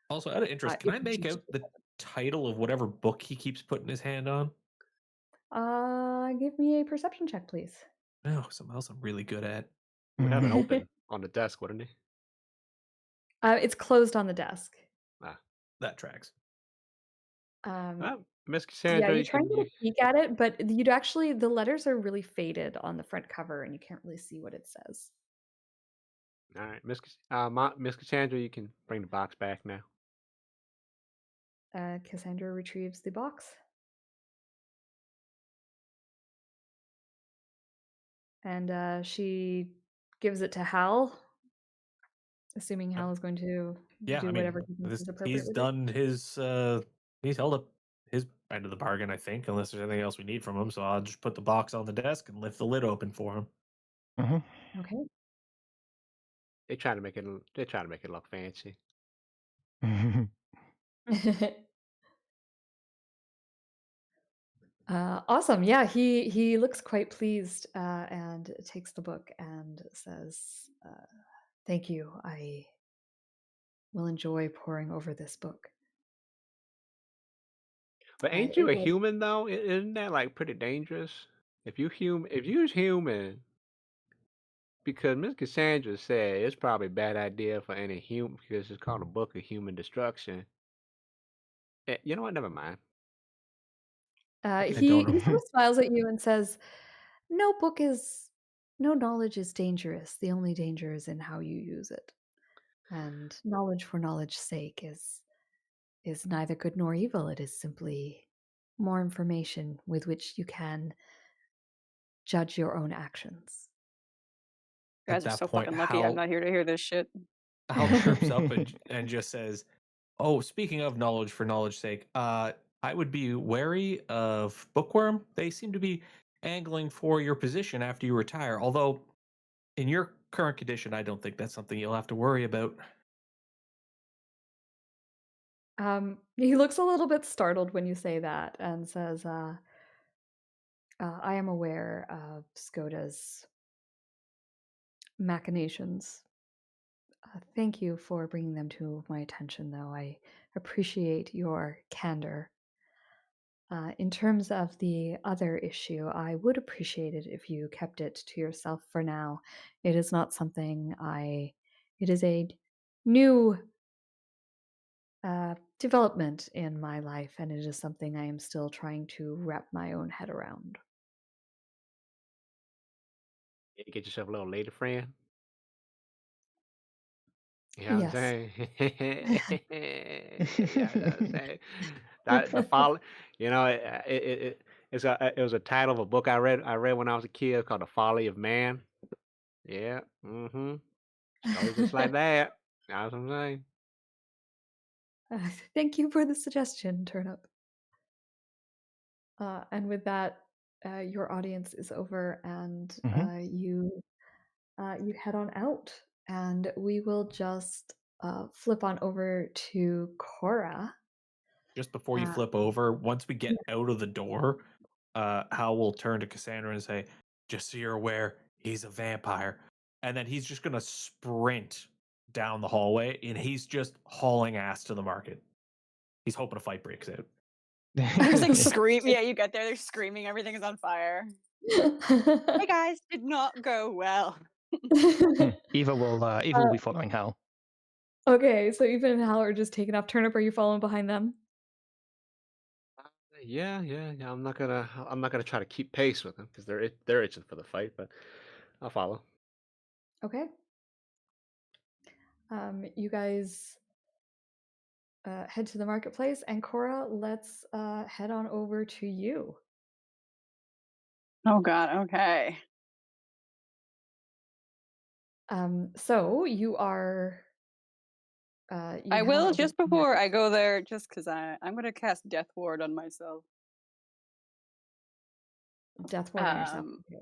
Also, out of interest, can If I you make choose out to. the title of whatever book he keeps putting his hand on? Give me a perception check, please. No, something else I'm really good at. He would have it open on the desk, wouldn't he? It's closed on the desk. Ah. That tracks. Miss Yeah, Cassandra, you you try and can. get a peek at it, but you'd actually the letters are really faded on the front cover, and you can't really see what it says. All right, Miss Cassandra, you can bring the box back now. Cassandra retrieves the box. And she gives it to Hal, assuming Hal is going to Yeah, do I whatever mean, he thinks is appropriate he's with it. done he's held up his end of the bargain, I think, unless there's anything else we need from him. So I'll just put the box on the desk and lift the lid open for him. Okay. They try to make it. They try to make it look fancy. Awesome. Yeah, he looks quite pleased and takes the book and says, "Thank you. I will enjoy poring over this book." But ain't you It a will. human though? Isn't that like pretty dangerous? If you're human, because Miss Cassandra said it's probably a bad idea for any human because it's called a book of human destruction. You know what? Never mind. I can I He don't he know. sort of smiles at you and says, no knowledge is dangerous. The only danger is in how you use it. And knowledge for knowledge's sake is neither good nor evil. It is simply more information with which you can judge your own actions. You At guys are that so point, fucking lucky I'm not here to hear this shit. Hal chirps up and just says, "Oh, speaking of knowledge for knowledge's sake, I would be wary of Bookworm. They seem to be angling for your position after you retire. Although, in your current condition, I don't think that's something you'll have to worry about." He looks a little bit startled when you say that and says, I am aware of Skoda's machinations. Thank you for bringing them to my attention, though. I appreciate your candor. In terms of the other issue, I would appreciate it if you kept it to yourself for now. It is not something it is a new development in my life, and it is something I am still trying to wrap my own head around. You get yourself a little lady friend. You know what I'm Yes. saying? Yeah, you know what I'm saying? That the folly, you know, it was a title of a book I read when I was a kid called The Folly of Man. Yeah, goes just like that. That's what I'm saying. Thank you for the suggestion, Turnip. And with that, your audience is over, and you head on out, and we will just flip on over to Cora. Just before you flip over, once we get out of the door, Hal will turn to Cassandra and say, "Just so you're aware, he's a vampire." And then he's just going to sprint down the hallway, and he's just hauling ass to the market. He's hoping a fight breaks out. There's like scream. Yeah, you get there, they're screaming, everything is on fire. Hey guys, did not go well. Eva will be following Hal. Okay, so Eva and Hal are just taking off. Turnip, are you following behind them? Yeah. I'm not gonna try to keep pace with them because they're itching for the fight, but I'll follow. Okay. You guys head to the marketplace, and Cora, let's head on over to you. Oh god, okay. So you are. I head on will over to just the before market. I go there, just because I'm gonna cast Death Ward on myself. Death ward on yourself. Okay.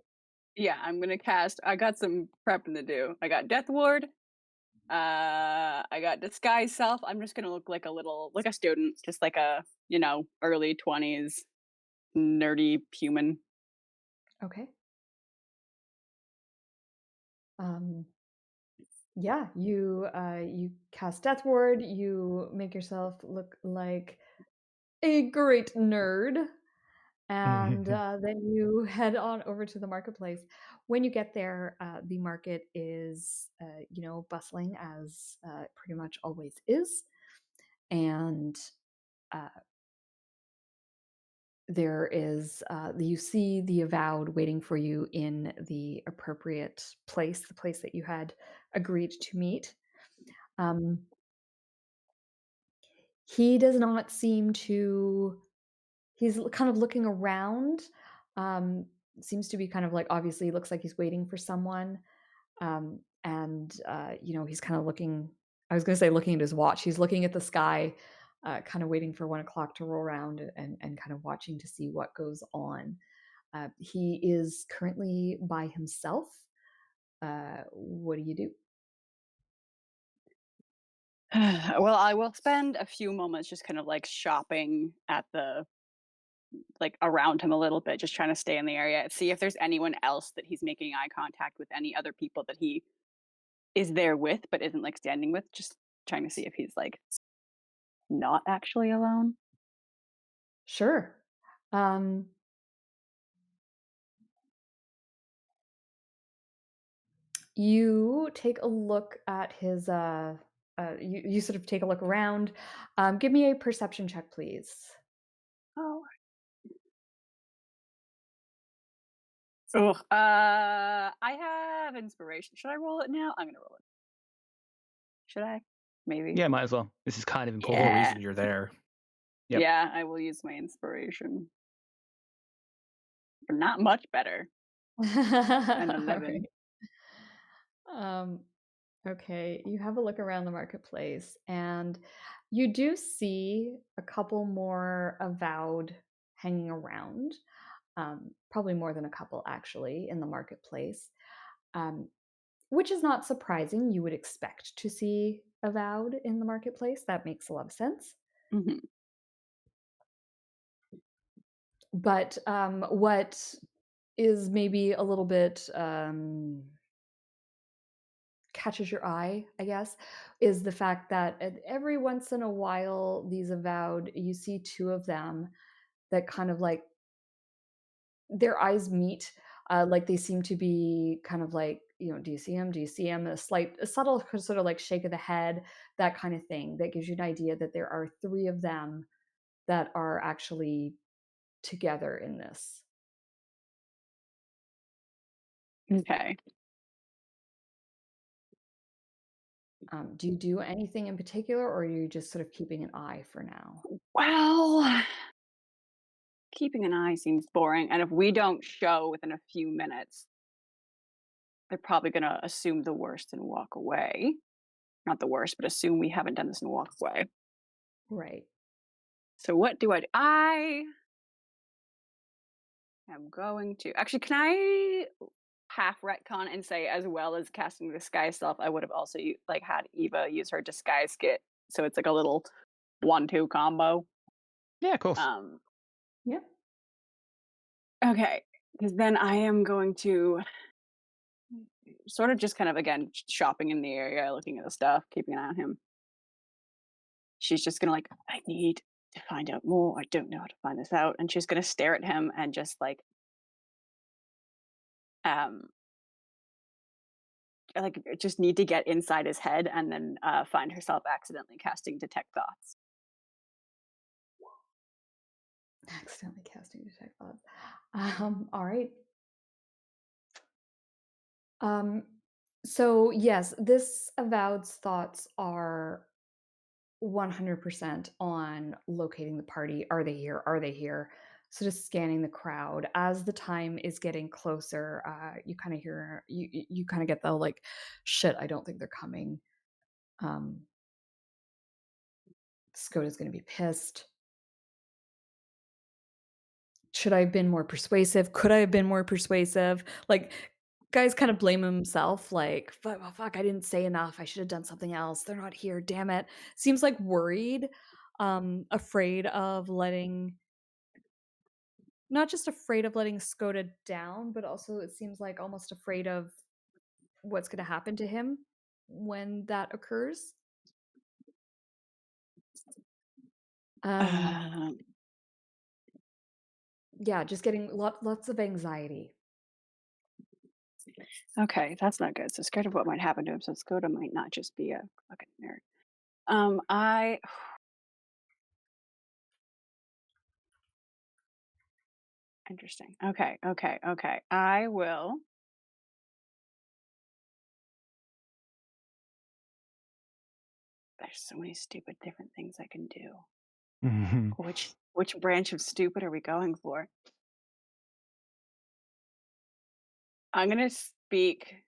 Yeah, I'm gonna cast. I got some prepping to do. I got Death Ward. I got Disguise Self. I'm just gonna look like like a student, just like a early 20s nerdy human. Okay. Yeah, you cast Death Ward. You make yourself look like a great nerd. And then you head on over to the marketplace. When you get there, the market is, bustling as pretty much always is. And there is, you see the Avowed waiting for you in the appropriate place, the place that you had agreed to meet. He does not seem to He's kind of looking around, seems to be kind of like obviously looks like he's waiting for someone, and, he's kinda looking I was gonna say looking at his watch, he's looking at the sky, kinda waiting for 1 o'clock to roll around and kind of watching to see what goes on. He is currently by himself. What do you do? Well, I will spend a few moments just kind of like shopping at the like around him a little bit, just trying to stay in the area, see if there's anyone else that he's making eye contact with, any other people that he is there with but isn't like standing with, just trying to see if he's like not actually alone. Sure. Um You take a look at his, you sort of take a look around. Give me a perception check, please. Oh. Ugh. I have inspiration. Should I roll it now? I'm gonna roll it. Should I? Maybe. Yeah, might as well. This is kind of The whole important. Yeah. reason you're there. Yep. Yeah, I will use my inspiration. Not much better. An All 11. right. Okay, you have a look around the marketplace, and you do see a couple more Avowed hanging around. Probably more than a couple, actually, in the marketplace. Um, Which is not surprising. You would expect to see Avowed in the marketplace. That makes a lot of sense. Mhm. But what is maybe a little bit catches your eye, I guess, is the fact that every once in a while, these Avowed, you see two of them that kind of like their eyes meet. Like they seem to be kind of like, do you see him? Do you see him? A subtle sort of like shake of the head, that kind of thing. That gives you an idea that there are three of them that are actually together in this. Okay. Do you do anything in particular, or are you just sort of keeping an eye for now? Well, keeping an eye seems boring, and if we don't show within a few minutes, they're probably gonna assume the worst and walk away. Not the worst, but assume we haven't done this and walk away. Right. So what do? I am going to actually. Can I half retcon and say, as well as casting disguise self, I would have also like had Eva use her disguise kit, so it's like a little 1-2 combo. Yeah, of course. Yeah. Okay, because then I am going to sort of just kind of again shopping in the area, looking at the stuff, keeping an eye on him. She's just gonna like, I need to find out more. I don't know how to find this out, and she's gonna stare at him and just um like just need to get inside his head, and then find herself accidentally casting detect thoughts. Accidentally casting detect thoughts. All right. Um, so yes, this Avowed's thoughts are 100% on locating the party. Are they here? Are they here? So just scanning the crowd as the time is getting closer. You kind of hear you kind of get the like, shit. I don't think they're coming. Skoda's going to be pissed. should I have been more persuasive? Could I have been more persuasive? Like, guy's kind of blame himself, like, fuck, I didn't say enough. I should have done something else. They're not here. Damn it. Seems like worried, afraid of letting, not just afraid of letting Skoda down, but also it seems like almost afraid of what's going to happen to him when that occurs. Um, Yeah, just getting lots of anxiety. okay, that's not good. So scared of what might happen to him. So Skoda might not just be a fucking nerd. I interesting. Okay. I will. There's so many stupid different things I can do. Mhm. Which branch of stupid are we going for? I'm gonna speak.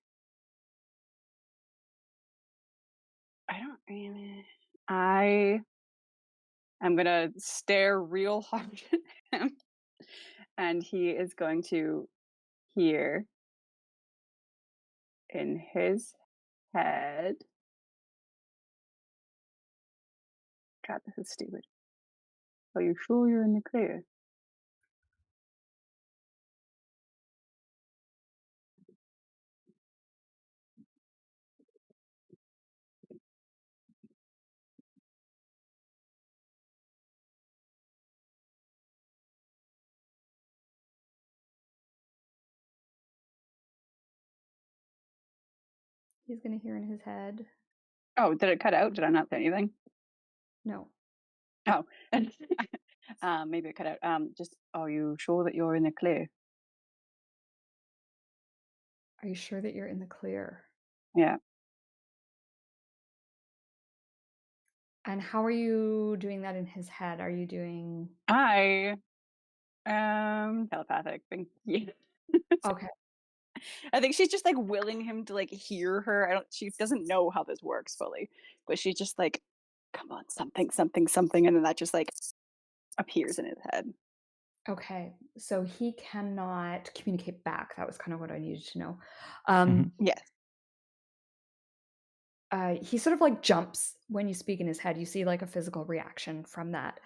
I don't really. I am gonna stare real hard at him, and he is going to hear in his head. God, this is stupid. Are you sure you're in the clear? He's going to hear in his head. Oh, did it cut out? Did I not say anything? No. Oh, maybe it cut out. Just, are you sure that you're in the clear? Are you sure that you're in the clear? Yeah. And how are you doing that in his head? Are you doing... I am telepathic. Yeah. Okay. I think she's just like willing him to like hear her. She doesn't know how this works fully, but she's just like, come on, something, and then that just like appears in his head. Okay. So he cannot communicate back. That was kind of what I needed to know. Yes. He sort of like jumps when you speak in his head. You see like a physical reaction from that.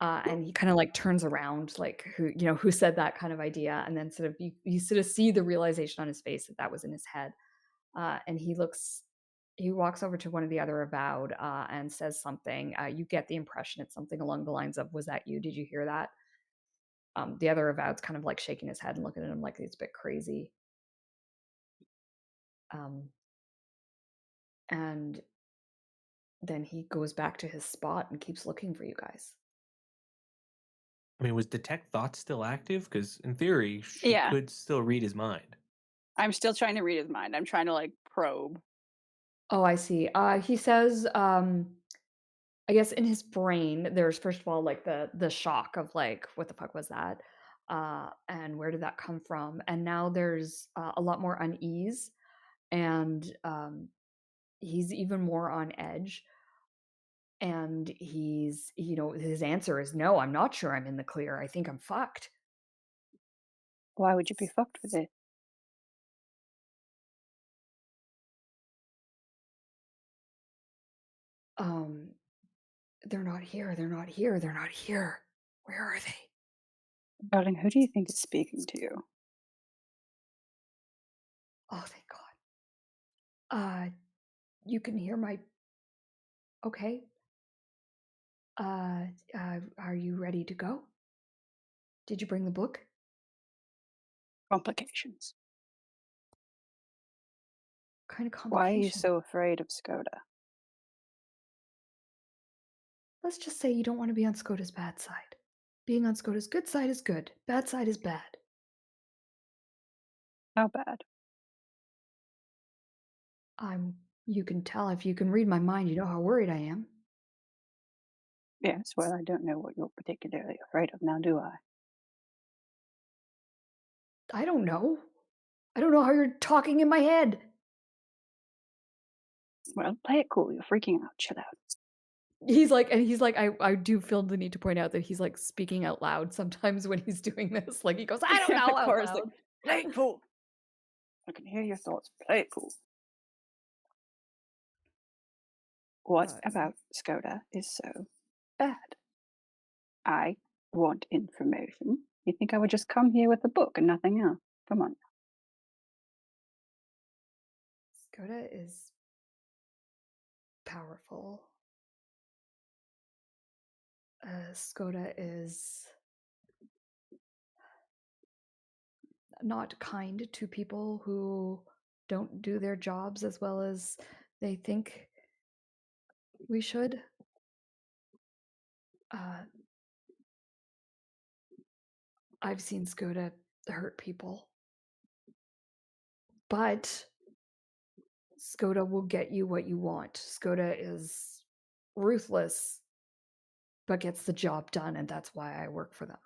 And he kind of like turns around, like who said that kind of idea. And then sort of you sort of see the realization on his face that that was in his head. And he walks over to one of the other avowed and says something. You get the impression it's something along the lines of, "Was that you? Did you hear that?" The other avowed's kind of like shaking his head and looking at him like it's a bit crazy. And then he goes back to his spot and keeps looking for you guys. I mean, was detect thoughts still active? Because in theory, she Yeah. could still read his mind. I'm still trying to read his mind. I'm trying to like probe. Oh, I see. He says, I guess in his brain, there's first of all like the shock of like, what the fuck was that? And where did that come from? And now there's a lot more unease, and he's even more on edge. And his answer is no, I'm not sure I'm in the clear. I think I'm fucked. Why would you be fucked with it? They're not here. They're not here. They're not here. Where are they? Darling, who do you think is speaking to you? Oh, thank God. You can hear my... Okay. Are you ready to go? Did you bring the book? Complications. What kind of Why are you complication? so afraid of Skoda? Let's just say you don't want to be on Skoda's bad side. Being on Skoda's good side is good. Bad side is bad. How bad? You can tell if you can read my mind, you know how worried I am. Yes, well, I don't know what you're particularly afraid of now, do I? I don't know. I don't know how you're talking in my head. Well, play it cool. You're freaking out. Chill out. He's like, I do feel the need to point out that he's like speaking out loud sometimes when he's doing this. Like he goes, I don't know out Cora's like, loud. play it cool. I can hear your thoughts. Play it cool. What about Skoda is so bad? I want information. You think I would just come here with a book and nothing else? Come on. Skoda is powerful. Skoda is not kind to people who don't do their jobs as well as they think we should. I've seen Skoda hurt people, but Skoda will get you what you want. Skoda is ruthless, but gets the job done, and that's why I work for them.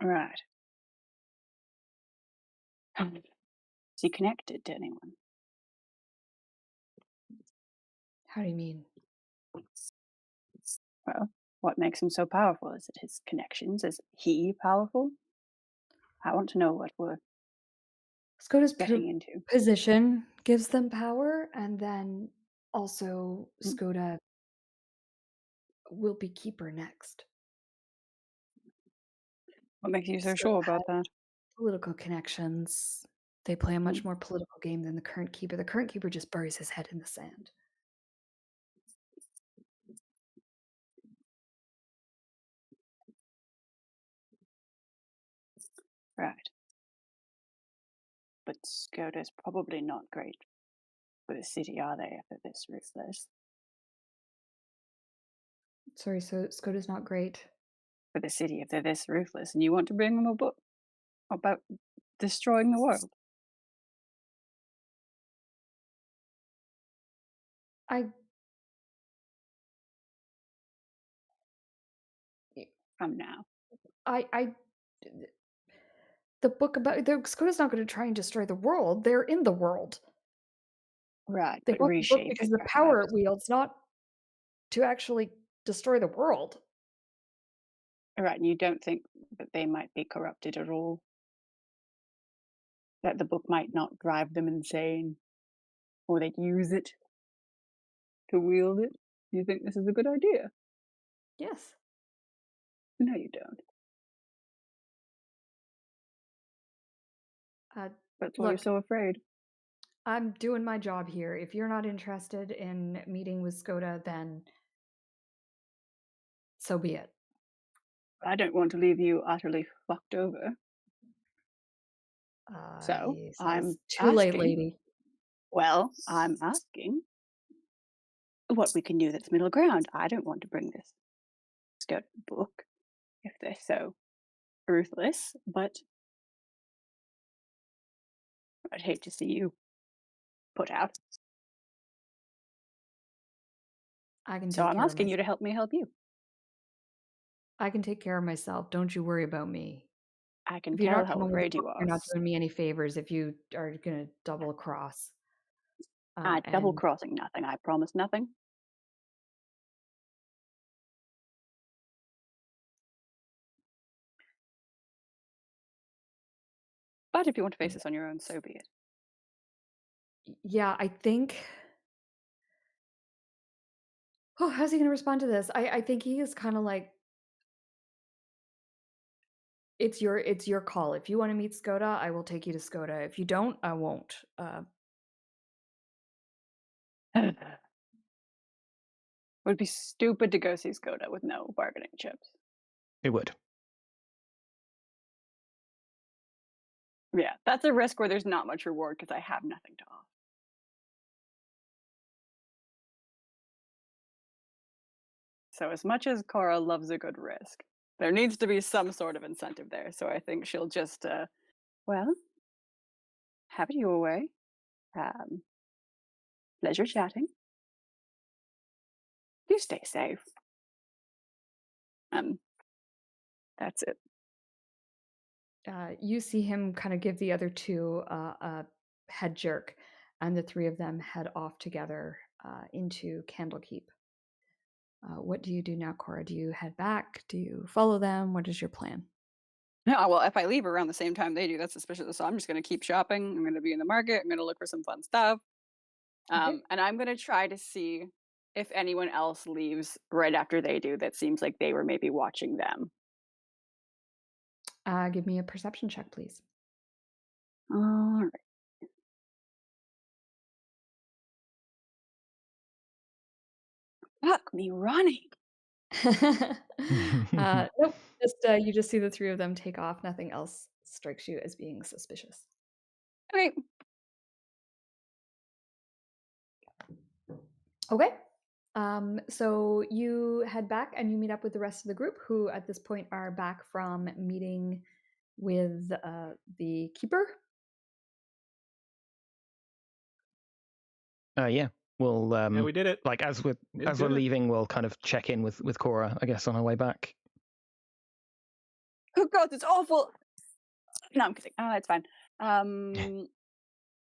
Right. Is he connected to anyone? How do you mean? Well, what makes him so powerful? Is it his connections? Is he powerful? I want to know what we're Skoda's getting into. position gives them power, and then also Skoda will be keeper next. What makes you so Skoda sure about that? Political connections. They play a much more political game than the current keeper. The current keeper just buries his head in the sand. Right. But Skoda's probably not great for the city, are they, if they're this ruthless? Sorry, so Skoda's not great for the city if they're this ruthless, and you want to bring them a book about destroying the world. From now. The book about Skoda's not going to try and destroy the world. They're in the world. Right, They but want the book reshape because it, the perhaps. power it wields, not to actually destroy the world. Right, and you don't think that they might be corrupted at all? That the book might not drive them insane? Or they'd use it to wield it? You think this is a good idea? Yes. No, you don't. That's why you're so afraid. I'm doing my job here. If you're not interested in meeting with Skoda, then so be it. I don't want to leave you utterly fucked over. So I'm too asking, late, lady. Well, I'm asking what we can do that's middle ground. I don't want to bring this Skoda book if they're so ruthless, but I'd hate to see you put out. So I'm asking you to help me help you. I can take care of myself. Don't you worry about me. I can If you're tell not how coming with the afraid you book, are. you're not doing me any favors if you are going to double cross. Double crossing nothing. I promise nothing. But if you want to face this on your own, so be it. Yeah, I think. Oh, how's he going to respond to this? I think he is kind of like, it's your call. If you want to meet Skoda, I will take you to Skoda. If you don't, I won't. It would be stupid to go see Skoda with no bargaining chips. It would. Yeah, that's a risk where there's not much reward because I have nothing to offer. So as much as Cora loves a good risk, there needs to be some sort of incentive there. So I think she'll just, well, have it your way. Pleasure chatting. You stay safe. That's it. You see him kind of give the other two a head jerk, and the three of them head off together into Candlekeep. What do you do now, Cora? Do you head back? Do you follow them? What is your plan? No, well, if I leave around the same time they do, that's suspicious. So I'm just going to keep shopping. I'm going to be in the market. I'm going to look for some fun stuff. Okay. And I'm going to try to see if anyone else leaves right after they do that seems like they were maybe watching them. Give me a perception check, please. All right. Fuck me running. Nope. Just you just see the three of them take off. Nothing else strikes you as being suspicious. Okay. Okay. So you head back and you meet up with the rest of the group, who at this point are back from meeting with the keeper. Yeah. We'll Yeah, we did it. like as we're good. leaving, we'll kind of check in with Cora, I guess, on our way back. Oh god, it's awful. No, I'm kidding. It's fine.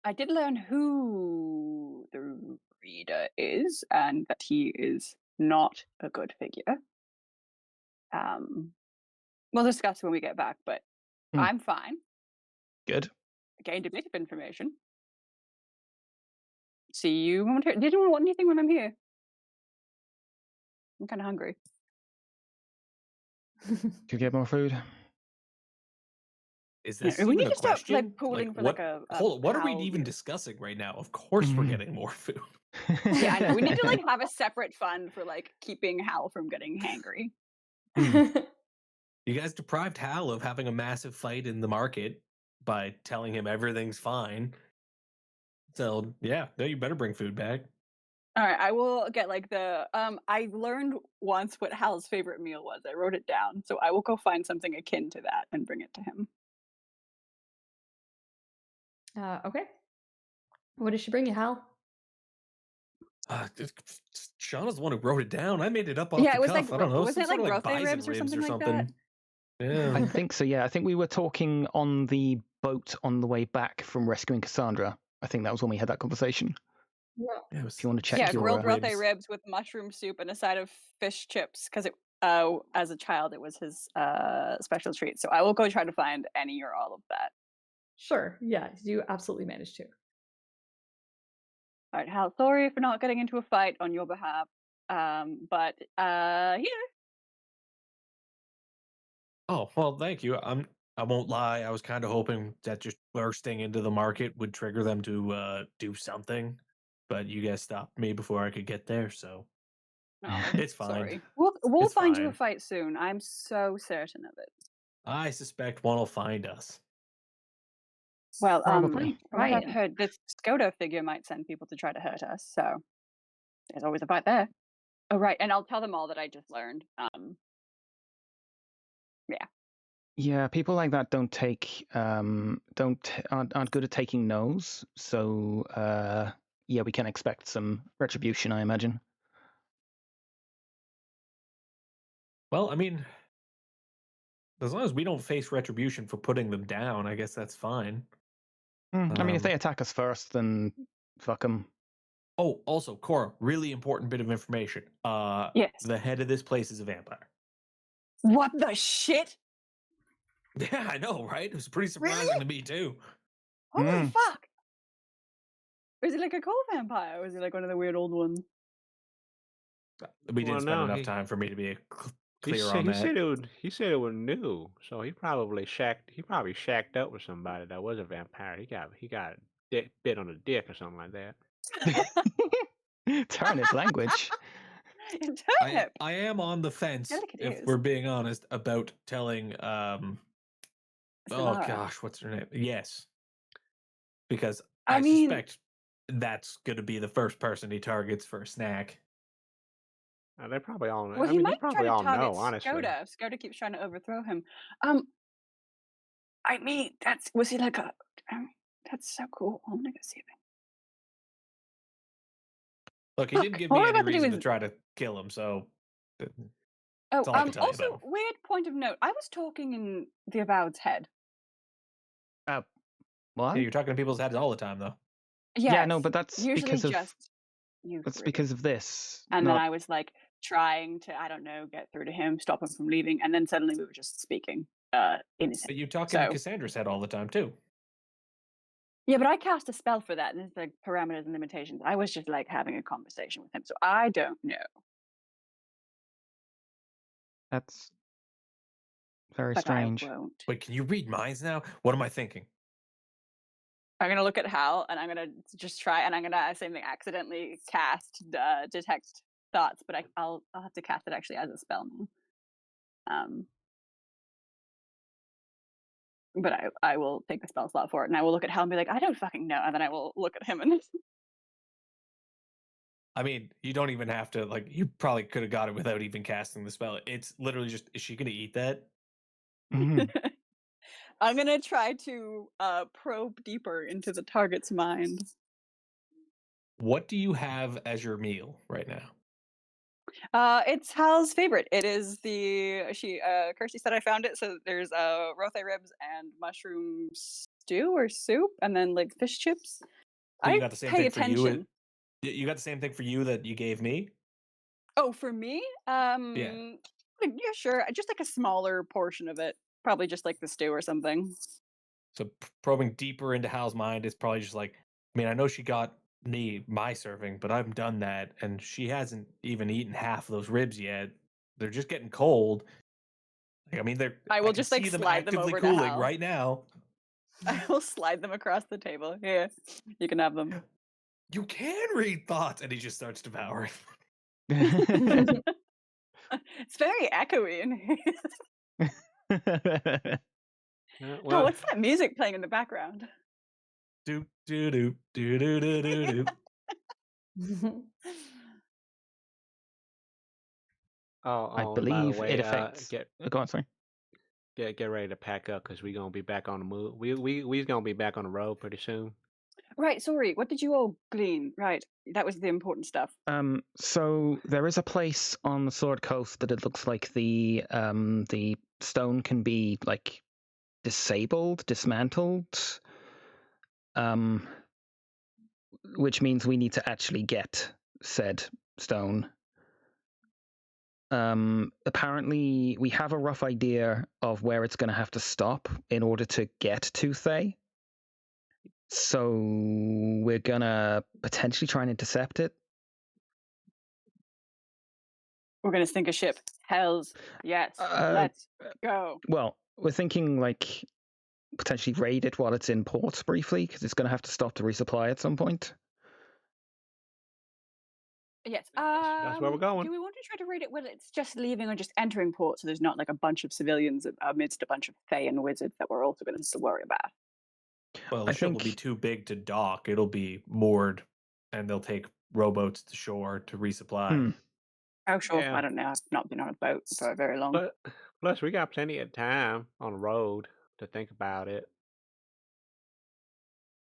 I did learn who the reader is and that he is not a good figure. We'll discuss when we get back, but I'm fine. Good. Gained a bit of information. See you momentarily. Did anyone want anything when I'm here? I'm kind of hungry. Could you get more food? Is this we even need a to start question? like pooling for what, like a hold on, what are we pal even here. discussing right now? Of course we're getting more food. Yeah, I know. We need to like have a separate fund for like keeping Hal from getting hangry. You guys deprived Hal of having a massive fight in the market by telling him everything's fine. So yeah, no, you better bring food back. All right, I will get like the I learned once what Hal's favorite meal was. I wrote it down, so I will go find something akin to that and bring it to him. Okay. What did she bring you, Hal? Shauna's the one who wrote it down. I made it up off Yeah, the it was cuff. like I don't know, was some it sort like of like birthday bison ribs or something like something. that? Yeah. I think so, yeah. I think we were talking on the boat on the way back from rescuing Cassandra. I think that was when we had that conversation. Yeah. If you want to check Yeah, your grilled birthday ribs with mushroom soup and a side of fish chips because it as a child it was his special treat. So I will go try to find any or all of that. Sure. Yeah, you absolutely managed to. All right, Hal, sorry for not getting into a fight on your behalf. But yeah. Oh, well, thank you. I won't lie. I was kind of hoping that just bursting into the market would trigger them to do something, but you guys stopped me before I could get there, so it's fine. Sorry. We'll It's find you a fine. fight soon. I'm so certain of it. I suspect one will find us. Well, Probably. from what I've heard, this Skoda figure might send people to try to hurt us, so there's always a fight there. Oh, right, and I'll tell them all that I just learned. Yeah. Yeah, people like that aren't good at taking no's. So yeah, we can expect some retribution, I imagine. Well, I mean, as long as we don't face retribution for putting them down, I guess that's fine. I mean, if they attack us first, then fuck them. Oh, also, Cora, really important bit of information. Yes. The head of this place is a vampire. What the shit? Yeah, I know, right? It was pretty surprising to me too. Holy fuck! Is he like a coal vampire, or is he like one of the weird old ones? We didn't spend enough time for me to be clear on that. He said it was new, so he probably shacked up with somebody that was a vampire. He got bit on the dick or something like that. Turnip language. Turnip. I am on the fence, if we're being honest, about telling oh gosh, what's her name? Yes. Because I suspect that's gonna be the first person he targets for a snack. They probably all know. Well, he might try to target honestly. Skoda. Skoda keeps trying to overthrow him. I mean, was he like a? That's so cool. I'm gonna go see him. Look, he didn't give me any reason to try to kill him, so. Also, weird point of note. I was talking in the Avowed's head. What? Yeah, you're talking to people's heads all the time, though. Yeah, no, but that's usually because of just You That's three. because of this. And not... then I was like trying to, I don't know, get through to him, stop him from leaving, and then suddenly we were just speaking innocent. But you talk into Cassandra's head all the time too. Yeah, but I cast a spell for that, and it's like parameters and limitations. I was just like having a conversation with him, so I don't know. That's very But strange. I won't. Wait, can you read minds now? What am I thinking? I'm gonna look at Hal, and I'm gonna just try, and I'm gonna same thing, accidentally cast detect thoughts, but I'll have to cast it actually as a spell now. But I will take the spell slot for it, and I will look at Hal and be like, I don't fucking know, and then I will look at him and. I mean, you don't even have to, like, you probably could have got it without even casting the spell. It's literally just, is she going to eat that? Mm-hmm. I'm going to try to probe deeper into the target's mind. What do you have as your meal right now? It's Hal's favorite. It is Kirsty said I found it, so there's rothe ribs and mushroom stew or soup, and then like fish chips. So you I got the same pay thing attention. for you. You got the same thing for you that you gave me? Oh, for me? Yeah, sure. Just like a smaller portion of it. Probably just like the stew or something. so probing deeper into Hal's mind is probably just like, I mean, I know she got me my serving, but I've done that, and she hasn't even eaten half of those ribs yet. They're just getting cold. Like, I mean, I will can just like see them slide them actively over to cooling Hal. right now. I will slide them across the table. Here, you can have them. You can read thoughts, and he just starts devouring. It's very echoey in here. Well, what's that music playing in the background? Do do do do do do do do. I by the believe way, it affects. Go on, sorry. Get ready to pack up because we're gonna be back on the move. We's gonna be back on the road pretty soon. Right, sorry. What did you all glean? Right, that was the important stuff. So there is a place on the Sword Coast that it looks like the stone can be like dismantled, which means we need to actually get said stone. Apparently, we have a rough idea of where it's going to have to stop in order to get to Thay. So we're going to potentially try and intercept it. We're going to sink a ship. Hells yes. Let's go. Well, we're thinking like potentially raid it while it's in port briefly, because it's going to have to stop to resupply at some point. Yes. That's where we're going. Do we want to try to raid it when it's just leaving or just entering port, so there's not like a bunch of civilians amidst a bunch of Fae and wizards that we're also going to have to worry about? Well, the ship will be too big to dock. It'll be moored, and they'll take rowboats to shore to resupply. Oh, sure. Yeah. I don't know. I've not been on a boat for very long. But plus, we got plenty of time on the road to think about it.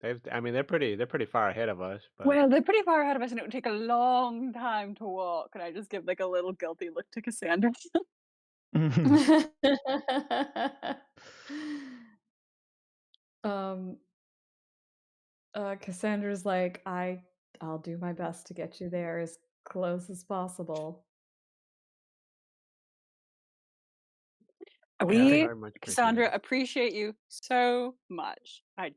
They're pretty far ahead of us. But... Well, they're pretty far ahead of us, and it would take a long time to walk. And I just give like a little guilty look to Cassandra. Cassandra's like, I'll do my best to get you there as close as possible. We, Cassandra, appreciate you so much. I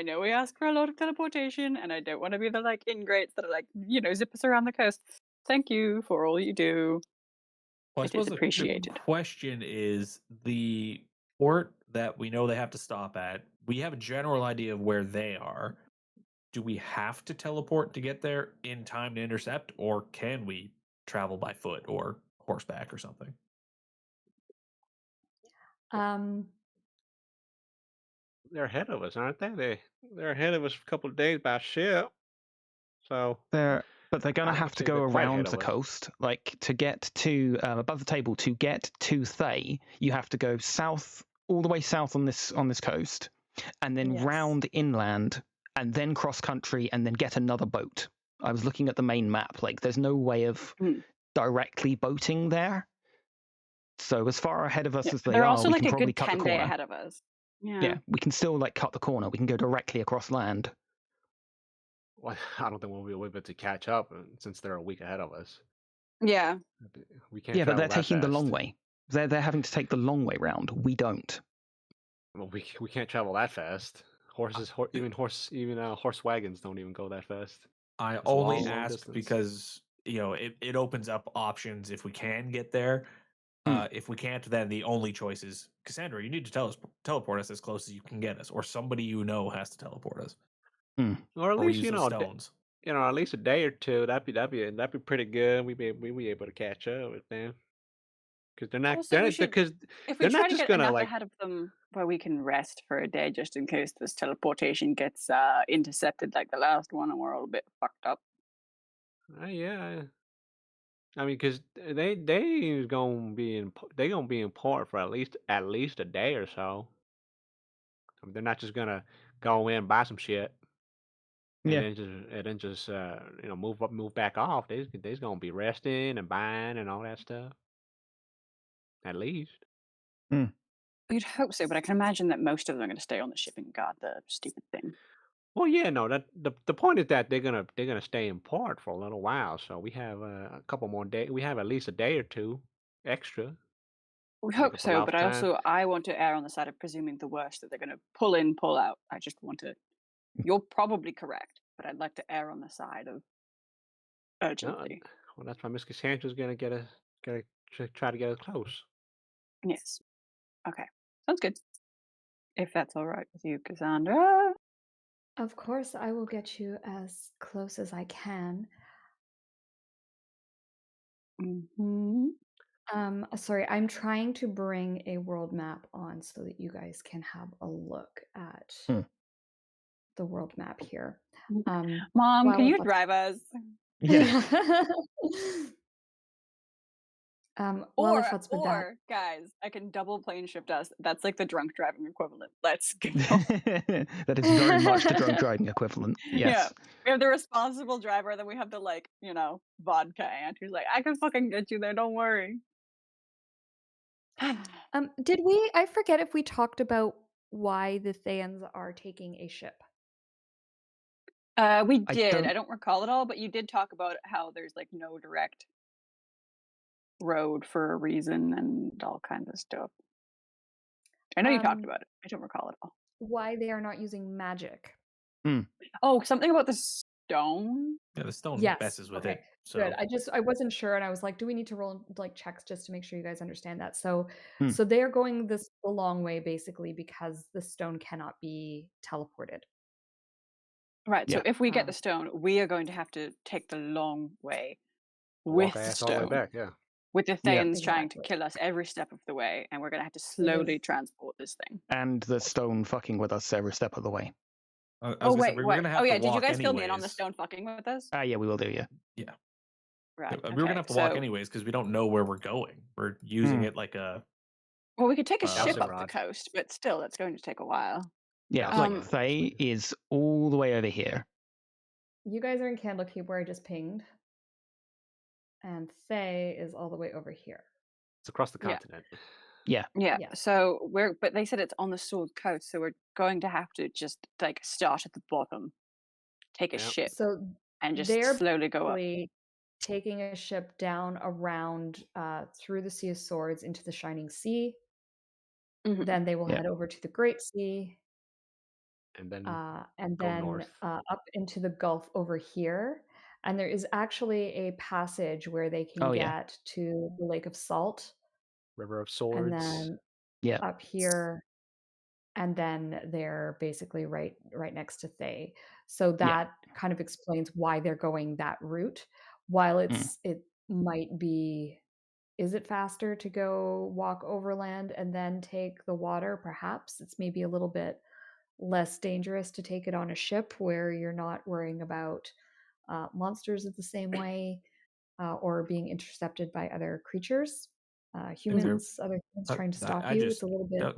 know we ask for a lot of teleportation, and I don't want to be the like ingrates that are like, zip us around the coast. Thank you for all you do. Well, I suppose appreciated. The question is the port that we know they have to stop at. We have a general idea of where they are. Do we have to teleport to get there in time to intercept, or can we travel by foot or horseback or something? They're ahead of us, aren't they? They're ahead of us a couple of days by ship. So they're going to have to go around the coast, like to get to above the table. To get to Thay, you have to go south, all the way south on this coast, and then round inland, and then cross country, and then get another boat. I was looking at the main map. Like, there's no way of directly boating there. So as far ahead of us as they are, we can probably cut the corner. They're also like a good 10-day ahead of us. Yeah, we can still like cut the corner. We can go directly across land. Well, I don't think we'll be able to catch up since they're a week ahead of us. Yeah. We can't Yeah, but they're travel that taking the fast. long way. They're having to take the long way round. We don't. Well, we can't travel that fast. Horses, horse wagons don't even go that fast. I It's only long ask distance. because it opens up options if we can get there. If we can't, then the only choice is Cassandra. You need to teleport us as close as you can get us, or somebody has to teleport us, Or at or we least use those stones. at least a day or two. That'd be pretty good. We be able to catch up with them because Also, we should, because if we they're try not to just get gonna enough like. ahead of them where we can rest for a day just in case this teleportation gets intercepted like the last one and we're all a bit fucked up. Yeah. I mean, because they gonna be in port for at least a day or so. I mean, they're not just gonna go in, buy some shit, Yeah. and then just move back off. They's gonna be resting and buying and all that stuff. At least. You'd hope so, but I can imagine that most of them are going to stay on the ship and guard the stupid thing. Well, yeah, no. That the point is that they're gonna stay in port for a little while. So we have a couple more days. We have at least a day or two extra. We We hope can pull so, off but time. I want to err on the side of presuming the worst, that they're going to pull in, pull out. I just want to. You're probably correct, but I'd like to err on the side of No, urgency. well, that's why Miss Cassandra's gonna try to get us close. Yes. Okay. Sounds good. If that's all right with you, Cassandra. Of course, I will get you as close as I can. Mm-hmm. Sorry, I'm trying to bring a world map on so that you guys can have a look at the world map here. Mom, while can you it's- drive us? Yeah. While the thoughts with that, Or guys, I can double plane shift us. That's like the drunk driving equivalent. Let's go. That is very much the drunk driving equivalent. Yes. Yeah. We have the responsible driver, then we have the vodka aunt who's like, I can fucking get you there, don't worry. did we? I forget if we talked about why the Thayans are taking a ship. We did. I don't recall it all, but you did talk about how there's like no direct road for a reason and all kinds of stuff. I know you talked about it. I don't recall it all. Why they are not using magic. Oh, something about the stone? Yeah, the stone messes with it. So good. I wasn't sure, and I was like, do we need to roll like checks just to make sure you guys understand that? So they are going the long way basically because the stone cannot be teleported. Right. So if we get the stone, we are going to have to take the long way with the stone. All the way back, yeah. With the Thayans trying to kill us every step of the way, and we're going to have to slowly transport this thing. And the stone fucking with us every step of the way. Wait, what? Did you guys fill me in on the stone fucking with us? Yeah, we will do, yeah. Yeah. Right. We were going to have to walk anyways because we don't know where we're going. We're using it like a... Well, we could take a ship up the coast, but still, that's going to take a while. Yeah, like Thay is all the way over here. You guys are in Candlekeep where I just pinged. And Thay is all the way over here. It's across the continent. Yeah. So but they said it's on the Sword Coast, so we're going to have to just like start at the bottom, take a ship, and just slowly go up. Taking a ship down around through the Sea of Swords into the Shining Sea. Then they will head over to the Great Sea. And then up into the Gulf over here. And there is actually a passage where they can get to the Lake of Salt. River of Swords. And then up here. And then they're basically right next to Thay. So that kind of explains why they're going that route. While it might be, is it faster to go walk overland and then take the water? Perhaps it's maybe a little bit less dangerous to take it on a ship where you're not worrying about monsters in the same way or being intercepted by other creatures, humans, other things trying to stop you. It's a little bit. I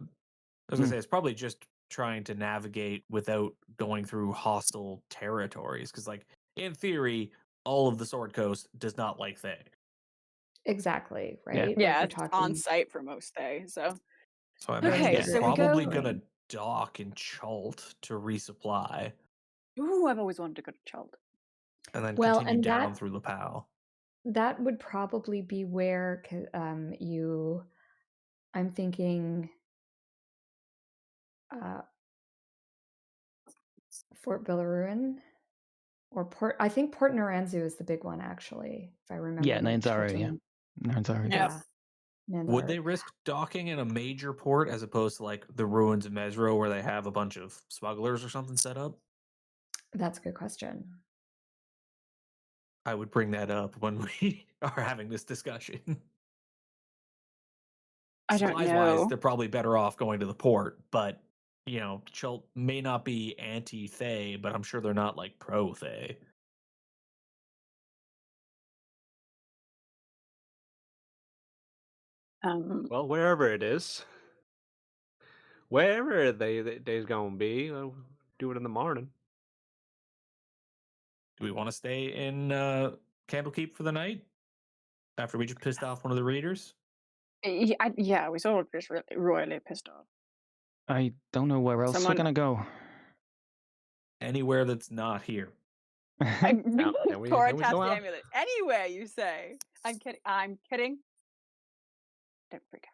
was gonna say it's probably just trying to navigate without going through hostile territories, because, like, in theory, all of the Sword Coast does not like Thay. Exactly, right? Yeah, it's on site for most Thay. So I imagine they're probably gonna dock in Chult to resupply. Ooh, I've always wanted to go to Chult. And then Well, continue and down through Lapal. that would probably be where I'm thinking Fort Billaruin or I think Port Naranzu is the big one, actually, if I remember. Yeah, Nanzaro, yeah. Chilton. Nanzaro. Yeah. Would Nanzaro. they risk docking in a major port as opposed to like the ruins of Mesro where they have a bunch of smugglers or something set up? That's a good question. I would bring that up when we are having this discussion. I don't Supplies know. wise, they're probably better off going to the port, but you know, Chult may not be anti-Thay, but I'm sure they're not like pro-Thay. Well, wherever it is, wherever they's gonna be, do it in the morning. Do we want to stay in Candlekeep for the night after we just pissed off one of the raiders? Yeah, we sort of just really royally pissed off. I don't know where else we're gonna go. Anywhere that's not here. Cora taps go the out? amulet. Anywhere, you say? I'm kidding. I'm kidding. Don't freak out.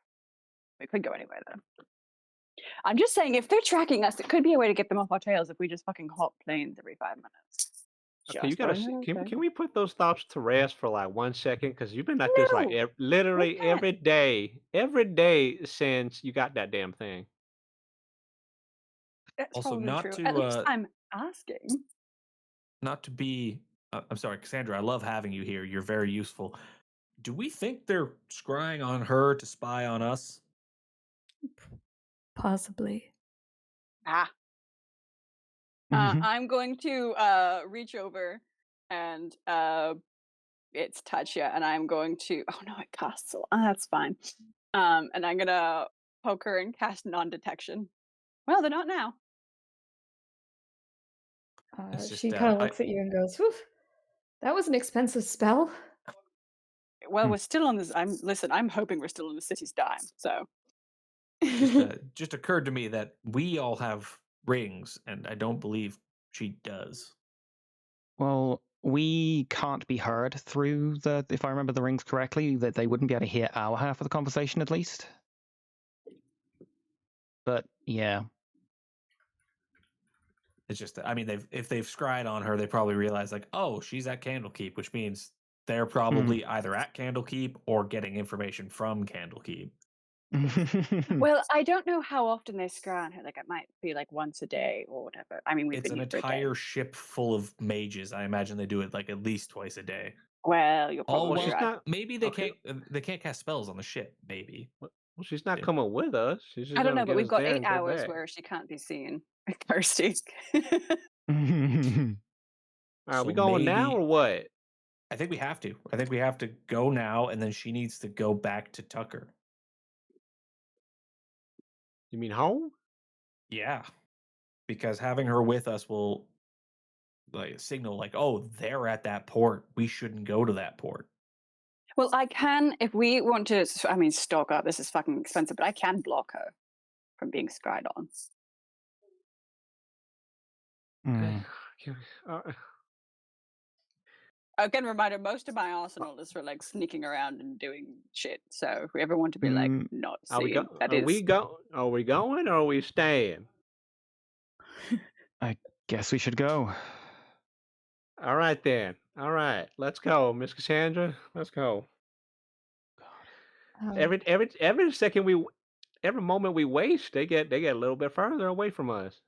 We could go anywhere, though. I'm just saying, if they're tracking us, it could be a way to get them off our tails if we just fucking hop planes every 5 minutes. Okay, you gotta. Can we put those thoughts to rest for like 1 second? Because you've been at this like literally every day since you got that damn thing. That's also, probably not true. to At least I'm asking. Not to be. I'm sorry, Cassandra. I love having you here. You're very useful. Do we think they're scrying on her to spy on us? Possibly. I'm going to reach over and it's touch you, and I'm going to. Oh no, it costs a lot. That's fine. And I'm gonna poke her and cast non-detection. Well, they're not now. She kind of looks at you and goes, "Whew, that was an expensive spell." Well, we're still on this. I'm hoping we're still on the city's dime. So just occurred to me that we all have rings, and I don't believe she does. Well, we can't be heard through if I remember the rings correctly, that they wouldn't be able to hear our half of the conversation at least. But yeah. It's just, I mean, if they've scryed on her, they probably realize like, oh, she's at Candlekeep, which means they're probably either at Candlekeep or getting information from Candlekeep. Well, I don't know how often they scry on her. Like, it might be like once a day or whatever. I mean, it's an entire ship full of mages. I imagine they do it like at least twice a day. Well, you're probably right. Maybe they can't cast spells on the ship. Maybe. Well, she's not coming with us. She's just I don't know, but we've got 8 hours back. where she can't be seen. Kirsty. Are we going now or what? I think we have to. I think we have to go now, and then she needs to go back to Tucker. You mean home? Yeah, because having her with us will like signal like, oh, they're at that port. We shouldn't go to that port. Well, I can, if we want to, I mean, stalk her. This is fucking expensive, but I can block her from being scryed on. Again, reminder, most of my arsenal is for like sneaking around and doing shit. So if we ever want to be like not seen, are we going or are we staying? I guess we should go. All right then. All right, let's go, Miss Cassandra. Let's go. Every moment we waste, they get a little bit further away from us.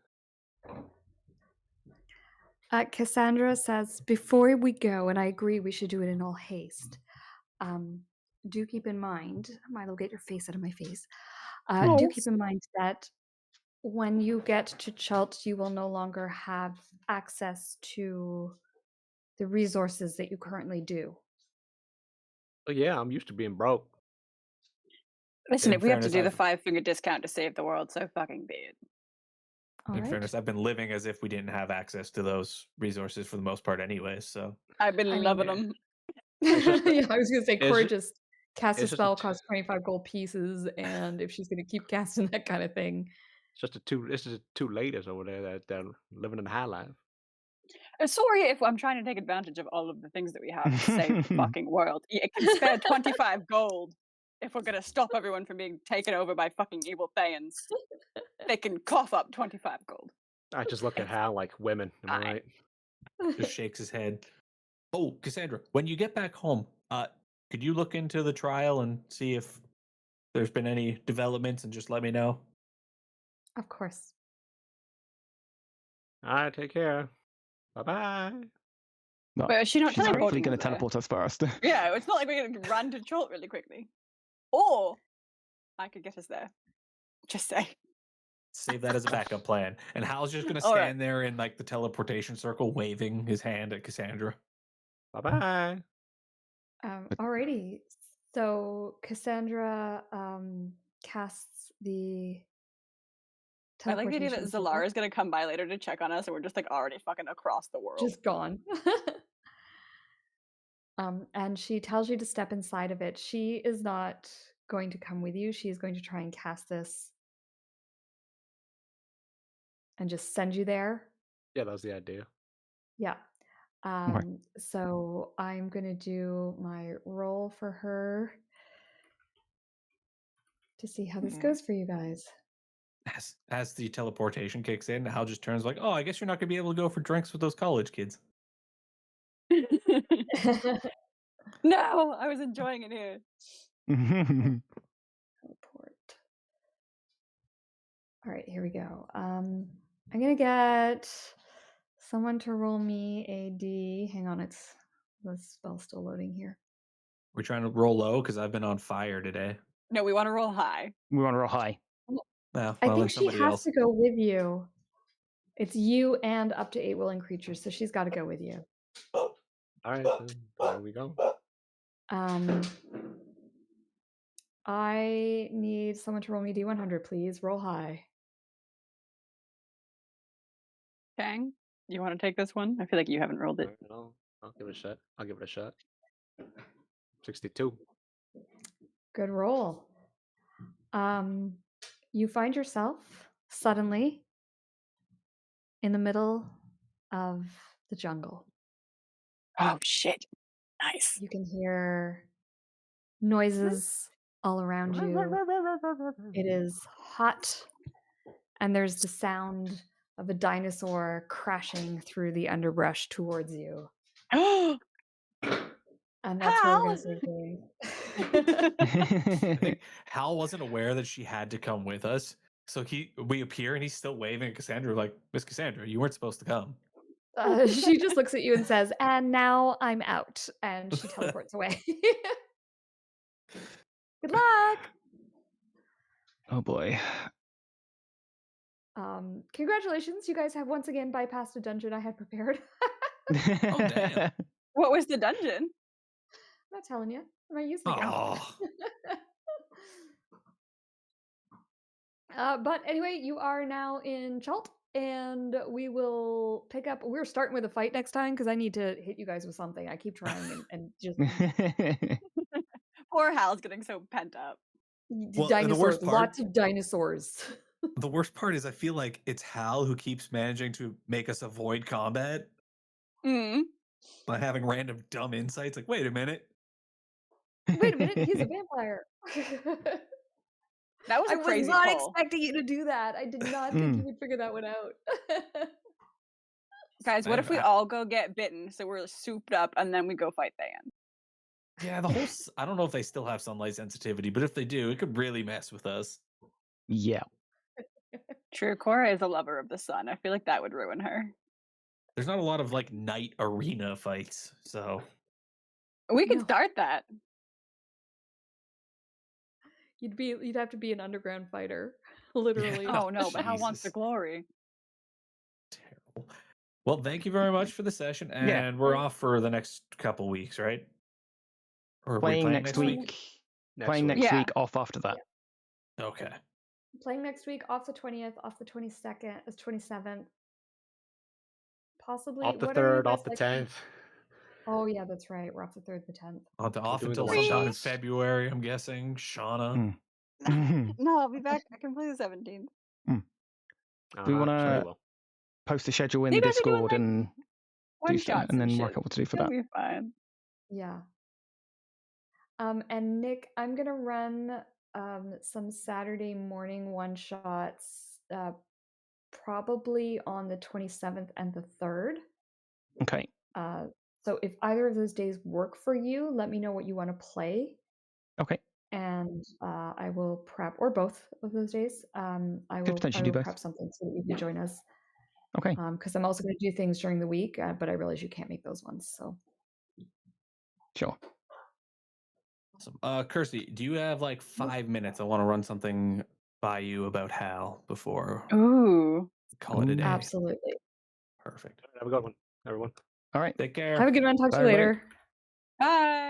Cassandra says, before we go, and I agree we should do it in all haste, do keep in mind, Milo, get your face out of my face. Do keep in mind that when you get to Chult, you will no longer have access to the resources that you currently do. Oh yeah, I'm used to being broke. Listen, if we have to do the 5-finger discount to save the world, so fucking be it. In fairness, I've been living as if we didn't have access to those resources for the most part anyways, so. I've been loving them. Yeah, I was going to say, Cora just cast a spell, costs 25 gold pieces, and if she's going to keep casting that kind of thing. This is two ladies over there that living in the high life. Sorry if I'm trying to take advantage of all of the things that we have to save the fucking world. It can spare 25 gold if we're gonna stop everyone from being taken over by fucking evil Thayans. They can cough up 25 gold. I just look at Hal like women. Am I right? Just shakes his head. Oh, Cassandra, when you get back home, could you look into the trial and see if there's been any developments and just let me know? Of course. All right, take care. Bye-bye. No, But is she not she's hopefully teleporting going over to there? teleport us first. Yeah, it's not like we're gonna run to Chult really quickly. Or I could get us there. Just say. Save that as a backup plan. And Hal's just going to All right. stand there in like the teleportation circle, waving his hand at Cassandra. Bye-bye. Alrighty. So Cassandra casts the I like the idea that teleportation spell. Zalara's gonna come by later to check on us, and we're just like already fucking across the world. Just gone. And she tells you to step inside of it. She is not going to come with you. She is going to try and cast this and just send you there. Yeah, that was the idea. Yeah. So I'm going to do my roll for her to see how this goes for you guys. As the teleportation kicks in, Hal just turns like, oh, I guess you're not going to be able to go for drinks with those college kids. No, I was enjoying it here. Teleport. All right, here we go. I'm going to get someone to roll me a D. Hang on, the spell's still loading here. We're trying to roll low because I've been on fire today. No, we want to roll high. We want to roll high. Well, I then think she somebody has else. to go with you. It's you and up to 8 willing creatures, so she's got to go with you. All right, then there we go. I need someone to roll me D100, please. Roll high. Chang, you want to take this one? I feel like you haven't rolled it. No, I'll give it a shot. 62. Good roll. You find yourself suddenly in the middle of the jungle. Oh shit. Nice. You can hear noises all around you. It is hot, and there's the sound of a dinosaur crashing through the underbrush towards you. And that's where we're going to save the I think Hal wasn't aware that she had to come with us. So we appear and he's still waving at Cassandra like, Miss Cassandra, you weren't supposed to come. She just looks at you and says, and now I'm out. And she teleports away. Good luck. Oh boy. Congratulations. You guys have once again bypassed a dungeon I had prepared. Oh, damn. What was the dungeon? I'm not telling you. I'm not using it. Oh. But anyway, you are now in Chult, and we will pick up. We're starting with a fight next time because I need to hit you guys with something. I keep trying and just Poor Hal's getting so pent up. Well, dinosaurs. the worst part, Lots of dinosaurs. the worst part is I feel like it's Hal who keeps managing to make us avoid combat by having random dumb insights. Like, wait a minute. Wait a minute, he's a vampire. That was a crazy not pull. expecting you to do that. I did not think you would figure that one out. Guys, what if we all go get bitten so we're souped up and then we go fight Thayan? Yeah, I don't know if they still have sunlight sensitivity, but if they do, it could really mess with us. Yeah. True, Cora is a lover of the sun. I feel like that would ruin her. There's not a lot of like night arena fights, so we could start that. You'd have to be an underground fighter, literally. Yeah. Oh no, but Hal wants the glory. Terrible. Well, thank you very much for the session, and we're off for the next couple weeks, right? Or playing next week. Playing next week, off after that. Okay. Playing next week, off the 20th, off the 22nd, 27th. Possibly off the 3rd, off the 10th. Oh yeah, that's right. We're off the 3rd, the 10th. Off until sometime in February, I'm guessing. Shauna. No, I'll be back. I can play the 17th. Do we want to post a schedule in the Discord and One do so, shots and and then shit. work out what to do for It'll that. be fine. Yeah. And Nick, I'm gonna run some Saturday morning one shots, probably on the 27th and the 3rd. Okay. So if either of those days work for you, let me know what you want to play. Okay. And I will prep, or both of those days. I will potentially do both. prep something so that you can join us. Okay. Because I'm also going to do things during the week, but I realize you can't make those ones. So Sure. Awesome. Kirsty, do you have like 5 minutes? I want to run something by you about Hal before Ooh. call it a day. Absolutely. Perfect. Have a good one, everyone. All right. Take care. Have a good one. Talk to you Bye, later. Bye.